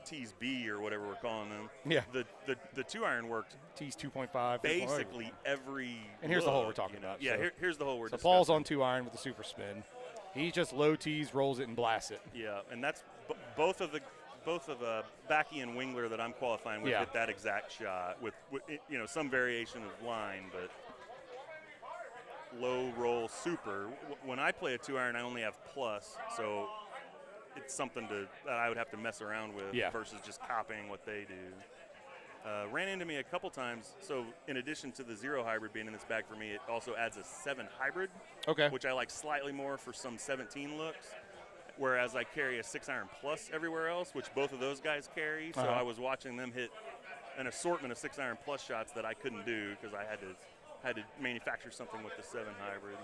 tees B or whatever we're calling them. Yeah. The 2 iron worked. Tees 2.5. Basically every. And here's the hole we're talking about. Yeah. Here's the hole we're. So Paul's on 2 iron with the super spin. He just low tees, rolls it, and blasts it. Yeah, and that's both of Backy and Wingler that I'm qualifying with hit that exact shot with some variation of line, but. Low roll super. When I play a 2 iron, I only have plus, so. It's something that I would have to mess around with versus just copying what they do. Ran into me a couple times. So in addition to the 0 hybrid being in this bag for me, it also adds a 7 hybrid, which I like slightly more for some 17 looks, whereas I carry a 6 iron plus everywhere else, which both of those guys carry. So I was watching them hit an assortment of 6 iron plus shots that I couldn't do because I had to manufacture something with the 7 hybrid.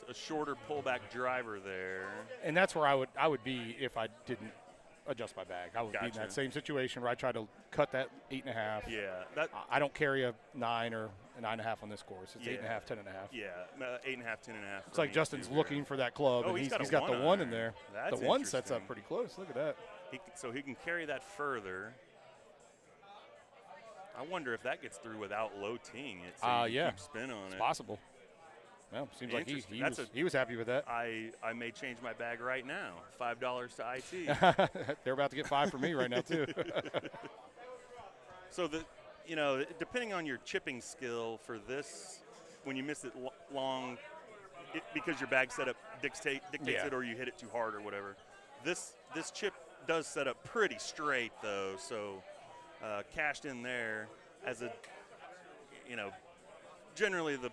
A shorter pullback driver there, and that's where I would be if I didn't adjust my bag. I would be in that same situation where I try to cut that 8.5. Yeah, I don't carry a 9 or a 9.5 on this course. It's 8.5, 10.5. Yeah, 8.5, 10.5. It's like Justin's looking for that club, and he's got the one in there. That's the one sets up pretty close. Look at that. So he can carry that further. I wonder if that gets through without low teeing it. So you keep spin on it's it. Possible. Well, seems like he was happy with that. I may change my bag right now. $5 to IT. They're about to get 5 for me right now too. So depending on your chipping skill for this, when you miss it long, because your bag setup dictates it, or you hit it too hard or whatever. This chip does set up pretty straight though, so cashed in there as a, generally the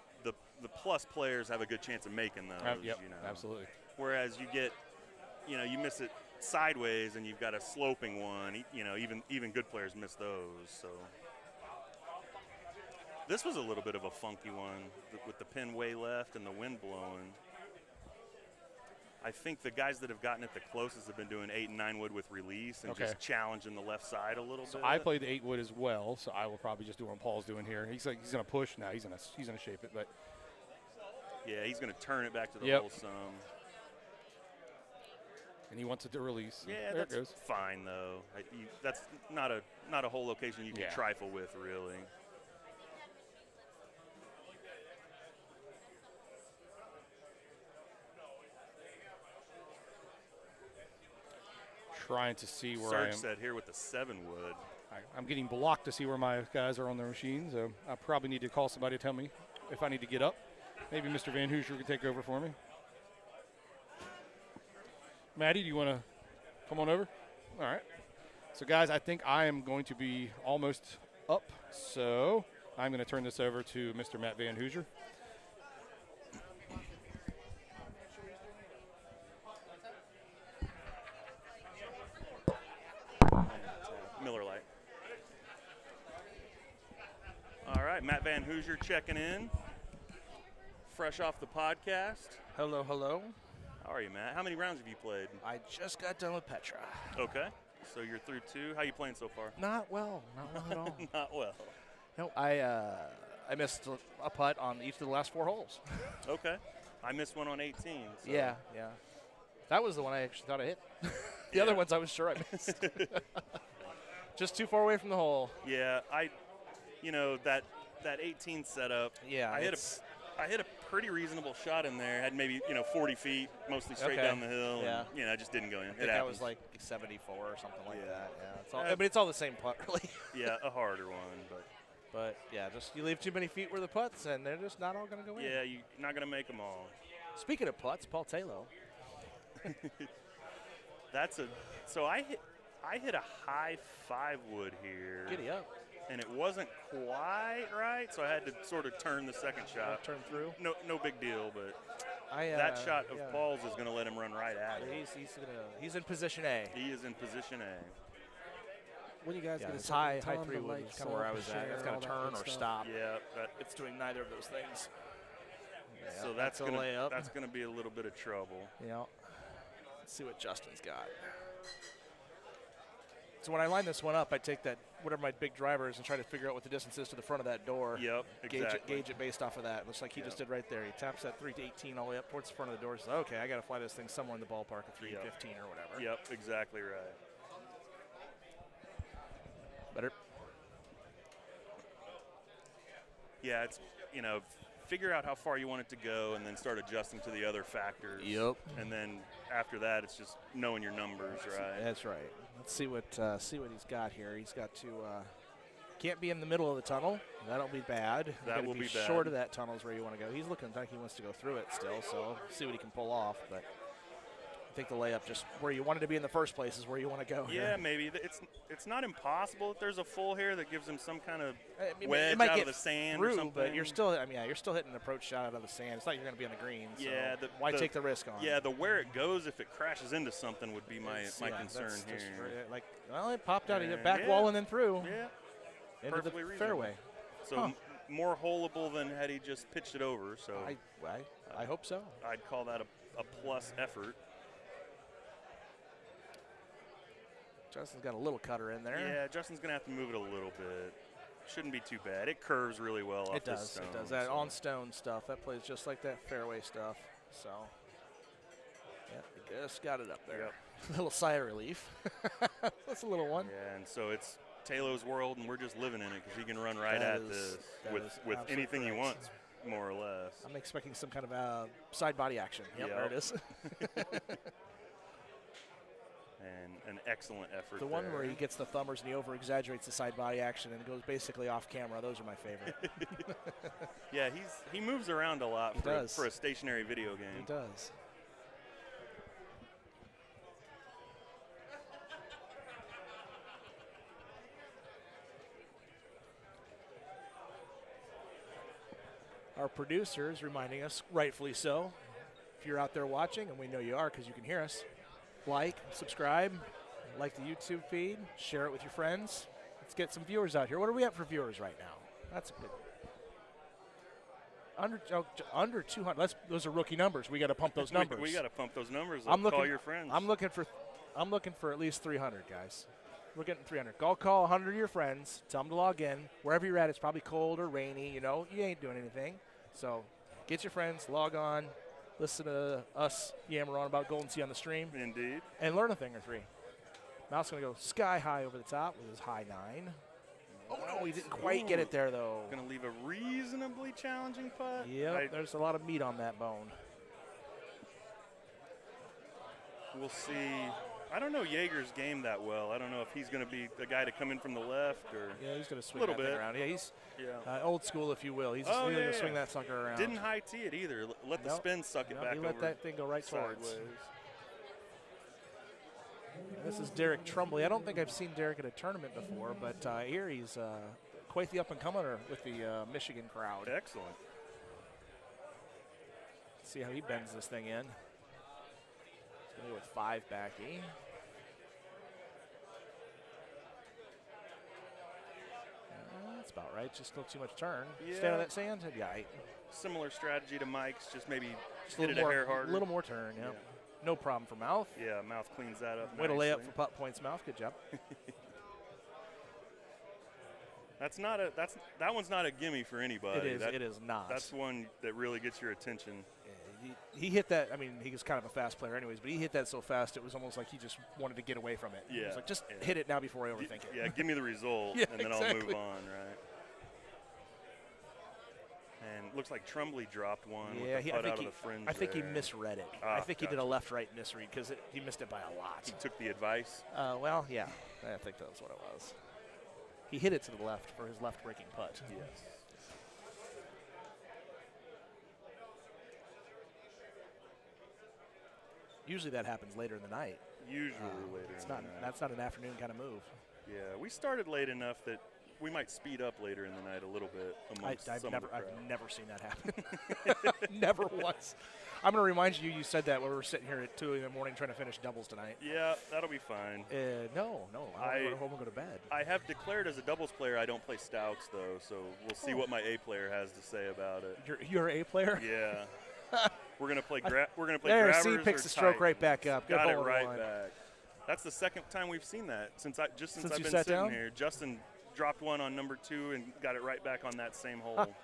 plus players have a good chance of making those. Absolutely. Whereas you get, you miss it sideways and you've got a sloping one. Even good players miss those. So this was a little bit of a funky one with the pin way left and the wind blowing. I think the guys that have gotten it the closest have been doing 8 and 9 wood with release and just challenging the left side a little bit. I played the 8 wood as well, so I will probably just do what Paul's doing here. He's going to push now. He's going to shape it, but yeah, he's going to turn it back to the hole some. And he wants it to release. Yeah, there that's it goes. fine though. That's not a whole location you can trifle with, really. Trying to see where Serge I am. said here with the 7 wood. I'm getting blocked to see where my guys are on their machines, so I probably need to call somebody to tell me if I need to get up. Maybe Mr. Van Hoosier can take over for me. Maddie, do you want to come on over? All right. So, guys, I think I am going to be almost up, so I'm going to turn this over to Mr. Matt Van Hoosier. Miller Lite. All right, Matt Van Hoosier checking in. Fresh off the podcast. Hello, hello. How are you, Matt? How many rounds have you played? I just got done with Petra. Okay. So you're through 2. How you playing so far? Not well. Not well at all. Not well. No, I missed a putt on each of the last 4 holes. Okay. I missed one on 18. So. Yeah. That was the one I actually thought I hit. The other ones I was sure I missed. Just too far away from the hole. Yeah, that 18 setup. Yeah, I hit a pretty reasonable shot in there. Had maybe 40 feet, mostly straight down the hill. Yeah. And, I just didn't go in. I think that was like 74 or something like that. Yeah, Yeah. but it's all the same putt, really. Yeah, a harder one, But yeah, just you leave too many feet where the putts, and they're just not all going to go in. yeah, you're not gonna make them all. Speaking of putts, Paul Taylor. So I hit a high 5 wood here. Giddy up. And it wasn't quite right, so I had to sort of turn the second shot. Turn through. No big deal, but that shot of Paul's is going to let him run right at it. He's in position A. He is in position A. When you guys get it's a high tell 'em 3 to, wood like, is kind of where I was share, at. It's going all to that turn good or stuff. stop. Yeah, It's doing neither of those things. so that's going to be a little bit of trouble. Yeah. Let's see what Justin's got. So when I line this one up, I take that whatever my big driver is and try to figure out what the distance is to the front of that door. Yep, exactly. Gauge it based off of that. Looks like he just did right there. He taps that 3-18 all the way up towards the front of the door. He says, okay, I got to fly this thing somewhere in the ballpark of 315 or whatever. Yep, exactly right. Better. Yeah, it's, figure out how far you want it to go and then start adjusting to the other factors. Yep. And then after that, it's just knowing your numbers, right? That's right. Let's see what he's got here. He's got to can't be in the middle of the tunnel. That'll be bad. That will be bad. Short of that tunnel is where you want to go. He's looking like he wants to go through it still, so see what he can pull off. But I think the layup just where you wanted to be in the first place is where you want to go. Yeah, maybe. It's not impossible if there's a full here that gives him some kind of wedge it might out of the sand through, or something. But you're still hitting an approach shot out of the sand. It's not like you're going to be on the green. Yeah. So why take the risk on? Yeah, where it goes if it crashes into something would be my concern here. It popped out of the back wall and then through. Yeah. Into the fairway. So more holeable than had he just pitched it over. So I hope so. I'd call that a plus effort. Justin's got a little cutter in there. Yeah, Justin's going to have to move it a little bit. shouldn't be too bad. It curves really well off It this does. stone. It does. That so. on stone stuff, that plays just like that fairway stuff. So, yeah, you just got it up there. Yep. A little sigh of relief. That's a little one. Yeah, and so it's Taylor's world, and we're just living in it because he can run right That at is- this that with is anything he absolutely wants, more or less. I'm expecting some kind of side body action. Yep, there it is. And an excellent effort. The one there. where he gets the thumbers and he over-exaggerates the side body action and goes basically off camera. Those are my favorite. Yeah, he moves around a lot He does. for a stationary video game. He does. Our producer is reminding us, rightfully so, if you're out there watching, and we know you are because you can hear us, like, subscribe, like the YouTube feed, share it with your friends. Let's get some viewers out here. What are we at for viewers right now? That's a good. Under 200. Those are rookie numbers. We got to pump those numbers. We got to pump those numbers. Call your friends. I'm looking for at least 300 guys. We're getting 300. Call 100 of your friends. Tell them to log in. Wherever you're at, it's probably cold or rainy. You know, you ain't doing anything. So get your friends, log on, listen to us yammer on about Golden Sea on the stream. Indeed. And learn a thing or three. Mouse going to go sky high over the top with his high 9. Oh, no, he didn't quite get it there, though. Going to leave a reasonably challenging putt. Yep, there's a lot of meat on that bone. We'll see. I don't know Jaeger's game that well. I don't know if he's going to be the guy to come in from the left or. Yeah, he's going to swing Little that thing bit. around. Yeah, he's Yeah. old school, if you will. He's going to swing that sucker around. Didn't high tee it either. Let the Nope. spin suck it Nope, back he over. let that thing go right sideways. towards. This is Derek Trumbley. I don't think I've seen Derek at a tournament before, but here he's quite the up-and-comer with the Michigan crowd. Excellent. See how he bends this thing in. He's going to go with 5 backy. That's about right. Just a little too much turn. Stay on that sand. Yeah. Similar strategy to Mike's, just maybe Just hit it a hair harder. A little more turn, yeah. No problem for Mouth. Yeah, Mouth cleans that up. Way to lay up nicely. for putt points, Mouth. Good job. That one's not a gimme for anybody. It is not. That's one that really gets your attention. Yeah, he hit that. I mean, he was kind of a fast player anyways, but he hit that so fast it was almost like he just wanted to get away from it. He was like, just hit it now before I overthink it. Yeah, give me the result, Yeah, and then exactly. I'll move on, right? And looks like Trumbley dropped one Yeah, with the putt out of the fringe I think he there. misread it. Ah, I think he did a gotcha. left-right misread because he missed it by a lot. He took the advice. Well, yeah, I think that's what it was. He hit it to the left for his left breaking putt. Yes. Usually that happens later in the night. Usually later. It's in not. the night. That's not an afternoon kind of move. Yeah, we started late enough that we might speed up later in the night a little bit amongst I've some never of the crowd. never seen that happen. Never once. I'm going to remind you. You said that when we were sitting here at 2 in the morning trying to finish doubles tonight. Yeah, that'll be fine. No. I want to go home and go to bed. I have declared as a doubles player I don't play stouts though, so we'll see what my A player has to say about it. You're a A-player? Yeah. We're gonna play. We're gonna play. There, grabbers C picks or the stroke tight. right back up. Good Got it hole in right one. back. That's the second time we've seen that since I've Since been you sitting sat down? here. Justin dropped one on number 2 and got it right back on that same hole.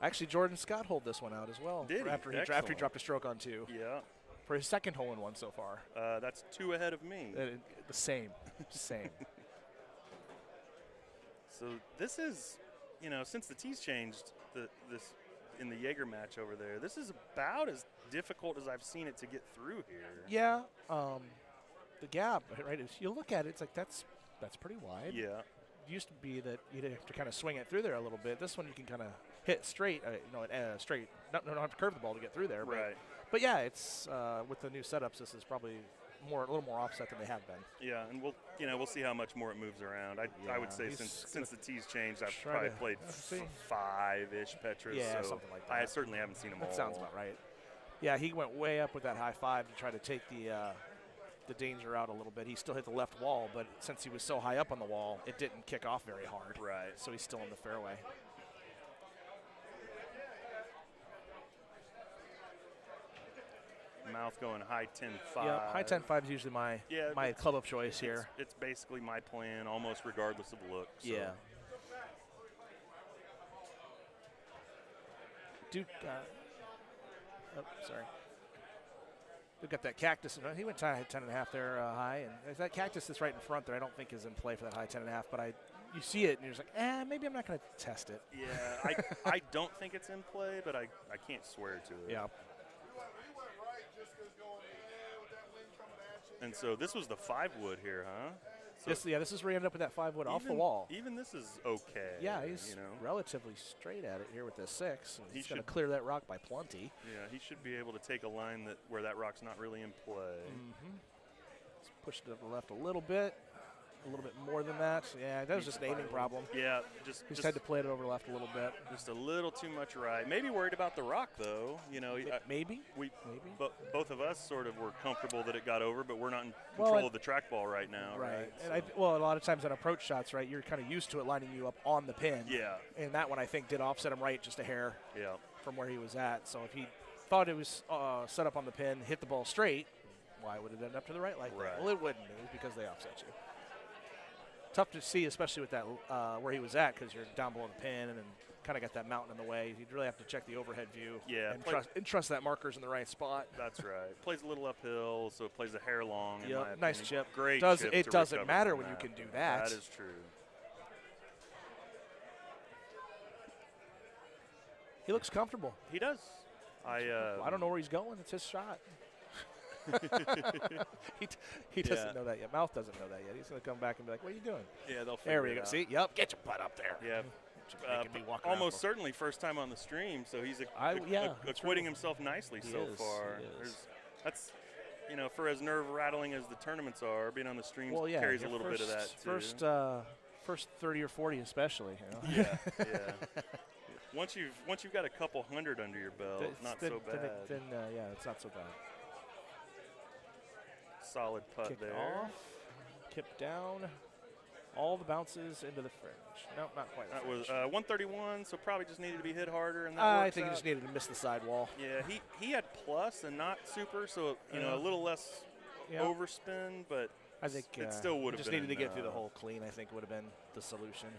Actually, Jordan Scott holed this one out as well. Did he? After he Excellent. dropped a stroke on 2. Yeah. For his second hole in one so far. That's 2 ahead of me. The same. Same. So this is, since the tees changed, this in the Jaeger match over there, this is about as difficult as I've seen it to get through here. Yeah. The gap, right? If you look at it, it's like that's pretty wide. Yeah. It used to be that you'd have to kind of swing it through there a little bit. This one you can kind of hit straight, straight. Not have to curve the ball to get through there. Right. But yeah, it's with the new setups, this is probably a little more offset than they have been. Yeah, and we'll see how much more it moves around. I would say since the tees changed, I've probably played 5-ish Petras. Yeah, so something like that. I certainly haven't seen them all. That sounds about right. Yeah, he went way up with that high 5 to try to take the danger out a little bit. He still hit the left wall, but since he was so high up on the wall, it didn't kick off very hard. Right. So he's still in the fairway. Mouth going high 10-5. Yeah, high 10-5 is usually my club of choice here. It's basically my plan, almost regardless of look. So. Yeah. Duke, sorry. We've got that cactus. He went high 10.5 there high, and that cactus that's right in front there I don't think is in play for that high 10.5, but you see it and you're just like, maybe I'm not going to test it. Yeah, I don't think it's in play, but I can't swear to it. Yeah. And so this was the 5-wood here, huh? So this is where he ended up with that 5-wood off the wall. Even this is okay. Yeah, he's relatively straight at it here with the 6. And he's going to should clear that rock by plenty. Yeah, he should be able to take a line where that rock's not really in play. Mm-hmm. Let's push it to the left a little bit more than that. Yeah, that was just an aiming problem. Yeah, just had to play it over left a little bit. Just a little too much right. Maybe worried about the rock though. Maybe. Both of us sort of were comfortable that it got over, but we're not in control of the trackball right now. Right. So. And a lot of times on approach shots, right, you're kind of used to it lining you up on the pin. Yeah. And that one I think did offset him right just a hair. Yeah. From where he was at. So if he thought it was set up on the pin, hit the ball straight, why would it end up to the right like that? Well, it wouldn't. It was because they offset you. Tough to see, especially with that where he was at, because you're down below the pin and kind of got that mountain in the way. You'd really have to check the overhead view. Yeah, and trust that marker's in the right spot. That's right. Plays a little uphill, so it plays a hair long. Yep, nice chip. Great chip. It doesn't matter when you can do that. That is true. He looks comfortable. He does. I don't know where he's going. It's his shot. he doesn't know that yet. Mouth doesn't know that yet. He's going to come back and be like, what are you doing? Yeah, they'll figure There we it go. out. See? Yep. Get your butt up there. Yeah. Almost certainly first time on the stream, so he's acquitting himself nicely so far. That's, for as nerve-rattling as the tournaments are, being on the streams carries a little bit of that, too. First 30 or 40 especially. Yeah. Once you've got a couple hundred under your belt, not so bad. Then it's not so bad. Solid putt Kick there. Off, kip down, all the bounces into the fringe. No, not quite. That was 131, so probably just needed to be hit harder. And that I works think out. he just needed to miss the sidewall. Yeah, he had plus and not super, so a little less overspin, but I think it still would have just been needed to get through the hole clean. I think would have been the solution.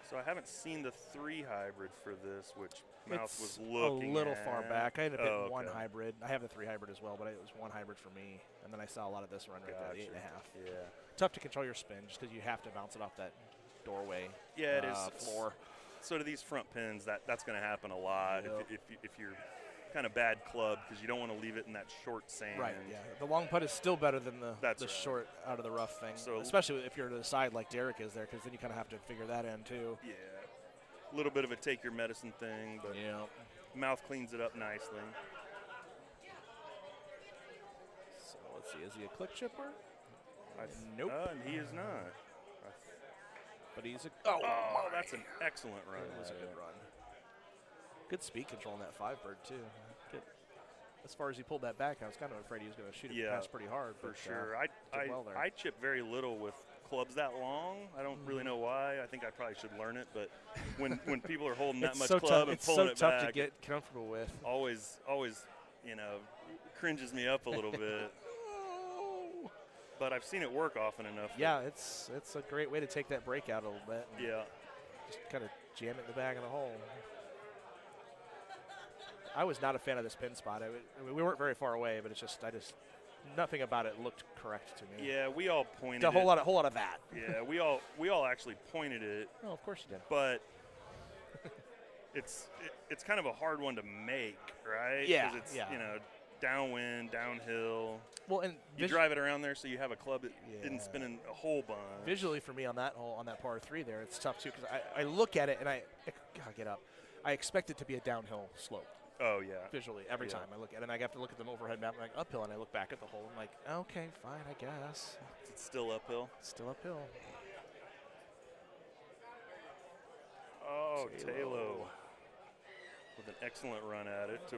So I haven't seen the 3 hybrid for this, which Mouth was a looking little at. far back. I ended up hitting 1 hybrid. I have the 3 hybrid as well, but it was 1 hybrid for me. And then I saw a lot of this run right there, the 8.5. Yeah. Tough to control your spin just because you have to bounce it off that doorway. Yeah, it is. Floor. So to these front pins, that's going to happen a lot if you're kind of bad club because you don't want to leave it in that short sand. Right, yeah. The long putt is still better than the short out of the rough thing, so especially if you're to the side like Derek is there, because then you kind of have to figure that in too. Yeah. A little bit of a take your medicine thing, but Mouth cleans it up nicely. So let's see, is he a click chipper? Nope. And he is not. But he's a that's an excellent run. It was a good run. Good speed control in that 5-bird too. As far as he pulled that back, I was kind of afraid he was going to shoot it past pretty hard. For sure. I chip very little with clubs that long. I don't really know why. I think I probably should learn it. But when people are holding that much club and pulling it back, it's so tough to get comfortable with. Always, cringes me up a little bit. But I've seen it work often enough. Yeah, it's a great way to take that break out a little bit. Yeah. Just kind of jam it in the back of the hole. I was not a fan of this pin spot. I mean, we weren't very far away, but nothing about it looked correct to me. Yeah, we all pointed. A whole lot of that. Yeah, we all actually pointed it. Oh, of course you did. But it's kind of a hard one to make, right? Yeah. 'Cause it's downwind, downhill. Well, and you drive it around there so you have a club that didn't spin in a whole bunch. Visually, for me on that hole, on that par 3 there, it's tough too because I look at it and I get up. I expect it to be a downhill slope. Oh, yeah. Visually, every time I look at it. And I have to look at the overhead map, like uphill, and I look back at the hole. I'm like, okay, fine, I guess. It's still uphill? It's still uphill. Oh, Talo. With an excellent run at it to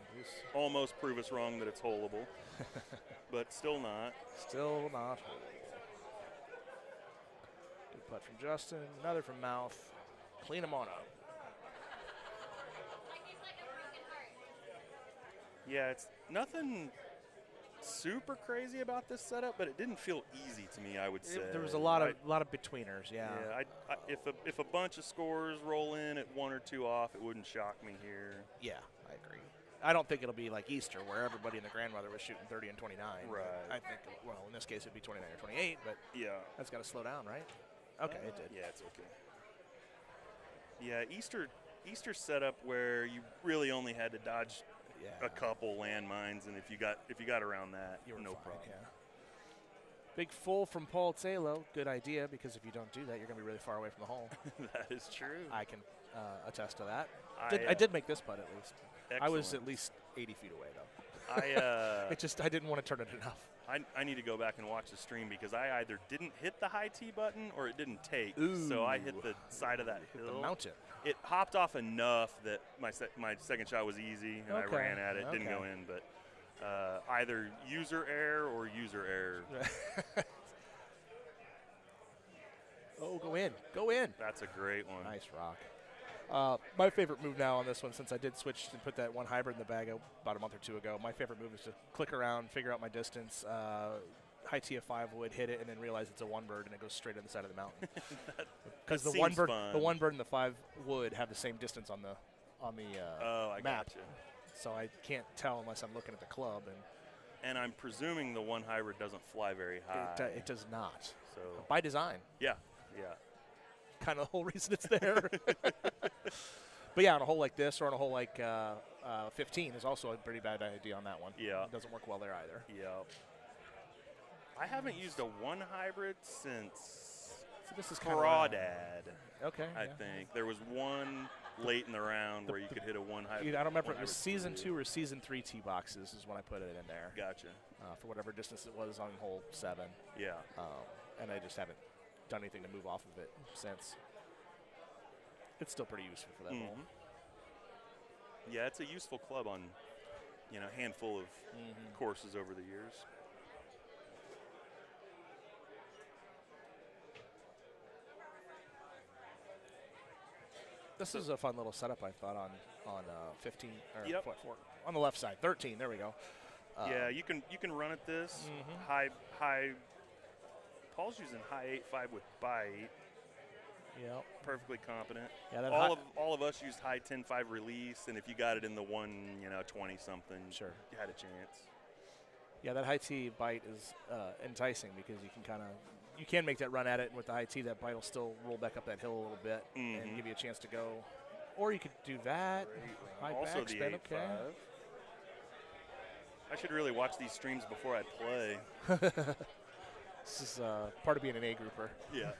almost prove us wrong that it's holeable. But still not. Still not holeable. Good putt from Justin. Another from Mouth. Clean them on up. Yeah, it's nothing super crazy about this setup, but it didn't feel easy to me, I would say. There was a lot of betweeners, yeah. Yeah, if a bunch of scores roll in at 1 or 2 off, it wouldn't shock me here. Yeah, I agree. I don't think it'll be like Easter where everybody and the grandmother was shooting 30 and 29. Right. I think, well, in this case it'd be 29 or 28, but yeah, that's got to slow down, right? Okay, it did. Yeah, it's okay. Yeah, Easter setup where you really only had to dodge a couple landmines, and if you got around that, you were no fine, problem. Yeah. Big full from Paul Talo. Good idea, because if you don't do that, you're going to be really far away from the hole. That is true. I can attest to that. I did make this putt at least. Excellent. I was at least 80 feet away though. I didn't want to turn it enough. I need to go back and watch the stream because I either didn't hit the high tee button or it didn't take. Ooh. So I hit the side of that hill. The mountain. It hopped off enough that my second shot was easy and I ran at it. Didn't go in, but either user error or user error. Oh, go in. Go in. That's a great one. Nice rock. My favorite move now on this one, since I did switch and put that one hybrid in the bag about a month or two ago, my favorite move is to click around, figure out my distance, high tee of 5 wood, hit it, and then realize it's a 1 bird and it goes straight on the side of the mountain. Because the 1 bird, the 1 bird and the 5 wood have the same distance on the map. Gotcha. So I can't tell unless I'm looking at the club. And I'm presuming the 1 hybrid doesn't fly very high. It does not. So by design. Yeah. Kind of the whole reason it's there. But yeah, on a hole like this or on a hole like 15 is also a pretty bad idea on that one. Yeah. It doesn't work well there either. Yeah. I haven't used a 1 hybrid since this is Crawdad. Okay. I think there was one late in the round where you could hit a 1 hybrid. I don't remember if it was season 2 or season 3 tee boxes is when I put it in there. Gotcha. For whatever distance it was on hole 7. Yeah. And I just haven't done anything to move off of it since. It's still pretty useful for that hole. Yeah, it's a useful club on, a handful of courses over the years. This is a fun little setup I thought on 15 or Yep. on the left side. 13. There we go. Yeah, you can run at this high. Paul's using high 8.5 with bite. Yeah, perfectly competent. Yeah, that all of us used high 10.5 release, and if you got it in the 20 something, sure, you had a chance. Yeah, that high tee bite is enticing because you can make that run at it, and with the high tee, that bite will still roll back up that hill a little bit and give you a chance to go. Or you could do that. High also back the spin, 8.5. okay. I should really watch these streams before I play. This is part of being an A grouper. Yeah.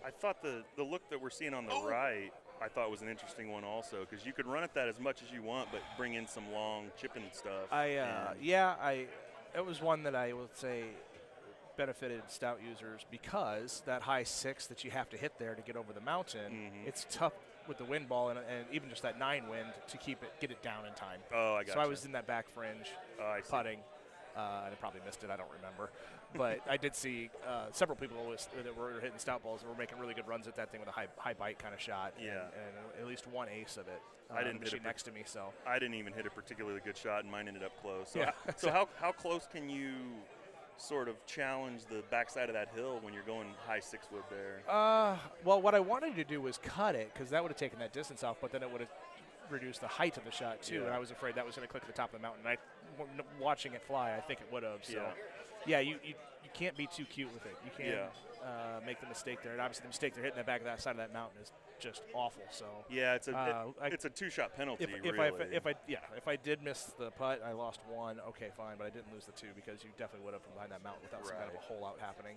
I thought the look that we're seeing on the right, I thought was an interesting one also, because you could run at that as much as you want, but bring in some long chipping stuff. It was one that I would say benefited stout users because that high 6 that you have to hit there to get over the mountain, it's tough with the wind ball and even just that 9 wind to get it down in time. Oh, I got So I was in that back fringe putting. And I probably missed it. I don't remember. But I did see several people that were hitting stout balls that were making really good runs at that thing with a high bite kind of shot. Yeah. And at least one ace of it. I didn't hit it next to me, so. I didn't even hit a particularly good shot, and mine ended up close. So, yeah. So how close can you sort of challenge the backside of that hill when you're going high 6 wood there? Well, what I wanted to do was cut it because that would have taken that distance off, but then it would have reduced the height of the shot too, and I was afraid that was going to click to the top of the mountain. Watching it fly, I think it would have. So, yeah, you can't be too cute with it. You can't make the mistake there. And obviously, the mistake they're hitting the back of that side of that mountain is just awful. So yeah, it's a 2-shot penalty. If I did miss the putt, I lost 1. Okay, fine, but I didn't lose the 2 because you definitely would have from behind that mountain without some kind of a hole out happening.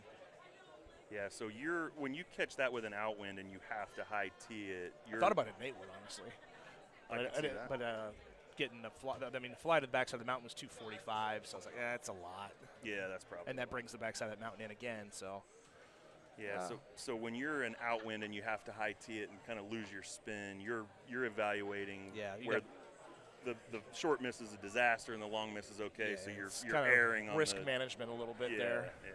Yeah, so when you catch that with an outwind and you have to high tee it. I thought about it in 8 wood, honestly. But getting the fly to the backside of the mountain was 245, so I was like, that's a lot. Yeah, that's probably. And that brings the backside of that mountain in again, so. Yeah, so when you're an outwind and you have to high tee it and kind of lose your spin, you're evaluating where the short miss is a disaster and the long miss is okay. So you're erring on risk management a little bit there. Yeah.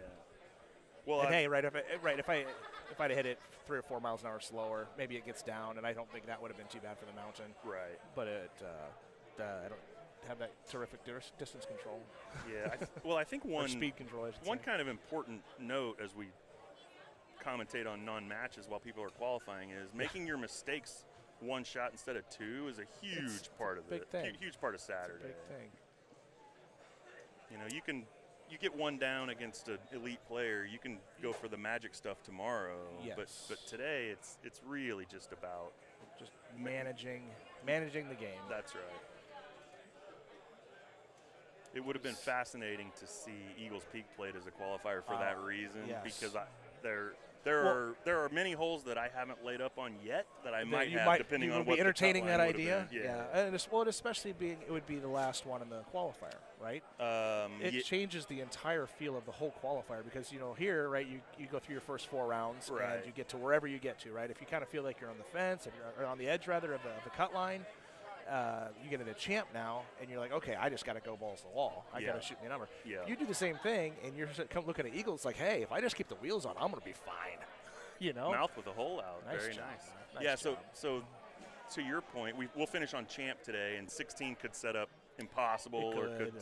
Well, and if if I'd hit it 3 or 4 miles an hour slower, maybe it gets down, and I don't think that would have been too bad for the mountain. Right. But I don't have that terrific distance control. Yeah. I think or speed control. One kind of important note as we commentate on non-matches while people are qualifying is making your mistakes one shot instead of two is a huge part of it. Huge part of Saturday. Big thing. You know, you get one down against an elite player, you can go for the magic stuff tomorrow. Yes. But today it's really just about just managing the game. That's right. It would have been fascinating to see Eagles Peak played as a qualifier for that reason, because there are many holes that I haven't laid up on yet that I might have, depending on what entertaining the that idea. Yeah. And especially it would be the last one in the qualifier, right? It changes the entire feel of the whole qualifier because here, right, you go through your first 4 rounds right. and you get to wherever you get to, right? If you kind of feel like you're on the fence, if you're on the edge rather of the cut line. You get into champ now, and you're like, okay, I just got to go balls to the wall. I got to shoot me a number. Yeah. You do the same thing, and you're looking at Eagles like, hey, if I just keep the wheels on, I'm going to be fine. Mouth with a hole out. Nice Very job, nice. man. So to your point, we'll finish on champ today, and 16 could set up impossible or could.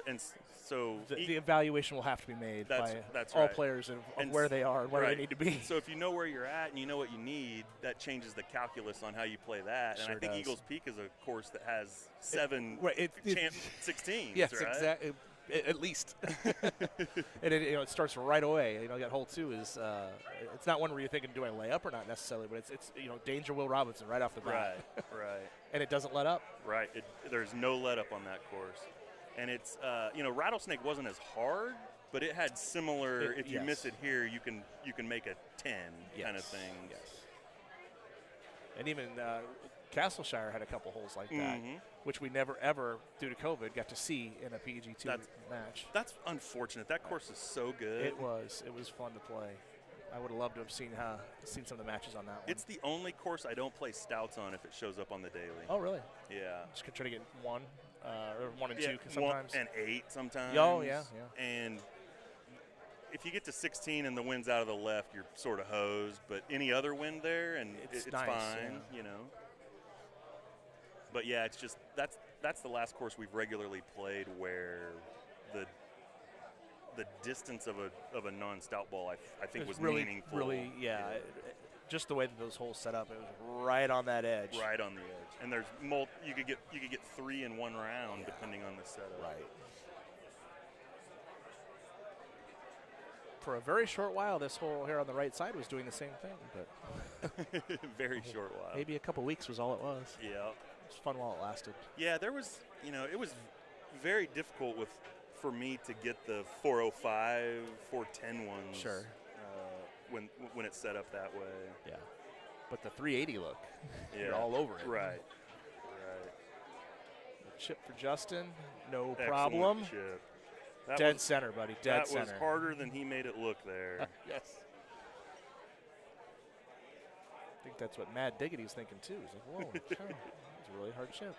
And so the evaluation will have to be made by all right. players of where they are and where right. they need to be. So if you know where you're at and you know what you need, that changes the calculus on how you play that. And I think Eagles Peak is a course that has 7 champ 16s. Yes, right? exactly. At least. And it starts right away. That hole 2 is it's not one where you're thinking, do I lay up or not necessarily, but it's danger Will Robinson right off the bat. Right. And it doesn't let up. Right. There's no let up on that course. And it's, Rattlesnake wasn't as hard, but it had similar. If you miss it here, you can make a 10 kind of thing. Yes. And even Castleshire had a couple holes like that, which we never ever, due to COVID, got to see in a PEG2 match. That's unfortunate. That course is so good. It was fun to play. I would have loved to have seen some of the matches on that one. It's the only course I don't play stouts on if it shows up on the daily. Oh, really? Yeah. Just try to get 1. Or 1 and 2 sometimes. 1 and 8 sometimes. Oh, yeah. And if you get to 16 and the wind's out of the left, you're sort of hosed. But any other wind there, and it's nice, fine, But yeah, it's just that's the last course we've regularly played where the distance of a non-stout ball I think was really meaningful. Really, yeah. Just the way that those holes set up, it was right on that edge. Right on the edge. And there's you could get 3 in one round depending on the setup. Right. For a very short while, this hole here on the right side was doing the same thing, but very short while. Maybe a couple weeks was all it was. Yeah. It was fun while it lasted. Yeah, there was, it was very difficult for me to get the 405, 410 ones. Sure. When it's set up that way. Yeah. But the 380 look, you're all over it. Right. The chip for Justin, no Excellent problem. Chip. Dead center, buddy. Dead center. That was harder than he made it look there. Yes. I think that's what Mad Diggity's thinking too. He's like, whoa, it's a really hard chip.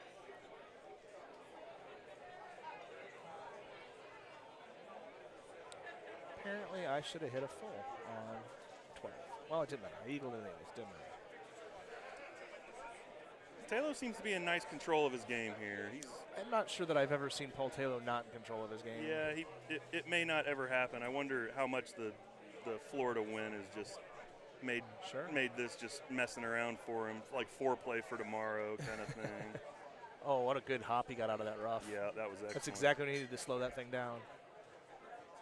Apparently, I should have hit a full on 12. Well, it didn't matter. I eagled it anyways. Didn't matter. Taylor seems to be in nice control of his game here. I'm not sure that I've ever seen Paul Taylor not in control of his game. Yeah, it may not ever happen. I wonder how much the Florida win has just made this just messing around for him, like foreplay for tomorrow kind of thing. Oh, what a good hop he got out of that rough. Yeah, that was excellent. That's exactly what he needed to slow that thing down.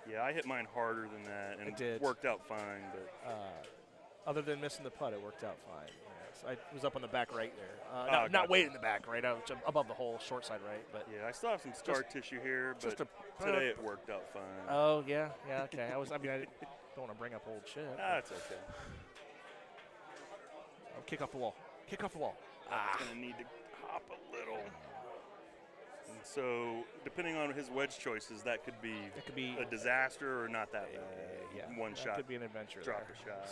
Yeah, I hit mine harder than that, and it worked out fine. But other than missing the putt, it worked out fine. Yes, I was up on the back right there. Not way in the back, right? I was above the hole, short side right. But yeah, I still have some scar tissue here, but today it worked out fine. Oh yeah, okay. I don't want to bring up old shit. That's okay. Oh, kick off the wall. Kick off the wall. It's going to need to hop a little. And so, depending on his wedge choices, that could be a disaster or not that bad. Yeah, one shot. Could be an adventure. Drop a shot.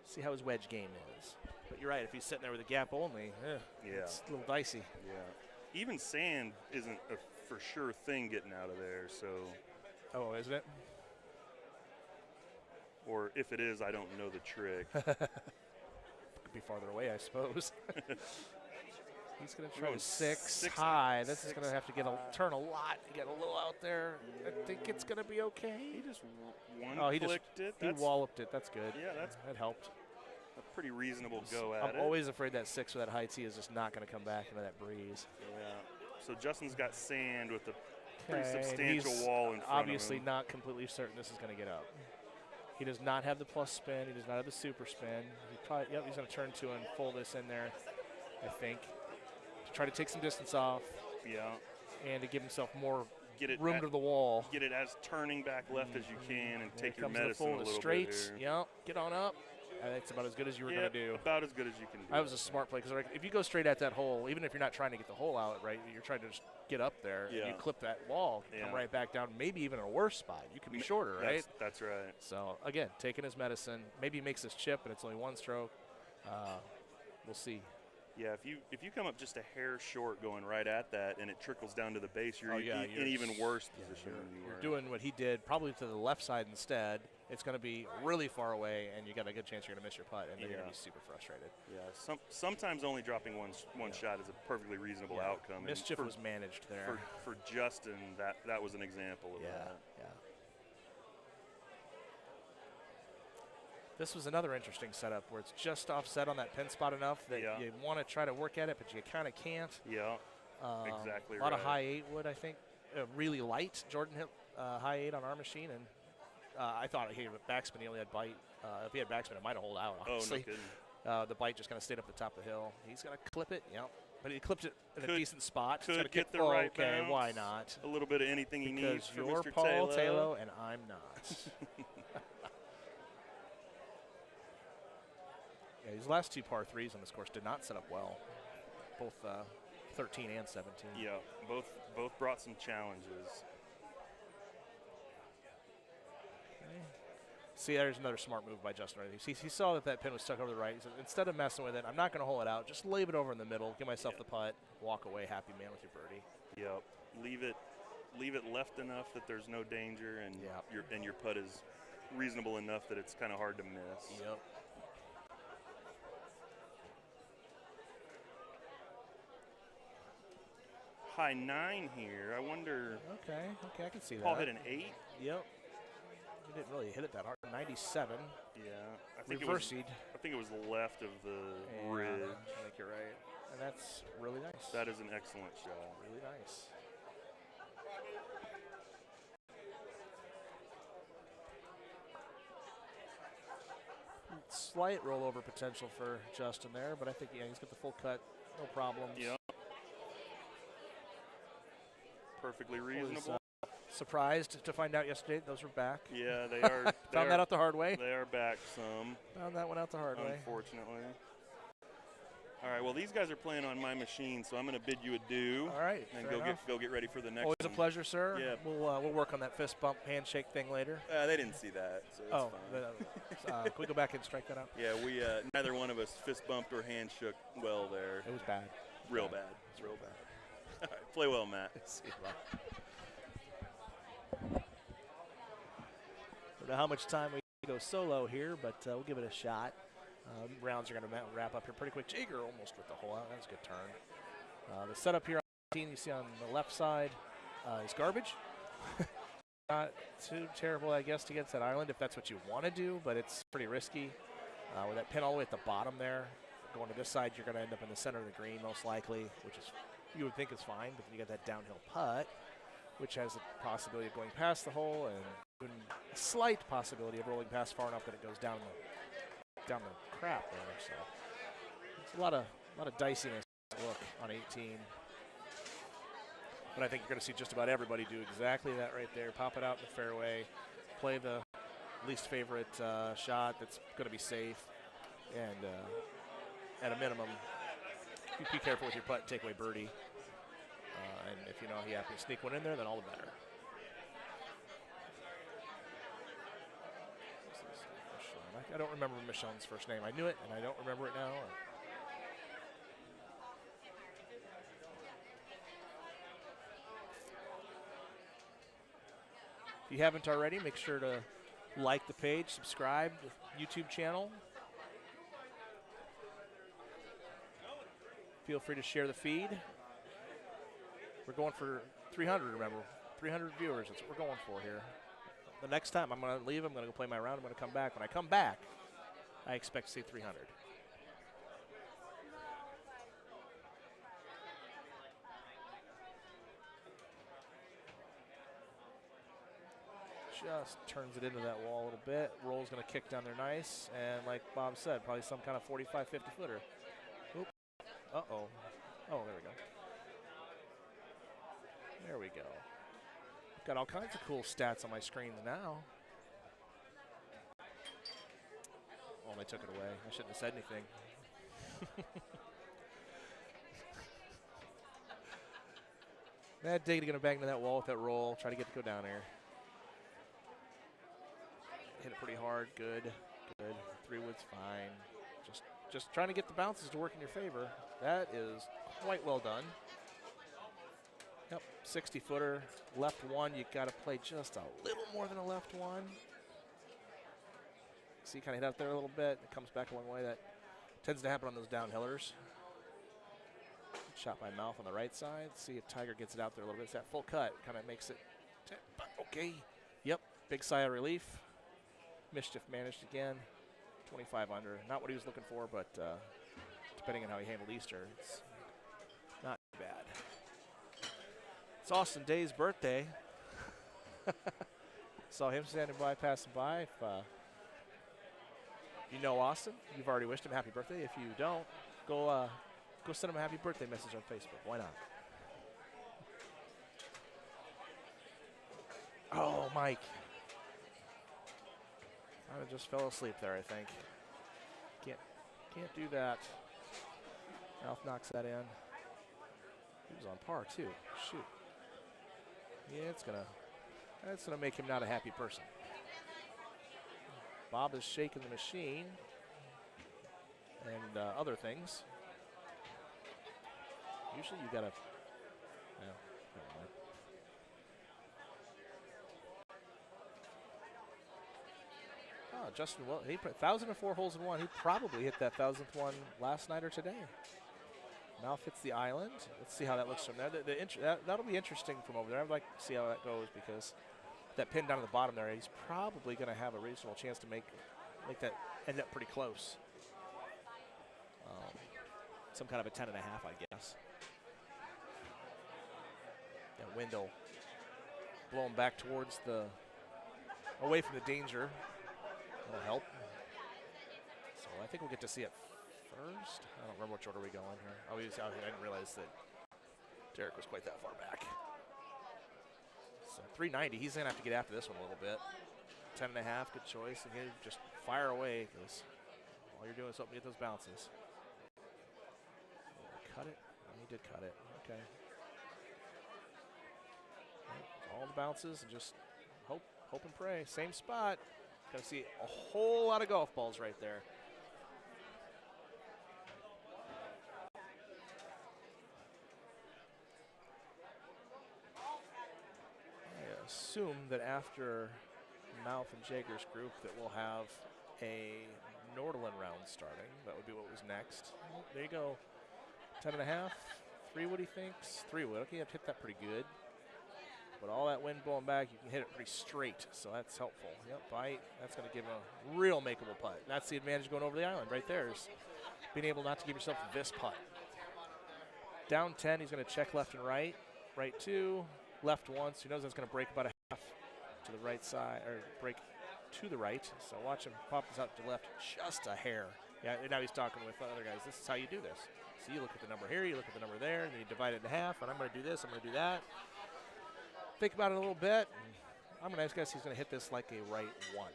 See how his wedge game is. But you're right. If he's sitting there with a gap only, it's a little dicey. Yeah. Even sand isn't a for sure thing getting out of there. So. Oh, isn't it? Or if it is, I don't know the trick. Could be farther away, I suppose. He's going to try Going to six six- high. This is six going to have to turn a lot, get a little out there. I think it's going to be okay. He just one Oh, he just clicked it. he That's, walloped it. That's good. Yeah, that helped. a pretty reasonable go at I'm it. always afraid that 6 with that high tee is just not going to come back into that breeze. Yeah. So Justin's got sand with a pretty Okay, and substantial he's wall in front obviously of him. not completely certain this is going to get up. He does not have the plus spin. He does not have the super spin. He's going to turn 2 and pull this in there, I think, to try to take some distance off. Yeah. And to give himself more Get it room at- to the wall. Get it as turning back left as you can, and Here take your comes the medicine full a to little straights. bit here. Yep, get on up. I think it's about as good as you were Yeah, going to do. about as good as you can do. That was a smart play because if you go straight at that hole, even if you're not trying to get the hole out, right, you're trying to just get up there. Yeah. And you clip that wall, come Yeah. right back down, maybe even in a worse spot. You can be shorter, right? That's right. So, again, taking his medicine. Maybe he makes his chip, and it's only 1 stroke. We'll see. Yeah, if you come up just a hair short going right at that, and it trickles down to the base, you're, you're in even worse position than you You're were. doing what he did, probably to the left side instead. It's going to be really far away, and you got a good chance you're going to miss your putt, and then you're going to be super frustrated. Yeah, sometimes only dropping one shot is a perfectly reasonable outcome. And Mischief was managed there. For Justin, that was an example of that. Yeah. This was another interesting setup where it's just offset on that pin spot enough that you want to try to work at it, but you kind of can't. Yeah, exactly A lot right. of high 8 wood, I think. Really light. Jordan hit high 8 on our machine, and I thought he had a backspin. He only had bite. If he had backspin, it might have hold out, honestly. Oh, no kidding. The bite just kind of stayed up the top of the hill. He's going to clip it, but he clipped it in a decent spot. Could It's get kick the right okay, bounce. why not? A little bit of anything he needs for you're Mr. Paul Taylor. Taylor, and I'm not. Yeah, these last 2 par 3s on this course did not set up well, both 13 and 17. Yeah, both brought some challenges. Okay. See, there's another smart move by Justin. He saw that pin was stuck over the right. He said, instead of messing with it, I'm not going to hole it out. Just leave it over in the middle, give myself the putt, walk away, happy man with your birdie. Yep, leave it left enough that there's no danger, and your putt is reasonable enough that it's kind of hard to miss. Yep. High 9 here. I wonder. Okay, I can see Paul that. hit an 8. Yep. He didn't really hit it that hard. 97. Yeah, I think Reversied. I think it was left of the ridge. I think you're right. And that's really nice. That is an excellent shot. Really nice. Slight rollover potential for Justin there, but I think he's got the full cut, no problems. Yep. Perfectly reasonable. Surprised to find out yesterday those were back. Yeah, they are. Found that out the hard way. They are back some. Found that one out the hard way. Unfortunately. All right. Well, these guys are playing on my machine, so I'm going to bid you adieu. All right. And fair enough. go get ready for the next. Always one. a pleasure, sir. Yeah. We'll work on that fist bump handshake thing later. They didn't see that, so it's fine. Can we go back and strike that out? Yeah, we neither one of us fist bumped or hand shook well there. It was bad. Real bad. It's real bad. All right. Play well, Matt. See you, bud. Don't know how much time we go solo here, but we'll give it a shot. Rounds are going to wrap up here pretty quick. Jaeger almost with the hole out. That was a good turn. The setup here on the 18, you see on the left side is garbage. Not too terrible, I guess, to get to that island if that's what you want to do, but it's pretty risky. With that pin all the way at the bottom there, going to this side, you're going to end up in the center of the green most likely, which is you would think is fine, but then you got that downhill putt, which has the possibility of going past the hole and even a slight possibility of rolling past far enough that it goes down the crap there. So it's a lot of diciness to look on 18. But I think you're going to see just about everybody do exactly that right there. Pop it out in the fairway, play the least favorite shot that's going to be safe, and at a minimum, be careful with your putt and take away birdie. And if you know he happens to sneak one in there, then all the better. I don't remember Michonne's first name. I knew it, and I don't remember it now. If you haven't already, make sure to like the page, subscribe to the YouTube channel. Feel free to share the feed. We're going for 300, remember. 300 viewers, that's what we're going for here. The next time I'm going to leave, I'm going to go play my round, I'm going to come back. When I come back, I expect to see 300. Just turns it into that wall a little bit. Roll's going to kick down there nice. And like Bob said, probably some kind of 45, 50 footer. Oop. Uh-oh. Oh, there we go. There we go. Got all kinds of cool stats on my screens now. Oh, they took it away. I shouldn't have said anything. That dig going to bang into that wall with that roll. Try to get to go down there. Hit it pretty hard. Good. Good. 3-wood's fine. Just trying to get the bounces to work in your favor. That is quite well done. Yep, 60-footer, left one. You got to play just a little more than a left one. See, kind of hit out there a little bit. It comes back a long way. That tends to happen on those downhillers. Shot by Mouth on the right side. See if Tiger gets it out there a little bit. It's that full cut. Kind of makes it. Okay. Yep. Big sigh of relief. Mischief managed again. 25 under. Not what he was looking for, but depending on how he handled Easter, it's not bad. It's Austin Day's birthday. Saw him standing by, passing by. If you know Austin, you've already wished him happy birthday. If you don't, go send him a happy birthday message on Facebook. Why not? Oh, Mike. I just fell asleep there, I think. Can't do that. Mouth knocks that in. He was on par, too. Shoot. Yeah, that's gonna make him not a happy person. Bob is shaking the machine and other things. Usually you gotta. Well, never mind. Oh, Justin, well, he put 1,004 holes in one. He probably hit that 1,000th one last night or today. Mouth hits the island. Let's see how that looks from there. That'll be interesting from over there. I'd like to see how that goes because that pin down at the bottom there, he's probably going to have a reasonable chance to make that end up pretty close. Some kind of a 10.5, I guess. That window blowing back towards away from the danger. That'll help. So I think we'll get to see it first. I don't remember which order we go in here. Oh, I didn't realize that Derek was quite that far back. So 390, he's going to have to get after this one a little bit. 10.5, good choice. And he just fire away because all you're doing is hoping to get those bounces. Cut it? Oh, he did cut it. Okay. All the bounces and just hope and pray. Same spot. Got to see a whole lot of golf balls right there. I assume that after Mouth and Jager's group that we'll have a Nordland round starting. That would be what was next. There you go. 10.5. 3-wood, he thinks. 3-wood. Okay, you have to hit that pretty good. But all that wind blowing back, you can hit it pretty straight, so that's helpful. Yep, bite. That's going to give him a real makeable putt. That's the advantage going over the island right there is being able not to give yourself this putt. Down 10, he's going to check left and right. Right 2, left 1, so he knows that's going to break about a half to the right side, or break to the right. So watch him pop this out to the left just a hair. Yeah, now he's talking with other guys. This is how you do this. So you look at the number here, you look at the number there, and then you divide it in half, and I'm going to do this, I'm going to do that. Think about it a little bit. I'm going to guess he's going to hit this like a right 1.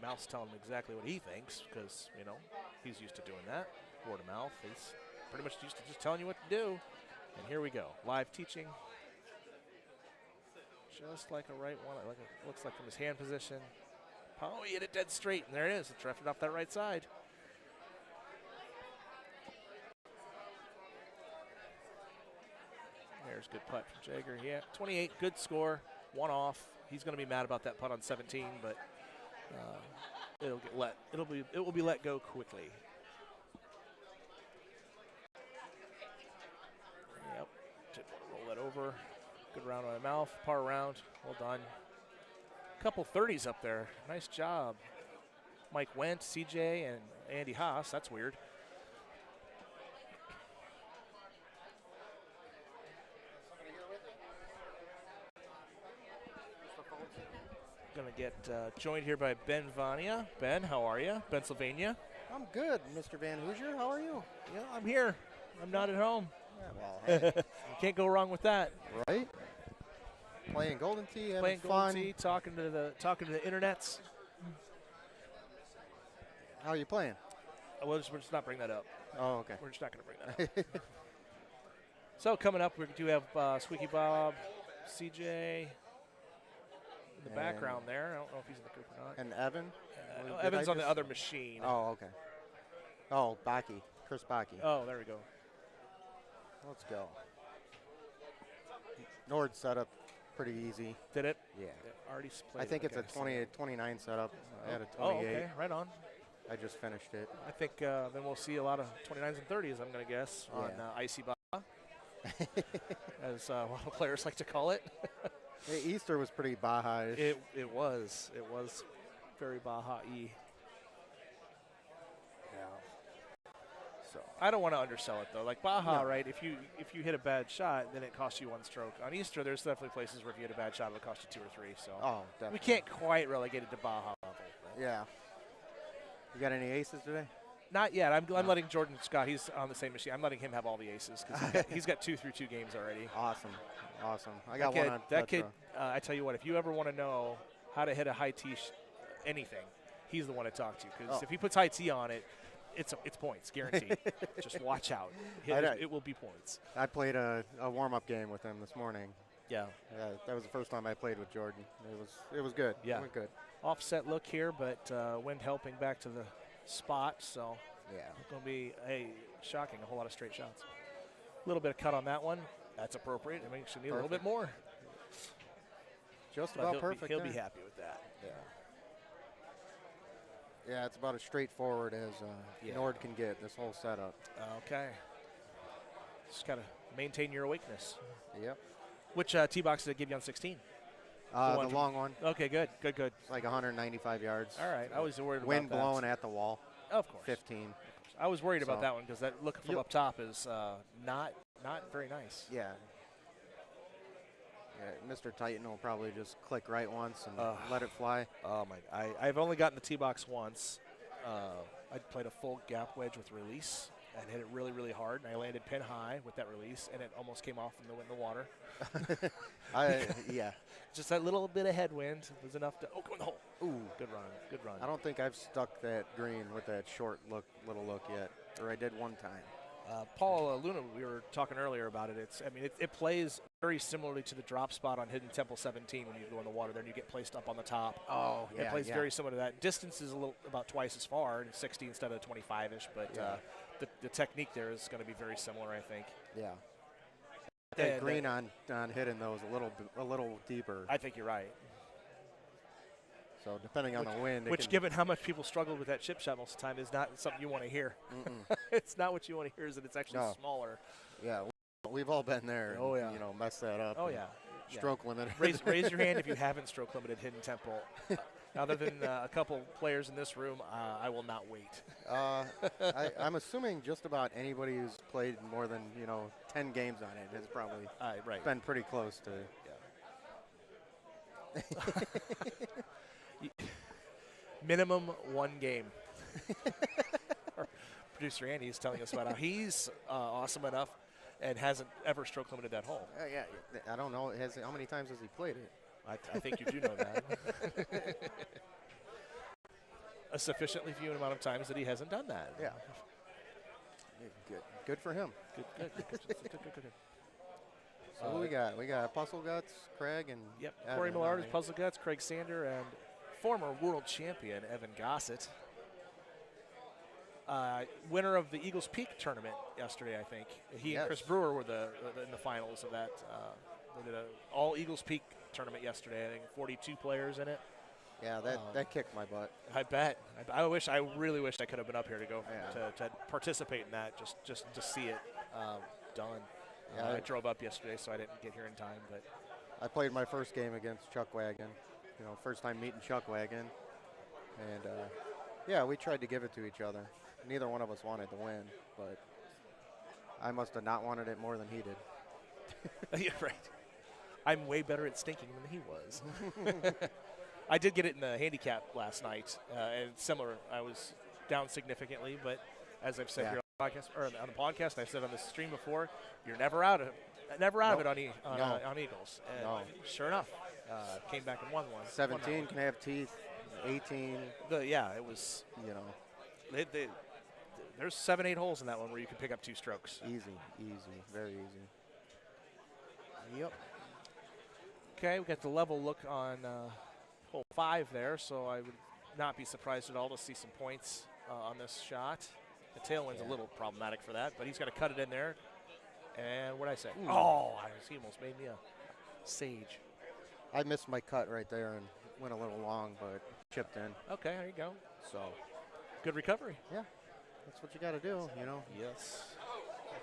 Mouth's telling him exactly what he thinks because, you know, he's used to doing that. Word of mouth. He's pretty much used to just telling you what to do. And here we go. Live teaching. Just like a right 1. Looks like from his hand position. Oh, he hit it dead straight. And there it is. It drifted off that right side. There's a good putt from Jager. Yeah, 28, good score, 1 off. He's going to be mad about that putt on 17, but It will be let go quickly. Yep. Didn't want to roll that over. Good round on my mouth. Par round. Well done. Couple 30s up there. Nice job. Mike Wendt, CJ, and Andy Haas. That's weird. Going to get joined here by Ben Vania. Ben, how are you? Pennsylvania. I'm good, Mr. Van Hoosier. How are you? Yeah, I'm here. I'm not at home. Yeah, well, hey. You can't go wrong with that. Right? Playing Golden Tee, having Playing fun. Golden Tee, talking to the internets. How are you playing? We're just not bring that up. Oh, okay. We're just not going to bring that up. So coming up, we do have Squeaky Bob, CJ in the background there. I don't know if he's in the group or not. And Evan? Evan's on the other machine. Oh, okay. Oh, Baki. Chris Baki. Oh, there we go. Let's go. Nord setup pretty easy. Did it? Yeah. Already played. I think it's a 29 setup. I had a 28. Oh, okay. Right on. I just finished it. I think then we'll see a lot of 29s and 30s, I'm going to guess, on Icy Baja, as a lot of players like to call it. Hey, Easter was pretty Baja-ish. It was. It was very Baja-y. Yeah. So I don't want to undersell it, though. Like Baja, right, if you hit a bad shot, then it costs you 1 stroke. On Easter, there's definitely places where if you hit a bad shot, it'll cost you 2 or 3. So definitely. We can't quite relegate it to Baja level. Yeah. You got any aces today? Not yet. I'm letting Jordan Scott. He's on the same machine. I'm letting him have all the aces because he's got 2 through 2 games already. Awesome. I got one on that Petra. kid. I tell you what, if you ever want to know how to hit a high tee, anything, he's the one to talk to because if he puts high tee on it, it's points guaranteed. Just watch out. It will be points. I played a warm-up game with him this morning. Yeah. That was the first time I played with Jordan. It was good. Yeah. It went good. Offset look here, but wind helping back to the spot, so it's going to be shocking, a whole lot of straight shots. A little bit of cut on that one. That's appropriate. I mean, you need a little bit more. Just But about perfect. He'll be happy with that. Yeah, it's about as straightforward as Nord can get, this whole setup. Okay. Just got to maintain your awakeness. Yep. Which tee box did it give you on 16? The long one. Okay, good. It's like 195 yards. All right. I was worried about Wind that. blowing at the wall. Of course. 15. I was worried about that one because that look from up top is not very nice. Yeah. Mr. Titan will probably just click right once and let it fly. Oh, my. I've only gotten the tee box once. I played a full gap wedge with release and hit it really, really hard. And I landed pin high with that release, and it almost came off in the water. Yeah. Just that little bit of headwind was enough to go in the hole. Ooh, good run. I don't think I've stuck that green with that short little look yet, or I did one time. Paul Luna, we were talking earlier about it. It plays very similarly to the drop spot on Hidden Temple 17 when you go in the water there and you get placed up on the top. Oh, yeah. It plays very similar to that. Distance is about twice as far, 60 instead of 25-ish, but the technique there is going to be very similar, I think. Yeah. That green on hitting those a little deeper. I think you're right. So depending on the wind, which given how much people struggled with that chip shot most of the time, is not something you want to hear. It's not what you want to hear. Is that it's actually smaller. Yeah, we've all been there. Oh yeah. Mess that up. Oh yeah. Stroke limit. Raise your hand if you haven't stroke limited Hidden Temple. Other than a couple players in this room, I will not wait. I'm assuming just about anybody who's played more than 10 games on it has probably been pretty close to. Minimum 1 game. Producer Andy is telling us about how he's awesome enough and hasn't ever stroke limited that hole. Yeah, I don't know. How many times has he played it? I think you do know that. A sufficiently few amount of times that he hasn't done that. Yeah. Good for him. Good. So who we got? We got Puzzle Guts, Craig, and Corey Millard is Puzzle Guts, Craig Sander, and former world champion Evan Gossett. Winner of the Eagles Peak tournament yesterday, I think. He and Chris Brewer were in the finals of that. They did an all Eagles Peak tournament yesterday. I think 42 players in it. Yeah, that kicked my butt. I bet. I really wish I could have been up here to go to participate in that, just to see it done. Yeah, I drove up yesterday, so I didn't get here in time. But I played my first game against Chuckwagon. First time meeting Chuckwagon, and yeah, we tried to give it to each other. Neither one of us wanted to win, but I must have not wanted it more than he did. Yeah, right. I'm way better at stinking than he was. I did get it in the handicap last night, and similar. I was down significantly, but as I've said here on the podcast, I've said on the stream before, you're never out of it on Eagles. And sure enough, came back and won one. 17 can have teeth. 18. It was. There's 7-8 holes in that one where you can pick up 2 strokes. Easy, very easy. Yep. Okay, we got the level look on hole 5 there, so I would not be surprised at all to see some points on this shot. The tailwind's a little problematic for that, but he's got to cut it in there. And what did I say? Ooh. Oh, he almost made me a sage. I missed my cut right there and went a little long, but chipped in. Okay, there you go. So, good recovery. Yeah, that's what you got to do, Yes.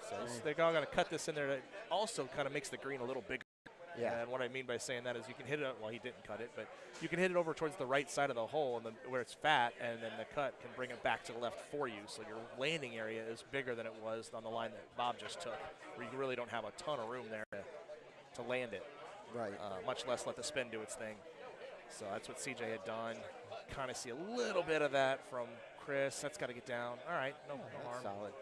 So they're all going to cut this in there. That also kind of makes the green a little bigger. Yeah. And what I mean by saying that is you can hit it. Well, he didn't cut it, but you can hit it over towards the right side of the hole, and where it's fat, and then the cut can bring it back to the left for you. So your landing area is bigger than it was on the line that Bob just took, where you really don't have a ton of room there to land it. Right. Much less let the spin do its thing. So that's what CJ had done. Kind of see a little bit of that from Chris. That's got to get down. All right, no harm. Solid.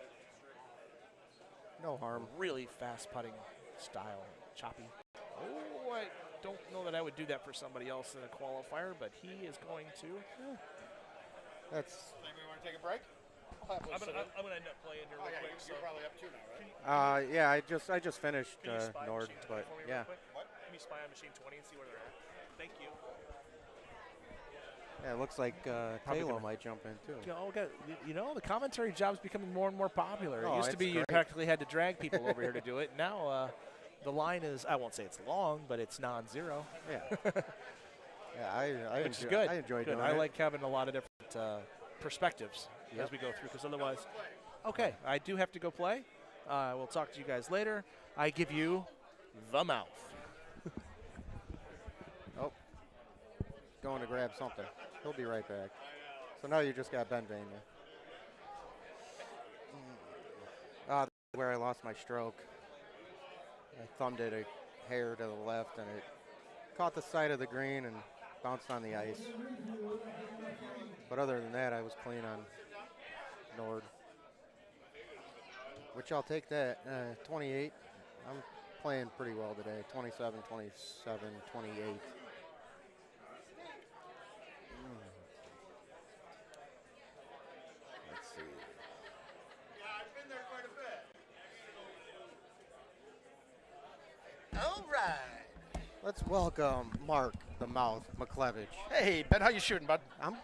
No harm. Really fast putting style, choppy. Oh, I don't know that I would do that for somebody else in a qualifier, but he is going to. Yeah. That's. Anybody want to take a break? I'm gonna end up playing here real quick. You're probably up 2 now, right? Yeah, I just finished Nord, but yeah. What? Can you spy on machine 20 and see where they're at? Thank you. Yeah, it looks like Taylor might jump in too. The commentary job's becoming more and more popular. Oh, it used to be you great. practically had to drag people over here to do it. Now the line is, I won't say it's long, but it's non-zero. Yeah. Yeah, which is good. I enjoy doing it. I like having a lot of different perspectives as we go through, because otherwise, okay, I do have to go play. We'll talk to you guys later. I give you the mouth. Oh, going to grab something. He'll be right back. So now you just got Ben Vania. Where I lost my stroke. I thumbed it a hair to the left, and it caught the side of the green and bounced on the ice. But other than that, I was clean on Nord, which I'll take that. 28. I'm playing pretty well today. 27, 27, 28. Let's see. Yeah, I've been there quite a bit. All right. Let's welcome Mark the Mouth McClevich. Hey, Ben, how you shooting, bud? I'm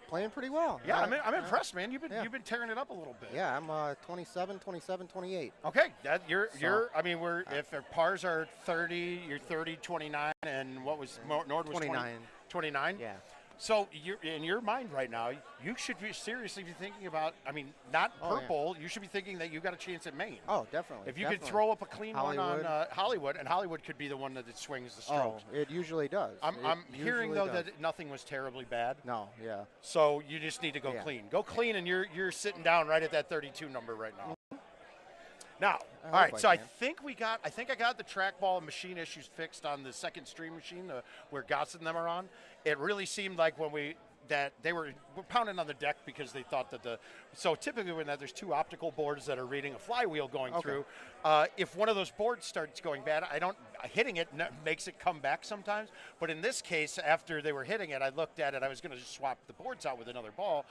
playing pretty well. Yeah, I'm impressed, man. You've been tearing it up a little bit. Yeah, I'm 27, 27, 28. Okay, I mean, if our pars are 30, you're 30, 29, and what was Nord was 29. 29? Yeah. So you're in your mind right now, you should be seriously be thinking about, I mean, not purple. You should be thinking that you got a chance at Maine. Oh, definitely. If you could throw up a clean one on Hollywood, and Hollywood could be the one that swings the strokes. Oh, it usually does. I'm hearing though that nothing was terribly bad. No, yeah. So you just need to go clean. Go clean, and you're sitting down right at that 32 number right now. Now, all right. So I think I got the trackball machine issues fixed on the second stream machine where Gossett and them are on. It really seemed like when they were pounding on the deck because they thought that so typically when there's 2 optical boards that are reading a flywheel going through, if one of those boards starts going bad, hitting it makes it come back sometimes. But in this case, after they were hitting it, I looked at it. I was going to just swap the boards out with another ball,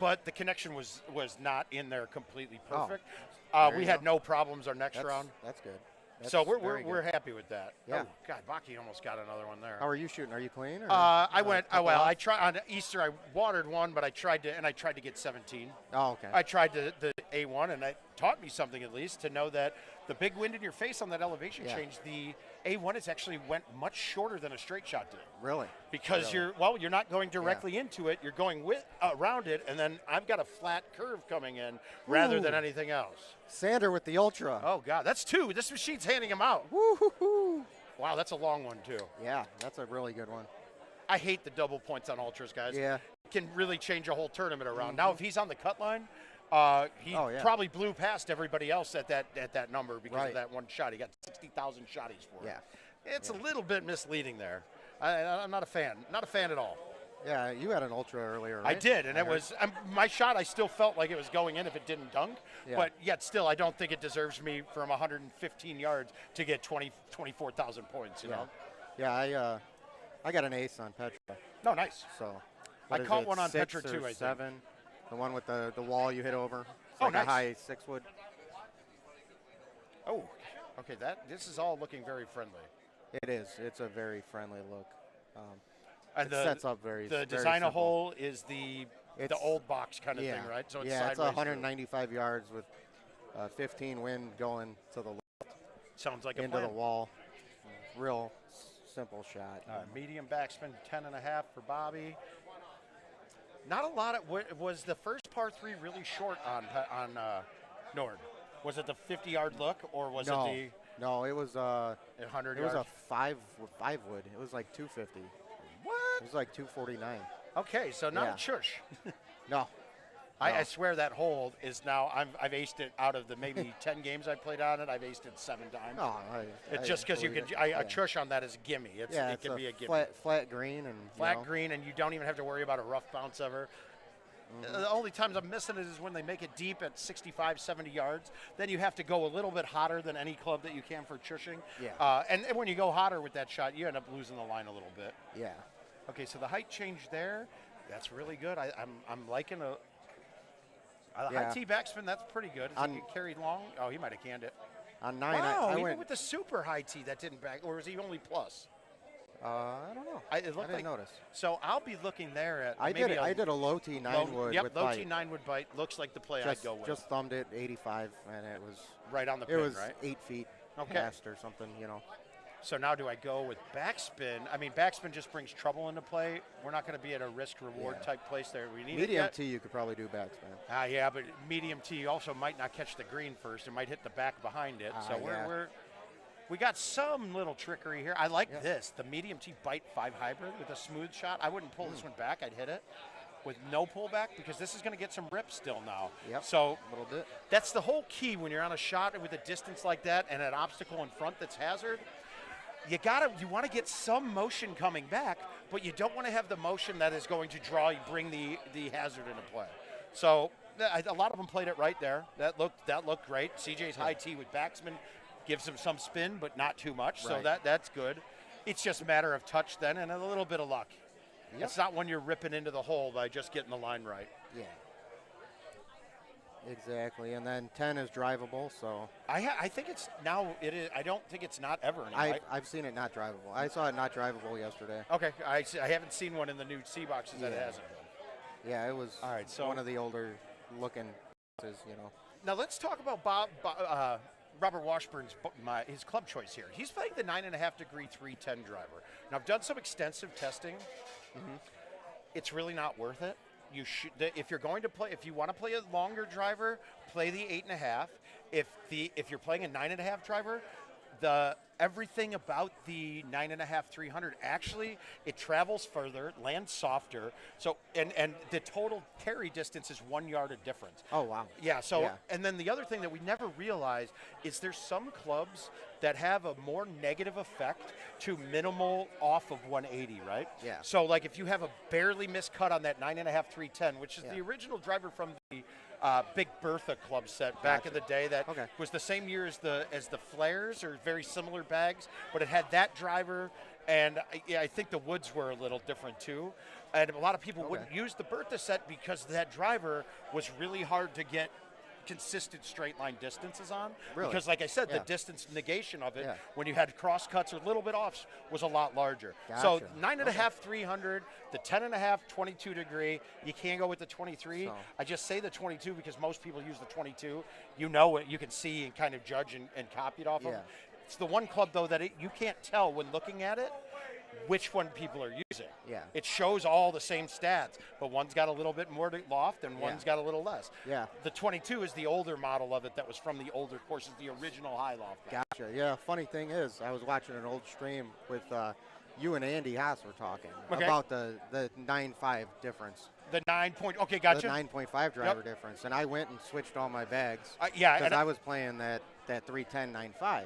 but the connection was not in there completely perfect. We had no problems our next round. That's good. So we're happy with that. Yeah. Oh, God, Baki almost got another one there. How are you shooting? Are you clean? Or I tried on Easter. I watered one, but I tried to get 17. Oh, okay. I tried the A1, and it taught me something at least to know that the big wind in your face on that elevation change, the A1 has actually went much shorter than a straight shot did. Really? Because you're not going directly into it, you're going around it, and then I've got a flat curve coming in rather than anything else. Sander with the Ultra. Oh, God, that's 2. This machine's handing them out. Woo-hoo-hoo. Wow, that's a long one, too. Yeah, that's a really good one. I hate the double points on Ultras, guys. Yeah. It can really change a whole tournament around. Now, if he's on the cut line, he probably blew past everybody else at that number because of that one shot. He got 60,000 shotties for it. Yeah. It's a little bit misleading there. I'm not a fan. Not a fan at all. Yeah, you had an Ultra earlier, right? I did, and it was my shot. I still felt like it was going in if it didn't dunk, but yet still, I don't think it deserves me from 115 yards to get 24,000 points. You know? Yeah, I got an ace on Petra. No, nice. So I caught one on Petra too. I think 7. The one with the wall you hit over. It's oh, like nice. a high 6-wood. Oh, okay. This is all looking very friendly. It is. It's a very friendly look. And it sets up very. The very designer simple. hole is the old box kind of thing, right? So it's it's sideways 195 yards with 15 wind going to the left. Sounds like into a plan. the wall. Real simple shot. Medium backspin, 10.5 for Bobby. Not a lot of. Was the first par 3 really short on Nord? Was it the 50-yard look, or was it the? No, it was 100 It yards? was a 5 wood. It was like 250. What? It was like 249. Okay, so not a shush. No. I swear that hole is now. I've aced it out of the maybe 10 games I played on it. I've aced it 7 times. No, it's just because you could. A chush on that is a gimme. It can be a gimme. Flat green and flat green, and you don't even have to worry about a rough bounce ever. The only times I'm missing it is when they make it deep at 65, 70 yards. Then you have to go a little bit hotter than any club that you can for chushing. Yeah. And when you go hotter with that shot, you end up losing the line a little bit. Yeah. Okay, so the height change there, that's really good. I'm liking a high tee backspin. That's pretty good. Is he carried long? Oh, he might have canned it. On 9, wow, I even went with the super high tee that didn't back, or was he only plus? I don't know. I didn't notice. So I'll be looking there at. I did a low T 9 wood. Yep, with low bite. T 9 wood bite. Looks like the play I'd go with. Just thumbed it 85, and it was right on the pin, It was right? 8 feet past or something, you know. So now do I go with backspin? I mean, backspin just brings trouble into play. We're not going to be at a risk-reward type place there. We need medium T, you could probably do backspin. Yeah, but medium T also might not catch the green first. It might hit the back behind it. So we got some little trickery here. I like this, the medium T bite 5 hybrid with a smooth shot. I wouldn't pull this one back. I'd hit it with no pullback because this is going to get some rip still now. Yep. So a little bit. That's the whole key when you're on a shot with a distance like that and an obstacle in front that's hazard. You want to get some motion coming back, but you don't want to have the motion that is going to bring the hazard into play. So a lot of them played it right there. That looked great. CJ's high tee with backspin gives him some spin, but not too much. Right. So that's good. It's just a matter of touch then and a little bit of luck. Yep. It's not when you're ripping into the hole by just getting the line right. Yeah. Exactly, and then 10 is drivable, so. I think it's now, it is. I don't think it's not ever anymore. I've seen it not drivable. I saw it not drivable yesterday. Okay, I haven't seen one in the new C boxes that it hasn't been. Yeah, it was all right, so one of the older looking, you know. Now let's talk about Robert Washburn's his club choice here. He's playing the 9.5 degree 310 driver. Now I've done some extensive testing. Mm-hmm. It's really not worth it. You should, if you're going to play, if you want to play a longer driver, play the 8.5. If you're playing a 9.5 driver, everything about the 9.5 300 actually it travels further, lands softer. So and the total carry distance is 1 yard of difference. Oh wow. Yeah. So and then the other thing that we never realize is there's some clubs that have a more negative effect to minimal off of 180, right? Yeah. So like if you have a barely missed cut on that 9.5 310, which is the original driver from the Big Bertha club set back in the day that was the same year as the Flares, or very similar bags, but it had that driver, and I think the woods were a little different too. And a lot of people wouldn't use the Bertha set because that driver was really hard to get consistent straight line distances on. Really? Because, like I said, the distance negation of it when you had cross cuts or a little bit offs was a lot larger. So Gotcha. 9.5, 300, the 10.5, 22 degree. You can't go with the 23. So- I just say the 22 because most people use the 22. You know it. You can see and kind of judge and copy it off of. It's the one club, though, that you can't tell when looking at it which one people are using. Yeah. It shows all the same stats, but one's got a little bit more to loft and one's got a little less. Yeah. The 22 is the older model of it that was from the older courses, the original high loft. Gotcha. Yeah. Funny thing is, I was watching an old stream with you and Andy Haas were talking about the 9.5 difference. The 9 point. Okay, gotcha. The 9.5 driver difference, and I went and switched all my bags. And I was playing that 310 9.5.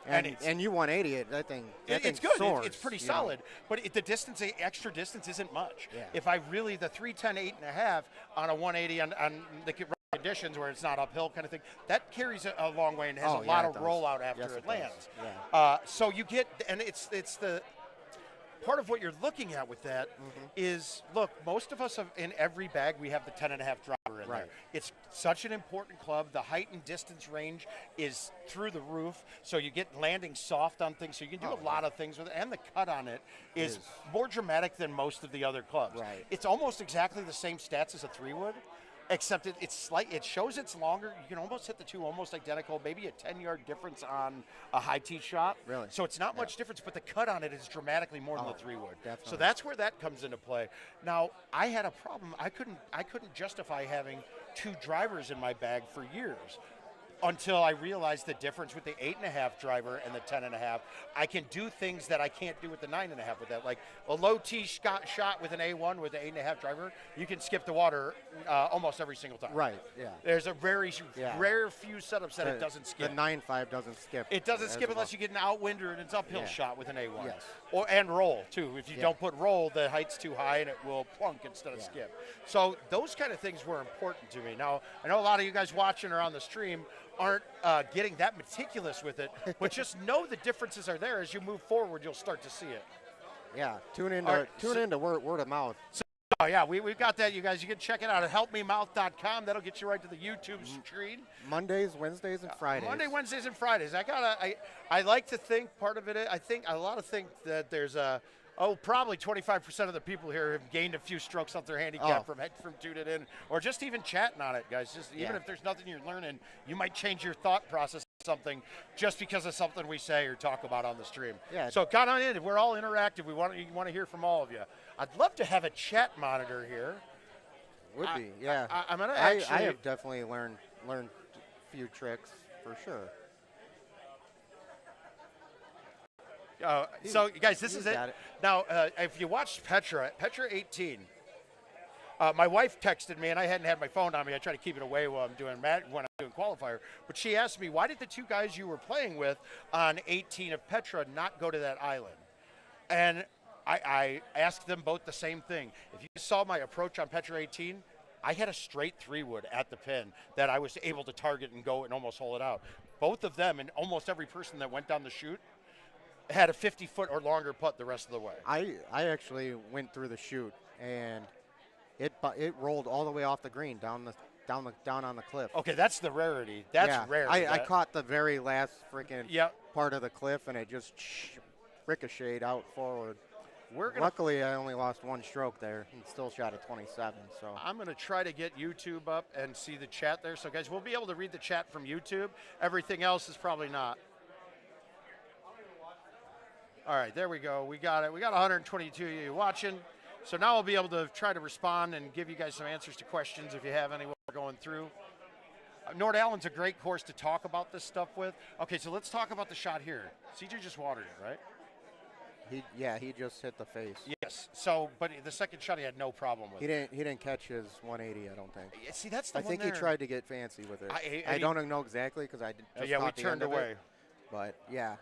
And you 180 it. That thing. It's good. Soars, it's pretty solid. But the distance, extra distance, isn't much. Yeah. If I really the 310 8.5 on a 180 on the conditions where it's not uphill kind of thing, that carries a long way and has a lot of rollout after it lands. Yeah. So you get, and it's the part of what you're looking at with that is, look, most of us have, in every bag we have the 10.5 driver in there. It's such an important club. The height and distance range is through the roof, so you get landing soft on things, so you can do a lot of things with it, and the cut on it is more dramatic than most of the other clubs. It's almost exactly the same stats as a 3-wood, except it's slight. It shows it's longer. You can almost hit the two almost identical, maybe a 10-yard difference on a high tee shot. Really? So it's not much difference, but the cut on it is dramatically more than the 3-wood. Definitely. So that's where that comes into play. Now, I had a problem. I couldn't justify having 2 drivers in my bag for years, until I realized the difference with the 8.5 driver and the 10.5. I can do things that I can't do with the 9.5 with that. Like a low tee shot with an A1 with the 8.5 driver, you can skip the water almost every single time. Right, yeah. There's a very rare few setups that it doesn't skip. The 9.5 doesn't skip. It doesn't skip unless you get an outwind or an uphill shot with an A1. Yes. And roll, too. If you don't put roll, the height's too high and it will plunk instead of skip. So those kind of things were important to me. Now, I know a lot of you guys watching or on the stream aren't getting that meticulous with it, but just know the differences are there. As you move forward, you'll start to see it. Yeah, tune into word of mouth. Oh, yeah, we've got that, you guys. You can check it out at helpmemouth.com. That'll get you right to the YouTube screen. Mondays, Wednesdays, and Fridays. Monday, Wednesdays, and Fridays. I like to think part of it, I think that there's probably 25% of the people here have gained a few strokes off their handicap from tuning in, or just even chatting on it, guys. Just even if there's nothing you're learning, you might change your thought process on something just because of something we say or talk about on the stream. Yeah. So come on in. We're all interactive. We want to hear from all of you. I'd love to have a chat monitor here. Would be, yeah. I'm gonna actually. I have definitely learned a few tricks for sure. So, guys, this is it. Now, if you watched Petra 18, my wife texted me, and I hadn't had my phone on me. I try to keep it away when I'm doing qualifier. But she asked me, why did the 2 guys you were playing with on 18 of Petra not go to that island? And I asked them both the same thing. If you saw my approach on Petra 18, I had a straight 3-wood at the pin that I was able to target and go and almost hole it out. Both of them, and almost every person that went down the chute, had a 50-foot or longer putt the rest of the way. I actually went through the chute, and it rolled all the way off the green down on the cliff. Okay, that's the rarity. That's rare. I caught the very last freaking part of the cliff, and it just ricocheted out forward. Luckily, I only lost 1 stroke there and still shot at 27. So I'm going to try to get YouTube up and see the chat there. So, guys, we'll be able to read the chat from YouTube. Everything else is probably not. All right, there we go. We got it. We got 122 of you watching. So now we'll be able to try to respond and give you guys some answers to questions if you have any we're going through. Nord Allen's a great course to talk about this stuff with. Okay, so let's talk about the shot here. CJ just watered it, right? He just hit the face. Yes. So, but the second shot he had no problem with. He didn't catch his 180. I don't think. See, that's the I one think there. he tried to get fancy with it. I don't know exactly because I just we turned away. But yeah,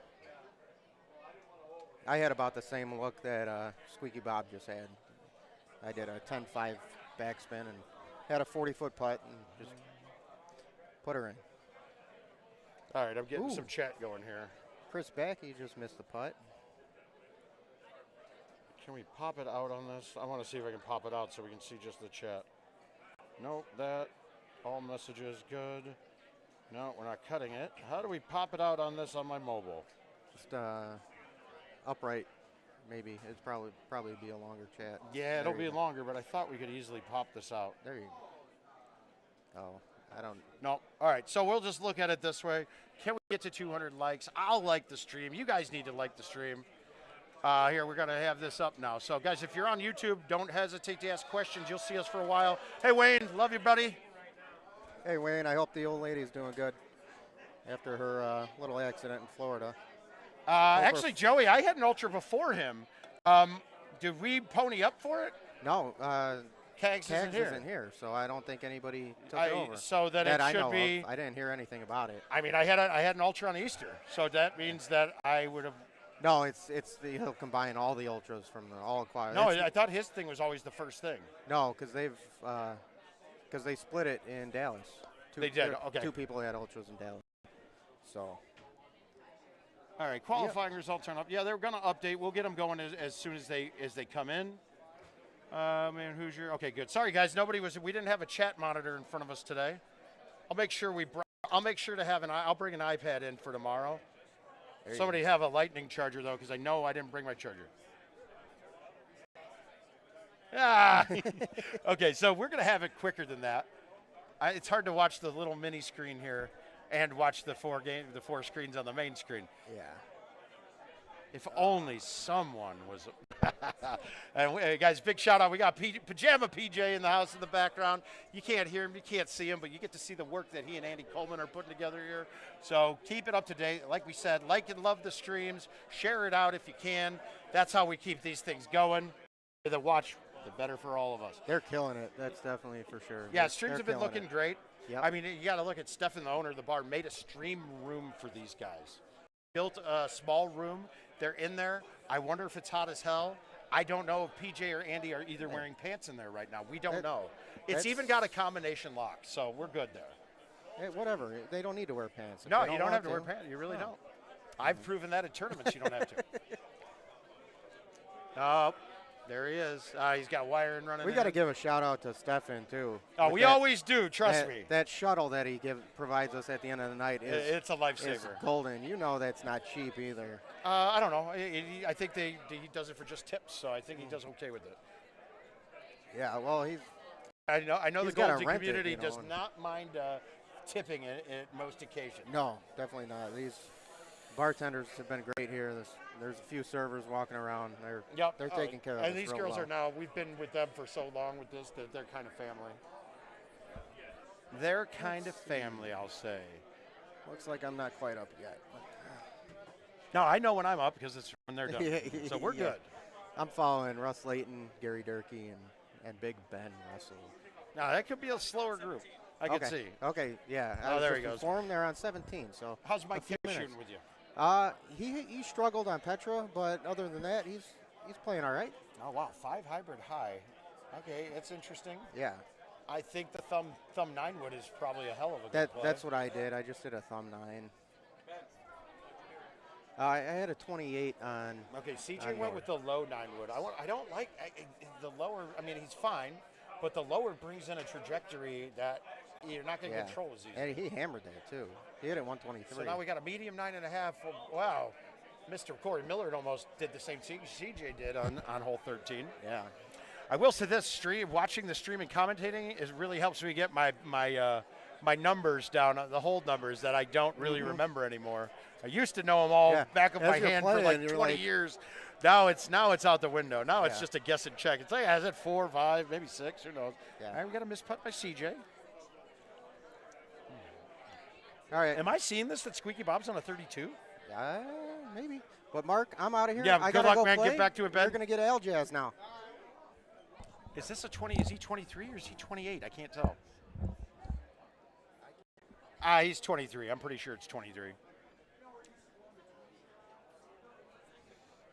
I had about the same look that Squeaky Bob just had. I did a 10-5 backspin and had a 40-foot putt and just put her in. All right, I'm getting some chat going here. Chris Backey just missed the putt. Can we pop it out on this? I want to see if I can pop it out so we can see just the chat. Nope, that. All messages good. No, we're not cutting it. How do we pop it out on this on my mobile? Just upright, maybe. It's probably be a longer chat. Yeah, it'll There you be go. longer, but I thought we could easily pop this out. There you go. Oh, I don't. No. All right, so we'll just look at it this way. Can we get to 200 likes? I'll like the stream. You guys need to like the stream. Here, we're going to have this up now. So, guys, if you're on YouTube, don't hesitate to ask questions. You'll see us for a while. Hey, Wayne, love you, buddy. Hey, Wayne, I hope the old lady's doing good after her little accident in Florida. Actually, Joey, I had an Ultra before him. Did we pony up for it? No, Kags isn't here. isn't here, so I don't think anybody took it over. So that it I should know be. of. I didn't hear anything about it. I mean, I had an Ultra on Easter, so that means that I would have. No, he'll combine all the ultras from the all quad. No, I thought his thing was always the first thing. No, because they split it in Dallas. They did. Okay. 2 people had ultras in Dallas. So. All right, qualifying results aren't up. Yeah, they're going to update. We'll get them going as soon as they come in. Man, Hoosier. Okay, good. Sorry, guys. We didn't have a chat monitor in front of us today. I'll make sure to have I'll bring an iPad in for tomorrow. Somebody have a lightning charger, though, because I know I didn't bring my charger. Ah! Okay, so we're going to have it quicker than that. It's hard to watch the little mini screen here and watch the 4 screens on the main screen. Yeah. If only someone was. And guys, big shout out. We got Pajama PJ in the house in the background. You can't hear him, you can't see him, but you get to see the work that he and Andy Coleman are putting together here. So keep it up to date. Like we said, like and love the streams. Share it out if you can. That's how we keep these things going. The watch, the better for all of us. They're killing it. That's definitely for sure. Yeah, streams have been looking great. Yep. I mean, you got to look at Stefan, the owner of the bar, made a stream room for these guys. Built a small room. They're in there. I wonder if it's hot as hell. I don't know if PJ or Andy are either wearing pants in there right now. We don't know. It's even got a combination lock, so we're good there. Hey, whatever. They don't need to wear pants. No, you don't have to wear pants. You really don't. I've proven that at tournaments you don't have to. Oh, there he is. He's got wiring running. We got to give a shout out to Stefan too. Oh, we always do. Trust me. That shuttle that he provides us at the end of the night it's a lifesaver. Is golden. You know that's not cheap either. I don't know. I think he does it for just tips, so I think he does okay with it. Yeah, well, I know the Golden community does not mind tipping at most occasions. No, definitely not. These bartenders have been great here. There's a few servers walking around. They're taking care of us. And these girls are now. We've been with them for so long with this that they're kind of family. They're kind of family, I'll say. Looks like I'm not quite up yet. No, I know when I'm up because it's when they're done. So we're good. I'm following Russ Layton, Gary Durkee, and Big Ben Russell. Now that could be a slower group. I can see. Okay, yeah. Oh, there he goes. They're on 17. So how's Mike shooting with you? He struggled on Petra, but other than that, he's playing all right. Oh wow, 5 hybrid high. Okay, that's interesting. Yeah. I think the thumb 9 wood is probably a hell of a good play. That's what I did. I just did a thumb 9. I had a 28 on. Okay, CJ went with the low 9 wood. I don't like the lower. I mean, he's fine, but the lower brings in a trajectory that you're not going to control as easy. And he hammered that too. He hit it 123. So now we got a medium 9.5. Wow, Mr. Corey Millard almost did the same CJ did on hole 13. Yeah. I will say this: watching the stream and commentating really helps me get my numbers down, the hold numbers that I don't really remember anymore. I used to know them all back of my hand for like 20 years. Now it's out the window. Now it's just a guess and check. It's like, is it 4, 5, maybe 6? Who knows? Yeah. All right, we got a miss putt by CJ. All right. Am I seeing this that Squeaky Bob's on a 32? Maybe. But Mark, I'm out of here. Yeah, I good gotta luck, go man. play. Get back to it, Ben. You're gonna get Aljaz now. Is this a 20? Is he 23 or is he 28? I can't tell. He's 23. I'm pretty sure it's 23.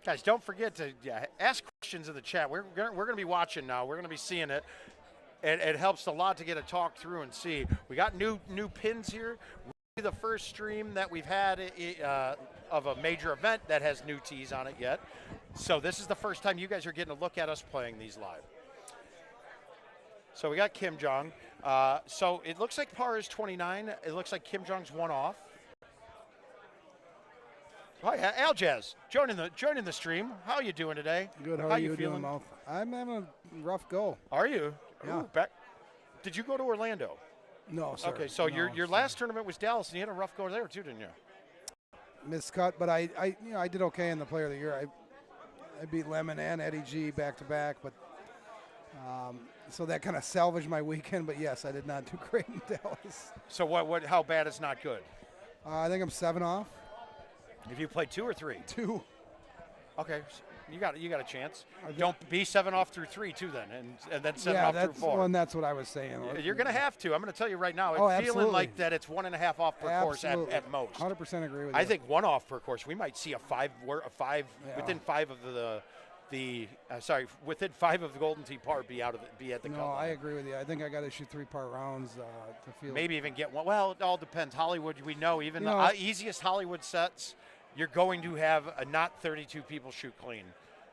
Guys, don't forget to ask questions in the chat. We're going to be watching now. We're going to be seeing it. It helps a lot to get a talk through and see. We got new pins here. Really the first stream that we've had of a major event that has new tees on it yet. So this is the first time you guys are getting a look at us playing these live. So we got Kim Jong. So it looks like par is 29. It looks like Kim Jong's one off. Hi, Aljaz, joining the stream. How are you doing today? Good. How are you feeling, Mouth? I'm having a rough go. Are you? Yeah. Ooh, did you go to Orlando? No, sir. Okay, so No, your last tournament was Dallas, and you had a rough go there too, didn't you? Miscut, but I did okay in the Player of the Year. I beat Lemon and Eddie G back to back, but so that kind of salvaged my weekend. But yes, I did not do great in Dallas. So how bad is not good? I think I'm 7 off. Have you played 2 or 3? 2. Okay, so you got a chance. Don't be 7 off through 3 too, then, and then 7 yeah, off through 4. Well, and that's what I was saying. You're going to have to. I'm going to tell you right now. Oh, I'm feeling absolutely. like that it's 1.5 off per course at most. 100% agree with you. I think 1 off per course. We might see a 5 Yeah. within 5 of within 5 of the Golden Tee par be at the cut No, line. I agree with you. I think I got to shoot 3-part rounds to feel. Maybe even get 1. Well, it all depends. Hollywood, we know even You the know, easiest Hollywood sets, you're going to have not 32 people shoot clean.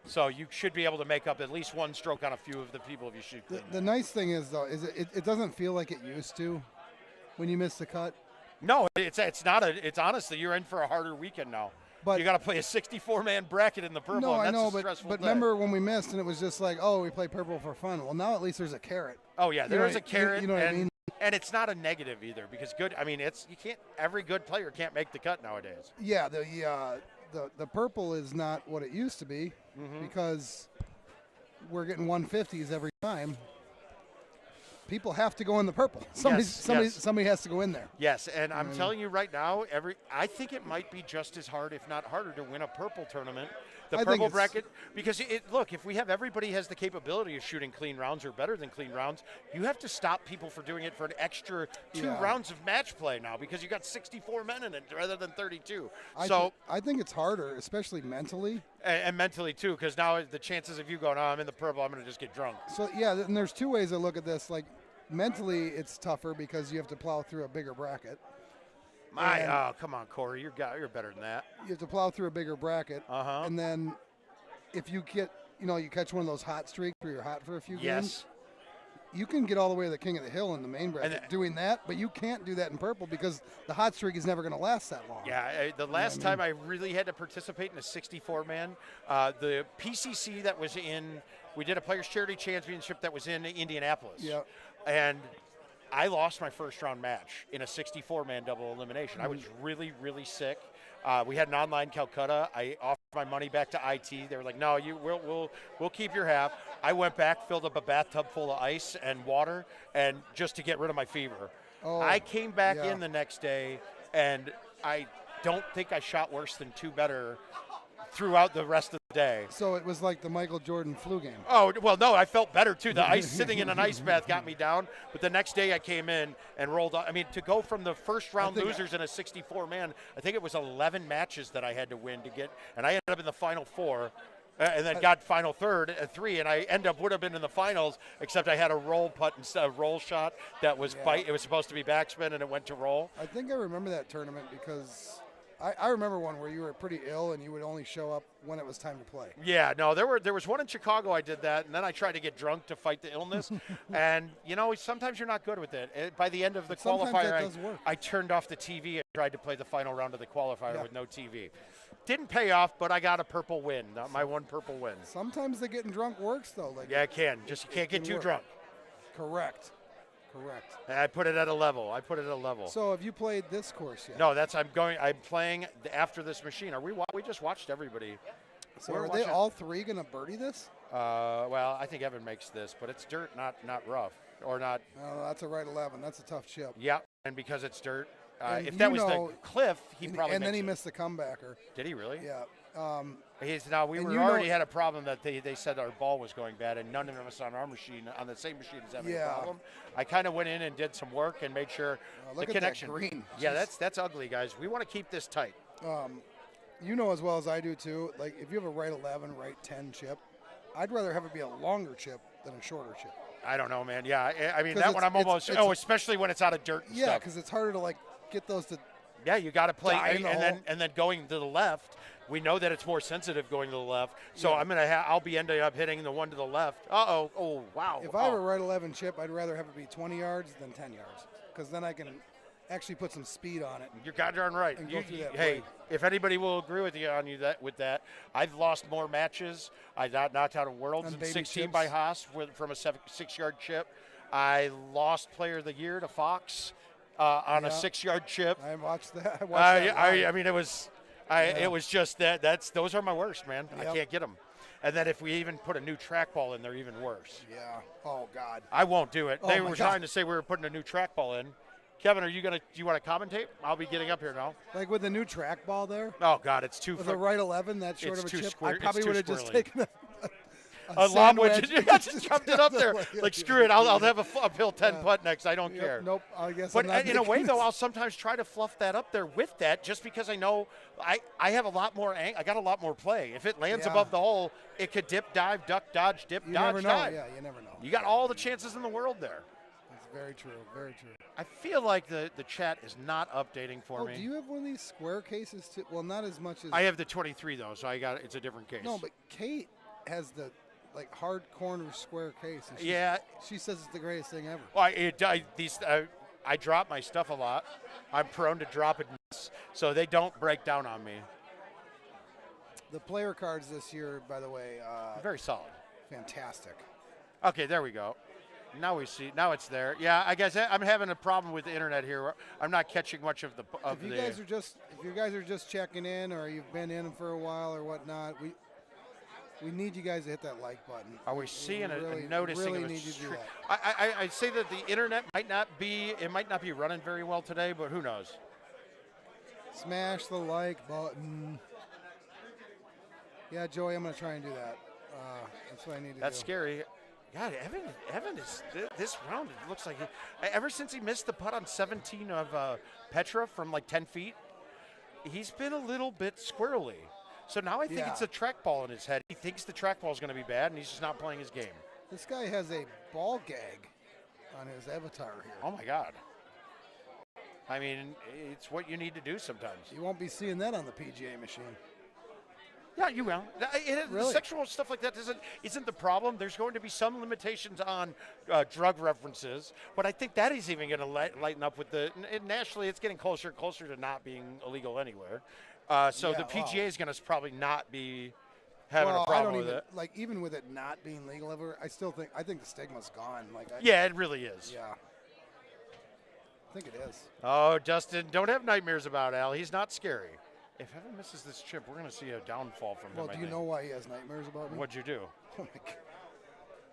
So you should be able to make up at least 1 stroke on a few of the people if you shoot clean. The nice thing is, though, is it doesn't feel like it used to when you miss the cut. No, it's not. It's honestly, you're in for a harder weekend now. But you got to play a 64-man bracket in the purple. No, and I that's know, a but stressful day. remember when we missed and it was just like, oh, we play purple for fun. Well, now at least there's a carrot. Oh yeah, there is a carrot. You know what I mean? And it's not a negative either because good. I mean, every good player can't make the cut nowadays. Yeah, the purple is not what it used to be because we're getting 150s every time. People have to go in the purple. Somebody has to go in there. Yes, and I'm telling you right now, I think it might be just as hard, if not harder, to win a purple tournament. The purple bracket, because look, if we have everybody has the capability of shooting clean rounds or better than clean rounds, you have to stop people from doing it for an extra 2 rounds of match play now because you got 64 men in it rather than 32. I think it's harder, especially mentally. And mentally too, because now the chances of you going, oh, I'm in the purple, I'm going to just get drunk. So yeah, and there's 2 ways to look at this. Like mentally, it's tougher because you have to plow through a bigger bracket. Come on, Corey, you're better than that. You have to plow through a bigger bracket, and then if you get, you catch one of those hot streaks where you're hot for a few games, you can get all the way to the king of the hill in the main bracket doing that, but you can't do that in purple because the hot streak is never going to last that long. Yeah, the last time I really had to participate in a 64-man, the PCC that was we did a Players Charity Championship that was in Indianapolis. Yeah. And I lost my first round match in a 64-man double elimination. I was really, really sick. We had an online Calcutta. I offered my money back to IT. They were like, "No, we'll keep your half." I went back, filled up a bathtub full of ice and water, and just to get rid of my fever. I came back in the next day, and I don't think I shot worse than 2 better throughout the rest of the day. So it was like the Michael Jordan flu game. Oh, well, no, I felt better, too. The ice sitting in an ice bath got me down. But the next day I came in and rolled up. I mean, to go from the first round losers in a 64-man, I think it was 11 matches that I had to win to get. And I ended up in the final 4. And then got final 3, and I would have been in the finals, except I had a roll putt instead of roll shot that was it was supposed to be backspin, and it went to roll. I think I remember that tournament because I remember one where you were pretty ill and you would only show up when it was time to play. Yeah, no, there was one in Chicago I did that, and then I tried to get drunk to fight the illness. And, sometimes you're not good with it. By the end of the qualifier, I turned off the TV and tried to play the final round of the qualifier with no TV. Didn't pay off, but I got a purple win, my 1 purple win. Sometimes the getting drunk works, though. Yeah, it can. Just you can't get too drunk. Correct. And I put it at a level. So have you played this course yet? No, I'm playing after this machine. We just watched everybody. So are they all 3 going to birdie this? Well, I think Evan makes this, but it's dirt, not rough, or not. Oh, that's a right 11. That's a tough chip. Yeah, and because it's dirt. If you that was the cliff, he probably and then he missed the comebacker. Did he really? Yeah. We already had a problem that they said our ball was going bad, and none of us on our machine, on the same machine, is having a problem. I kind of went in and did some work and made sure the connection. That green. Yeah, that's ugly, guys. We want to keep this tight. You know as well as I do too. Like if you have a right 11, right 10 chip, I'd rather have it be a longer chip than a shorter chip. I don't know, man. Yeah, I mean that one I'm almost. Especially when it's out of dirt. And yeah, stuff. because it's harder to get those to Yeah, you got to play, Die and then going to the left. We know that it's more sensitive going to the left, so Yeah. I'll be ending up hitting the one to the left. Oh wow! If I have a right 11 chip, I'd rather have it be 20 yards than 10 yards, because then I can actually put some speed on it. You're goddamn right. And go through that hey, play. if anybody will agree with you with that, I've lost more matches. I got knocked out of Worlds On in baby 16 chips. by Haas from a 6-yard chip. I lost Player of the Year to Fox on a 6-yard chip. I watched that. I watched that live. I mean, it was. It was just that. Those are my worst, man. I Yep. can't get them. And then if we even put a new trackball in, they're even worse. Yeah. Oh God. I won't do it. Oh, They my were God. trying to say we were putting a new trackball in. Kevin, do you want to commentate? I'll be getting up here now. Like with the new trackball there. Oh God, it's too. With a right 11, that short it's of a too chip, square- I it's probably too would have just squirrely. taken A lob would sand you wedge. just jumped it up there. Like screw it, I'll have a uphill 10 putt next. I don't Yep, care. Nope. I guess. But I'm not in a way, making though, this. I'll sometimes try to fluff that up there with that, just because I know I have a lot more. I got a lot more play. If it lands Yeah. above the hole, it could dip, dive, duck, dodge, dip, You dodge, never know. dive. Yeah, you never know. You got all the chances in the world there. That's very true. Very true. I feel like the chat is not updating for me. Do you have one of these square cases too? Well, not as much as I have the 23 though, so it's a different case. No, but Kate has the hard corner square case. And she says it's the greatest thing ever. Well, I drop my stuff a lot. I'm prone to drop it, so they don't break down on me. The player cards this year, by the way, Very solid. fantastic. Okay, there we go. Now we see. Now it's there. Yeah, I guess I'm having a problem with the internet here. I'm not catching much of the. If you guys are just checking in, or you've been in for a while or whatnot, we need you guys to hit that like button. Are we seeing really, a noticing? Really of a need you to do str- that. I say that the internet might not be running very well today, but who knows? Smash the like button. Yeah, Joey, I'm going to try and do that. That's what I need to do. That's scary. God, Evan is this round. It looks like ever since he missed the putt on 17 of Petra from like 10 feet, he's been a little bit squirrely. So now I think it's a trackball in his head. He thinks the trackball is going to be bad, and he's just not playing his game. This guy has a ball gag on his avatar here. Oh my God. I mean, it's what you need to do sometimes. You won't be seeing that on the PGA machine. Yeah, you will. Really? Sexual stuff like that isn't the problem. There's going to be some limitations on drug references, but I think that is even going to lighten up with nationally, it's getting closer and closer to not being illegal anywhere. So the PGA is going to probably not be having a problem with it. Like, even with it not being legal ever, I think the stigma's gone. Yeah, it really is. Yeah. I think it is. Oh, Dustin, don't have nightmares about Al. He's not scary. If Evan misses this chip, we're going to see a downfall from him. Well, do you know why he has nightmares about me? What'd you do? Oh, my God.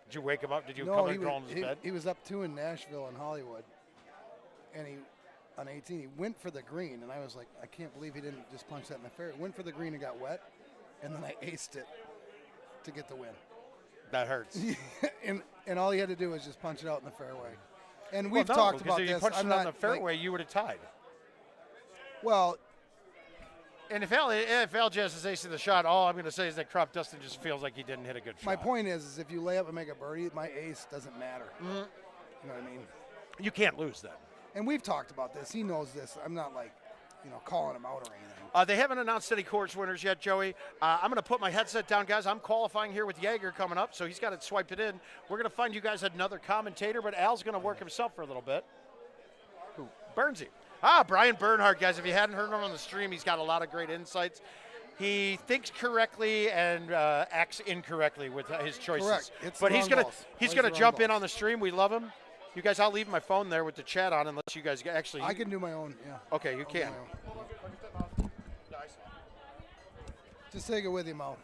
Did you wake him up? Did you No, come and crawl in his bed? He was up 2 in Nashville and Hollywood, and on 18, he went for the green, and I was like, I can't believe he didn't just punch that in the fairway. Went for the green and got wet, and then I aced it to get the win. That hurts. and all he had to do was just punch it out in the fairway. And Well, we've no, talked because about if this. you punched I'm it not on the fairway, you would have tied. Well, and if Al just is acing the shot, all I'm going to say is that Crop Dustin just feels like he didn't hit a good shot. my point is if you lay up and make a birdie, my ace doesn't matter. You know what I mean? You can't lose then. And we've talked about this. He knows this. I'm not calling him out or anything. They haven't announced any course winners yet, Joey. I'm going to put my headset down, guys. I'm qualifying here with Jaeger coming up, so he's got it swiped it in. We're going to find you guys another commentator, but Al's going to work himself for a little bit. Who? Burnsy. Brian Bernhardt, guys. If you hadn't heard him on the stream, he's got a lot of great insights. He thinks correctly and acts incorrectly with his choices. Correct. It's But the he's wrong going to balls. jump in on the stream. We love him. You guys, I'll leave my phone there with the chat on unless you guys actually. I can do my own, yeah. Okay, you can. Just take it with you, Mo.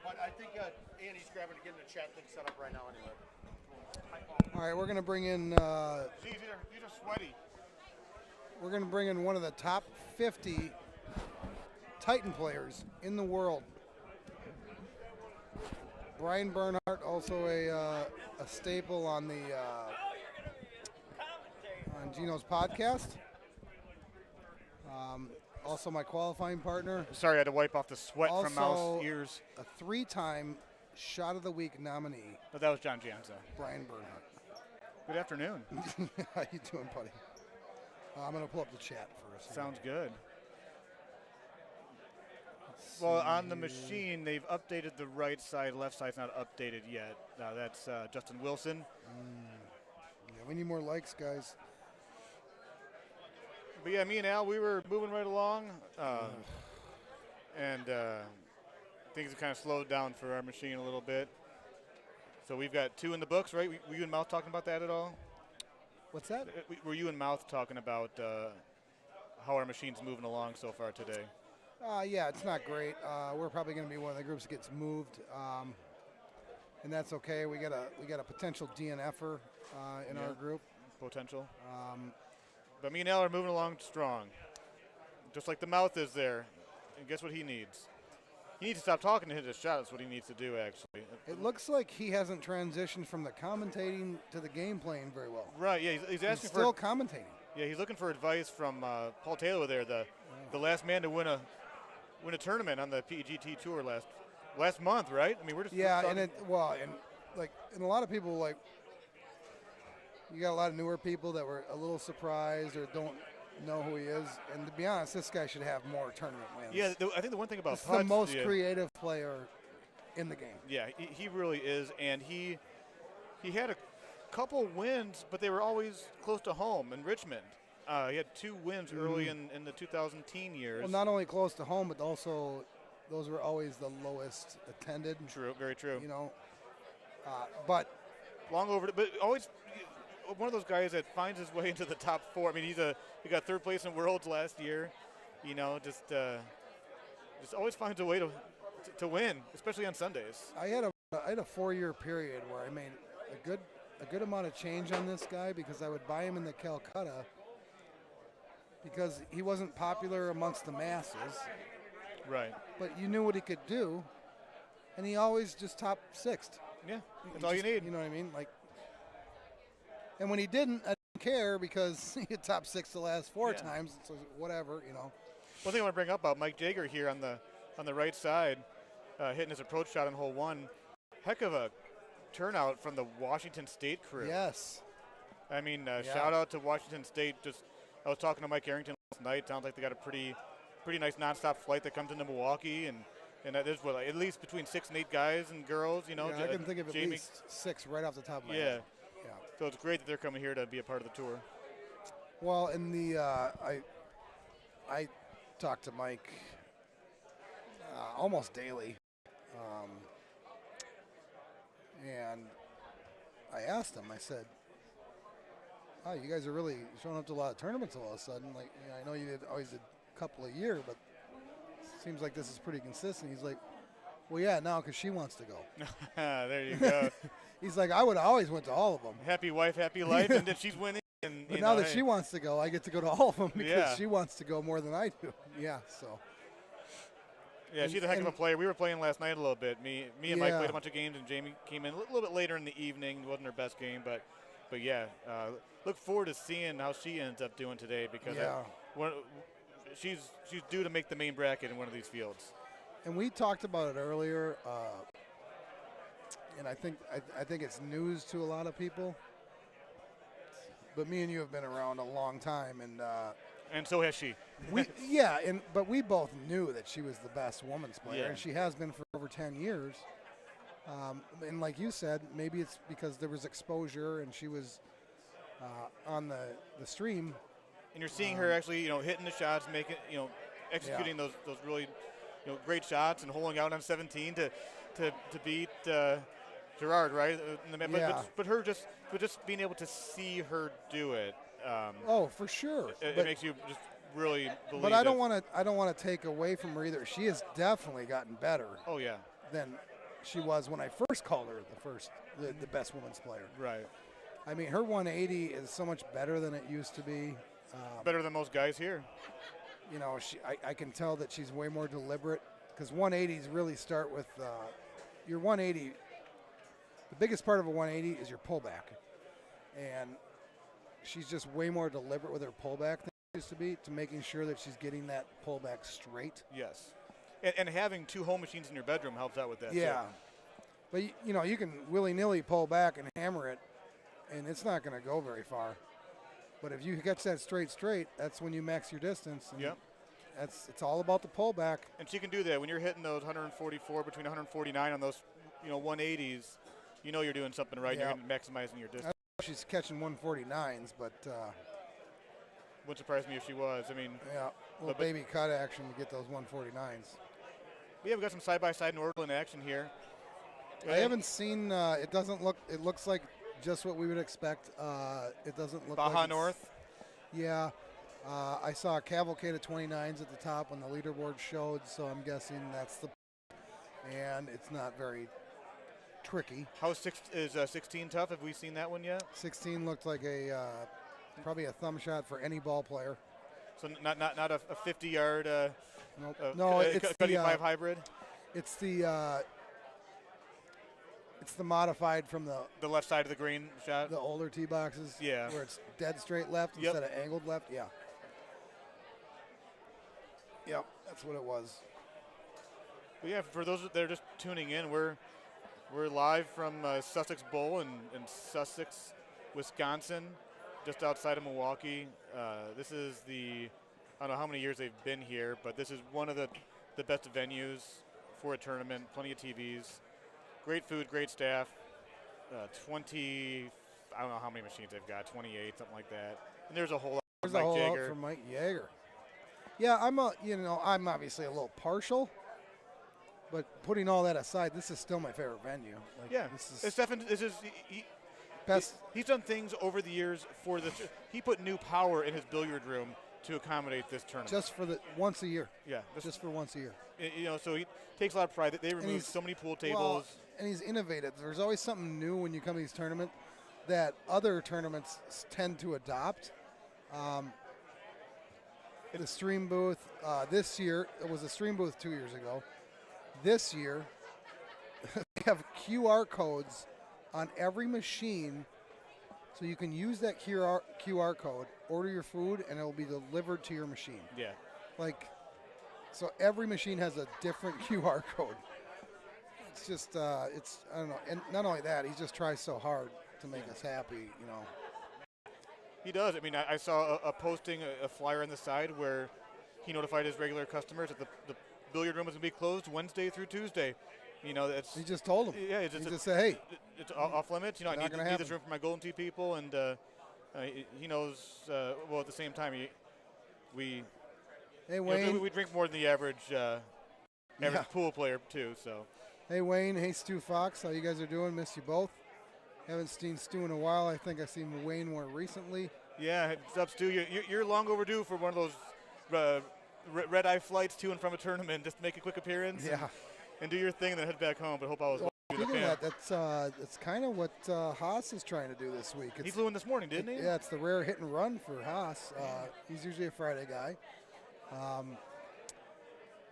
But I think Andy's getting the chat thing set up right now anyway. All right, we're going to bring in These are sweaty. we're going to bring in one of the top 50 Titan players in the world. Brian Bernhardt, also a staple on the on Gino's podcast. Also my qualifying partner. Sorry, I had to wipe off the sweat from Also Mal's ears. a 3-time Shot of the Week nominee. But that was John Janza. Brian Bernhardt. Good afternoon. How you doing, buddy? I'm going to pull up the chat first. Sounds good. Well, on the machine, they've updated the right side. Left side's not updated yet. That's Justin Wilson. Yeah, we need more likes, guys. But yeah, me and Al, we were moving right along, and things have kind of slowed down for our machine a little bit. So we've got 2 in the books, right? Were you and Mouth talking about that at all? What's that? Were you and Mouth talking about how our machine's moving along so far today? Yeah, it's not great. We're probably going to be one of the groups that gets moved, and that's okay. We got a potential DNFer in our group. Potential. But me and Al are moving along strong, just like the Mouth is there. And guess what he needs? He needs to stop talking to hit his shot. That's what he needs to do, actually. It looks like he hasn't transitioned from the commentating to the game playing very well. Right. Yeah, he's asking still commentating. Yeah, he's looking for advice from Paul Taylor there, the last man to win a tournament on the PGT Tour last month, right? I mean, we're just and a lot of people, like, you got a lot of newer people that were a little surprised or don't know who he is, and to be honest, this guy should have more tournament wins. Yeah, I think the one thing about Putz, the most creative player in the game. Yeah, he really is, and he had a couple wins, but they were always close to home in Richmond. He had 2 wins early in the 2010 years. Well, not only close to home, but also those were always the lowest attended. True, very true. You know, but long over, but always one of those guys that finds his way into the top 4. I mean, he got 3rd place in Worlds last year. You know, just always finds a way to win, especially on Sundays. I had a 4-year period where I made a good amount of change on this guy because I would buy him in the Calcutta because he wasn't popular amongst the masses. Right. But you knew what he could do, and he always just top 6th. Yeah, that's all you need. You know what I mean? Like, and when he didn't, I didn't care because he had top 6 the last 4 times. So whatever, you know. One thing I want to bring up about Mike Jager here on the right side, hitting his approach shot on hole 1. Heck of a turnout from the Washington State crew. Yes. I mean, shout out to Washington State. I was talking to Mike Arrington last night. Sounds like they got a pretty nice nonstop flight that comes into Milwaukee, and that is at least between 6 and 8 guys and girls. You know, I can think of at least 6 right off the top of my head. Yeah. So it's great that they're coming here to be a part of the tour. Well, in the I talked to Mike almost daily, and I asked him. I said, "Oh, you guys are really showing up to a lot of tournaments all of a sudden. Like, I know you always did a couple a year, but it seems like this is pretty consistent." He's like, "Well, yeah, now because she wants to go." There you go. He's like, "I would have always went to all of them. Happy wife, happy life, and then she's winning." And, but now that she wants to go, I get to go to all of them because she wants to go more than I do. Yeah, so. Yeah, she's a heck of a player. We were playing last night a little bit. Me and Mike played a bunch of games, and Jamie came in a little bit later in the evening. It wasn't her best game, but yeah, look forward to seeing how she ends up doing today because she's due to make the main bracket in one of these fields. And we talked about it earlier, and I think it's news to a lot of people. But me and you have been around a long time, and so has she. But we both knew that she was the best women's player, and she has been for over 10 years. And like you said, maybe it's because there was exposure, and she was on the stream. And you're seeing her actually, hitting the shots, making, executing those really, great shots, and holding out on 17 to beat Gerard, right? But her just being able to see her do it. For sure. It makes you just really believe. But I don't want to take away from her either. She has definitely gotten better. Oh yeah. Than she was when I first called her the best women's player. Right. I mean, her 180 is so much better than it used to be. Better than most guys here. I can tell that she's way more deliberate because 180s really start with your 180. The biggest part of a 180 is your pullback, and she's just way more deliberate with her pullback than she used to be, to making sure that she's getting that pullback straight. Yes, and having 2 home machines in your bedroom helps out with that. Yeah, too. But you can willy-nilly pull back and hammer it, and it's not going to go very far. But if you catch that straight, that's when you max your distance. And Yep. It's all about the pullback. And she can do that when you're hitting those 144 between 149 on those 180s. You know you're doing something right. Yeah. You're maximizing your distance. She's catching 149s, but wouldn't surprise me if she was. I mean, yeah, little baby cut action to get those 149s. Yeah, we got some side-by-side Nordland action here. I haven't seen. It doesn't look. It looks like just what we would expect. It doesn't look. Baja like North. Yeah, I saw a cavalcade of 29s at the top when the leaderboard showed, so I'm guessing that's the. And it's not very tricky. How is 16 tough? Have we seen that one yet? 16 looked like a probably a thumb shot for any ball player. So not a 50-yard. Nope. No, it's the 5 hybrid. It's the modified from the left side of the green shot. The older tee boxes. Yeah. Where it's dead straight left instead of angled left. Yeah. Yep, that's what it was. But yeah, for those that are just tuning in, we're live from Sussex Bowl in Sussex, Wisconsin, just outside of Milwaukee. This is I don't know how many years they've been here, but this is one of the best venues for a tournament. Plenty of TVs, great food, great staff. 20, I don't know how many machines they've got, 28, something like that. And there's a whole lot There's for a Mike whole lot Jaeger. for Mike Jaeger. Yeah, I'm obviously a little partial, but putting all that aside, this is still my favorite venue. Like, Yeah, he's done things over the years for this. He put new power in his billiard room to accommodate this tournament. Just for once a year. Yeah. Just for once a year. So he takes a lot of pride. They removed so many pool tables. Well, and he's innovative. There's always something new when you come to these tournaments that other tournaments tend to adopt. The stream booth this year, it was a stream booth 2 years ago. This year, they have QR codes on every machine, so you can use that QR code, order your food, and it will be delivered to your machine. Yeah. So every machine has a different QR code. It's just, I don't know. And not only that, he just tries so hard to make us happy, He does. I mean, I saw a posting, a flyer on the side where he notified his regular customers that the billiard room is going to be closed Wednesday through Tuesday. He just told them. Yeah, he just said, hey. It's off limits. I need this room for my Golden Tee people, and he knows, well, at the same time, we Wayne. We drink more than the average pool player, too. So. Hey, Wayne. Hey, Stu Fox. How you guys are doing? Miss you both. Haven't seen Stu in a while. I think I've seen Wayne more recently. Yeah, what's up, Stu? You're long overdue for one of those red-eye flights to and from a tournament. Just make a quick appearance. Yeah. And do your thing and then head back home. But hope I was. Speaking of that, that's kind of what Haas is trying to do this week. He flew in this morning, didn't he? Yeah, it's the rare hit and run for Haas. He's usually a Friday guy.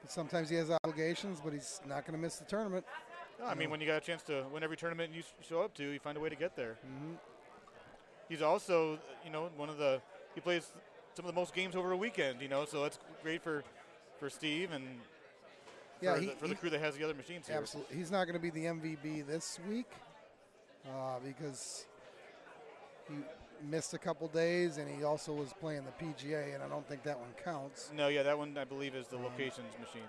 Sometimes he has obligations, but he's not going to miss the tournament. No, I mean, when you got a chance to win every tournament you show up to, you find a way to get there. Mm-hmm. He's also, he plays some of the most games over a weekend, so that's great for Steve and for the crew that has the other machines here. Absolutely. He's not going to be the MVP this week because he missed a couple days, and he also was playing the PGA, and I don't think that one counts. No, yeah, that one I believe is the locations machine.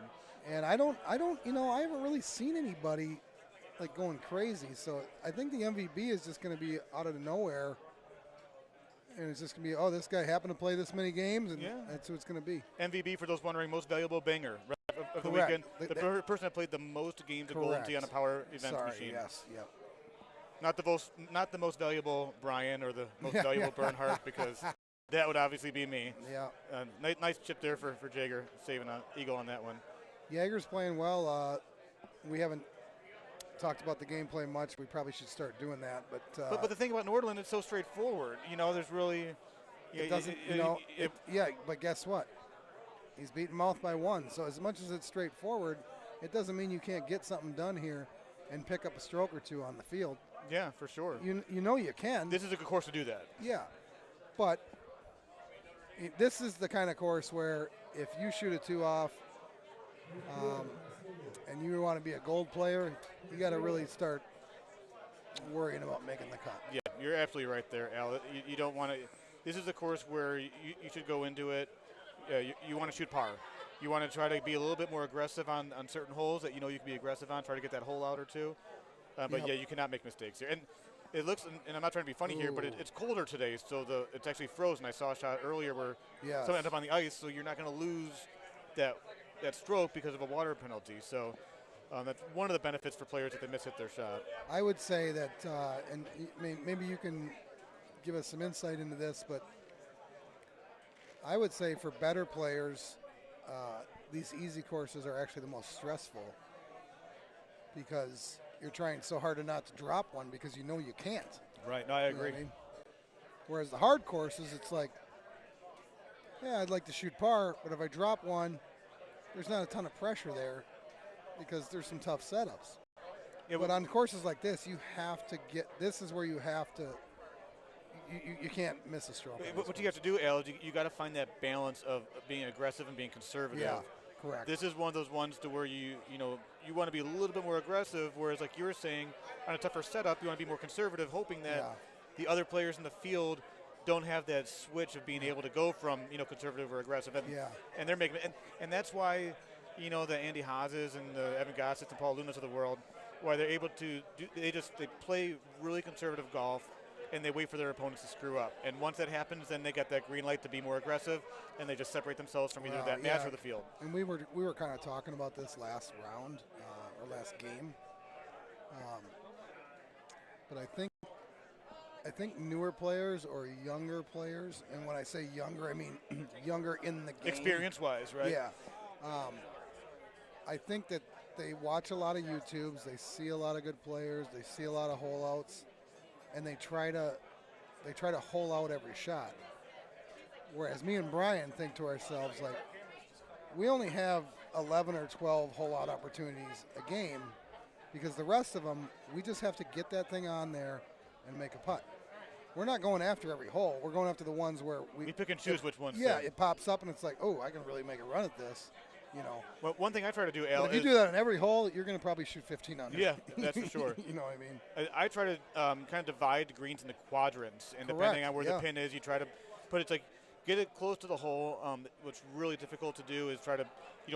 And I haven't really seen anybody like going crazy. So I think the MVP is just going to be out of nowhere, and it's just going to be, this guy happened to play this many games, and that's who it's going to be. MVP, for those wondering, most valuable banger of the weekend. The person that played the most games of Golden Tee on a power event machine. Yes, yep. Not the most valuable Brian or the most valuable Bernhardt, because that would obviously be me. Yeah. Nice chip there for Jaeger, saving an eagle on that one. Jaeger's playing well. We haven't talked about the gameplay much. We probably should start doing that. But the thing about Nordland, it's so straightforward. There's really. It doesn't. But guess what? He's beaten Mouth by 1. So as much as it's straightforward, it doesn't mean you can't get something done here and pick up a stroke or two on the field. Yeah, for sure. You can. This is a good course to do that. Yeah, but this is the kind of course where if you shoot a 2 off, and you want to be a gold player, you got to really start worrying about making the cut. Yeah, you're absolutely right there, Al. You don't want to. this is a course where you should go into it. You want to shoot par. You want to try to be a little bit more aggressive on certain holes that you know you can be aggressive on. Try to get that hole out or two. But yeah, you cannot make mistakes here. And it looks, and I'm not trying to be funny here, but it's colder today, so it's actually frozen. I saw a shot earlier where someone ended up on the ice, so you're not going to lose that stroke because of a water penalty. So that's one of the benefits for players if they mishit their shot. I would say that, and maybe you can give us some insight into this, but I would say for better players, these easy courses are actually the most stressful because you're trying so hard to not to drop one because you know you can't. Right. No, I agree. I mean? Whereas the hard courses, it's like, yeah, I'd like to shoot par, but if I drop one, there's not a ton of pressure there because there's some tough setups. Yeah, but on courses like this, you have to get. This is where you have to. You can't miss a stroke. But what you have to do, Al, is you got to find that balance of being aggressive and being conservative. Yeah, correct. This is one of those ones to where you want to be a little bit more aggressive, whereas like you were saying, on a tougher setup, you want to be more conservative, hoping that the other players in the field don't have that switch of being able to go from conservative or aggressive. And they're making and that's why the Andy Haases and the Evan Gossett and Paul Lunas of the world, why they're able to do, they play really conservative golf. And they wait for their opponents to screw up. And once that happens, then they get that green light to be more aggressive, and they just separate themselves from either that match or the field. And we were kind of talking about this last round or last game. But I think newer players or younger players, and when I say younger, I mean younger in the game. Experience-wise, right? Yeah. I think that they watch a lot of YouTubes. They see a lot of good players. They see a lot of hole-outs. And they try to hole out every shot. Whereas me and Brian think to ourselves, like, we only have 11 or 12 hole out opportunities a game because the rest of them, we just have to get that thing on there and make a putt. We're not going after every hole. We're going after the ones where we pick and choose which ones. Yeah, it pops up and it's like, oh, I can really make a run at this. Well, one thing I try to do, Al, if you do that on every hole, you're going to probably shoot 15 under. Yeah, that's for sure. You know what I mean? I try to kind of divide the greens into quadrants, and depending on where the pin is, you try to put it's like get it close to the hole. What's really difficult to do is try to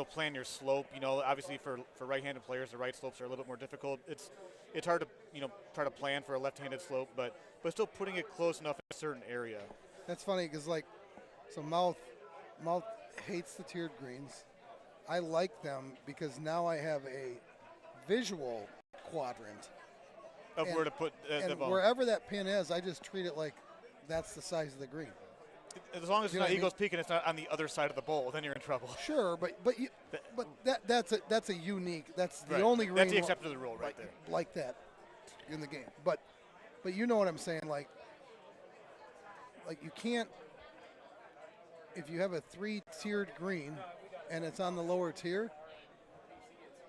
plan your slope. Obviously for right-handed players, the right slopes are a little bit more difficult. It's hard to try to plan for a left-handed slope, but still putting it close enough in a certain area. That's funny because so Mouth hates the tiered greens. I like them because now I have a visual quadrant of where to put the ball. Wherever that pin is, I just treat it like that's the size of the green. As long as it's not Eagles Peak and it's not on the other side of the bowl, then you're in trouble. Sure, but that's a unique. That's the only green. That's the exception to the rule, right there. Like that in the game, but you know what I'm saying? Like you can't if you have a 3-tiered green. And it's on the lower tier,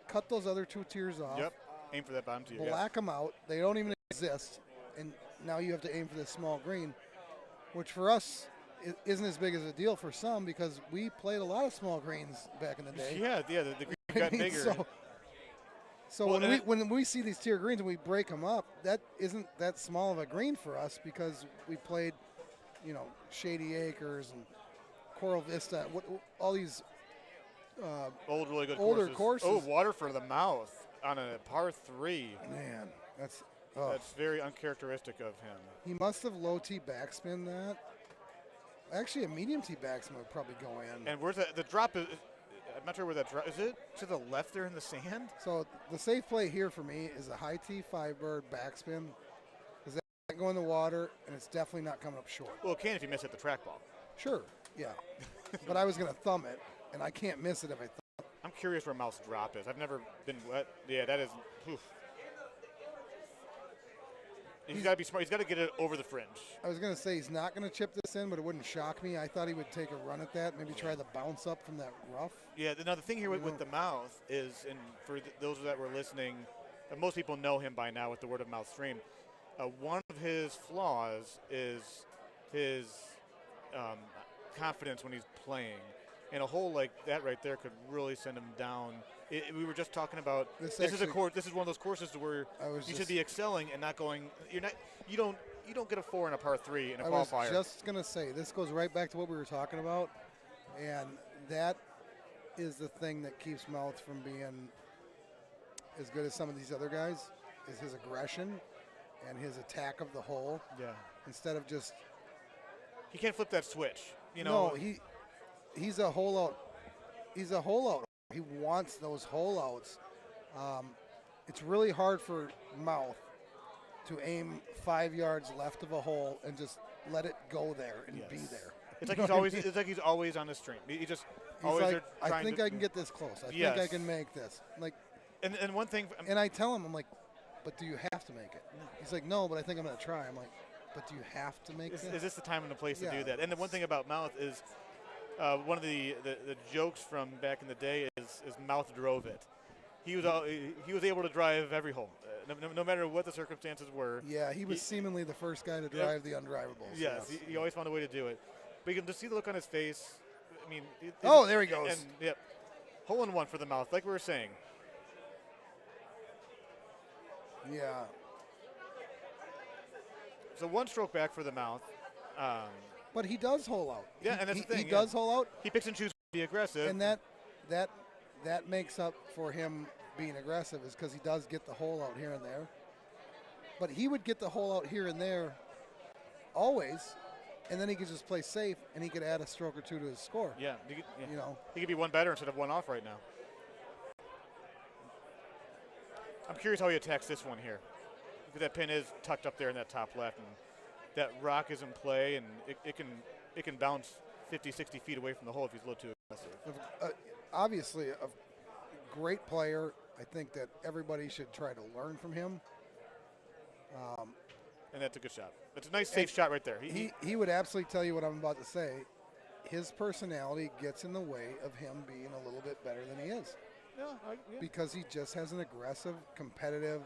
cut those other 2 tiers off. Yep, aim for that bottom tier. Black them out. They don't even exist. And now you have to aim for this small green, which for us isn't as big as a deal for some because we played a lot of small greens back in the day. Yeah, the greens got bigger. So when we see these tier greens and we break them up, that isn't that small of a green for us because we played, Shady Acres and Coral Vista, all these really good older courses. Oh, water for the mouth on a par 3. Man, that's very uncharacteristic of him. He must have low T backspin that. Actually, a medium T backspin would probably go in. And where's the drop? I'm not sure where that drop is. It to the left there in the sand? So the safe play here for me is a high T 5-bird backspin because that can't go in the water and it's definitely not coming up short. Well, it can if you miss at the trackball. Sure, yeah. But I was going to thumb it. And I can't miss it if I thought. I'm curious where Mouth's drop is. I've never been wet. Yeah, that is. Oof. He's got to be smart. He's got to get it over the fringe. I was going to say he's not going to chip this in, but it wouldn't shock me. I thought he would take a run at that, maybe try the bounce up from that rough. Yeah, now the thing here with the Mouth is, and for those that were listening, most people know him by now with the word of mouth stream. One of his flaws is his confidence when he's playing. And a hole like that right there could really send him down. We were just talking about this is one of those courses where you should be excelling and not going. You you don't get a 4 in a par 3 in a I qualifier. was just going to say, this goes right back to what we were talking about, and that is the thing that keeps Mouth from being as good as some of these other guys, is his aggression and his attack of the hole. Yeah. Instead of just... He can't flip that switch. You know. No, he's a hole out. He's a hole out. He wants those hole outs. It's really hard for Mouth to aim 5 yards left of a hole and just let it go there and be there. It's like he's always. It's like he's always on the string. He's always like, I think I can get this close. I think I can make this. Like, and one thing. And I tell him, I'm like, but do you have to make it? He's like, no, but I think I'm going to try. I'm like, but do you have to make this? Is this the time and the place to do that? And the one thing about Mouth is, one of the jokes from back in the day is Mouth drove it. He was able to drive every hole, no matter what the circumstances were. Yeah, he was seemingly the first guy to drive the undrivables. Yes, he always found a way to do it. But you can just see the look on his face. I mean, there he goes. And, yep, hole in one for the Mouth, like we were saying. Yeah. So 1 stroke back for the Mouth. But he does hole out. Yeah, and that's the thing. He does hole out. He picks and chooses to be aggressive. And that makes up for him being aggressive, is because he does get the hole out here and there. But he would get the hole out here and there always, and then he could just play safe, and he could add a stroke or two to his score. Yeah, you know. He could be 1 better instead of 1 off right now. I'm curious how he attacks this one here. Because that pin is tucked up there in that top left, and that rock is in play, and it can bounce 50, 60 feet away from the hole if he's a little too aggressive. Obviously, a great player. I think that everybody should try to learn from him. And that's a good shot. That's a nice, safe shot right there. He would absolutely tell you what I'm about to say. His personality gets in the way of him being a little bit better than he is. Yeah, because he just has an aggressive, competitive,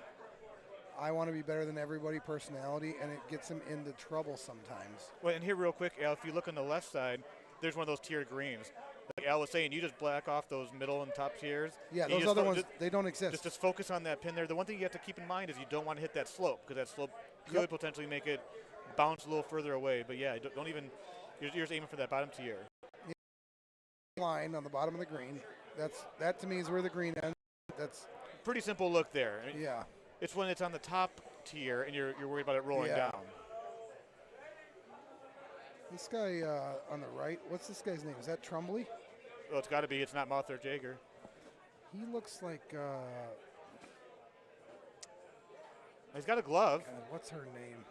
I want to be better than everybody personality, and it gets him into trouble sometimes. Well, and here real quick, Al, if you look on the left side, there's one of those tiered greens. Like Al was saying, you just black off those middle and top tiers. Yeah, those other ones, they don't exist. Just focus on that pin there. The one thing you have to keep in mind is you don't want to hit that slope, because that slope could potentially make it bounce a little further away. But yeah, don't even, you're just aiming for that bottom tier. Line on the bottom of the green. That to me is where the green ends. That's pretty simple look there. Yeah. It's when it's on the top tier and you're worried about it rolling down. This guy on the right, what's this guy's name? Is that Trumbley? Well, it's got to be. It's not Mouth or Jaeger. He looks like... he's got a glove. God, what's her name?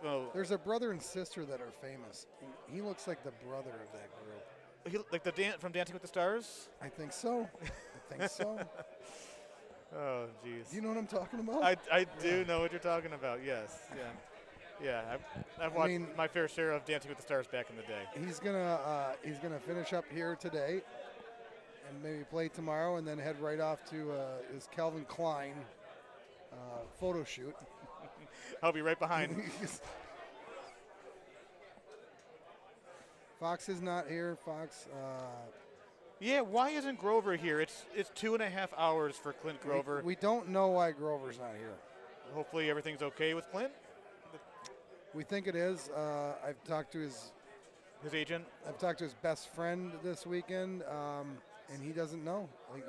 Oh. There's a brother and sister that are famous. He looks like the brother of that group. Like from Dancing with the Stars? I think so. I think so. Oh, jeez. Do you know what I'm talking about? I do know what you're talking about, yes. Yeah. I've watched my fair share of Dancing with the Stars back in the day. He's gonna finish up here today and maybe play tomorrow and then head right off to his Calvin Klein photo shoot. I'll be right behind. Fox is not here. Fox. Yeah, why isn't Grover here? It's 2.5 hours for Clint Grover. We don't know why Grover's not here. Hopefully everything's okay with Clint. We think it is. I've talked to his agent. I've talked to his best friend this weekend, and he doesn't know. Like,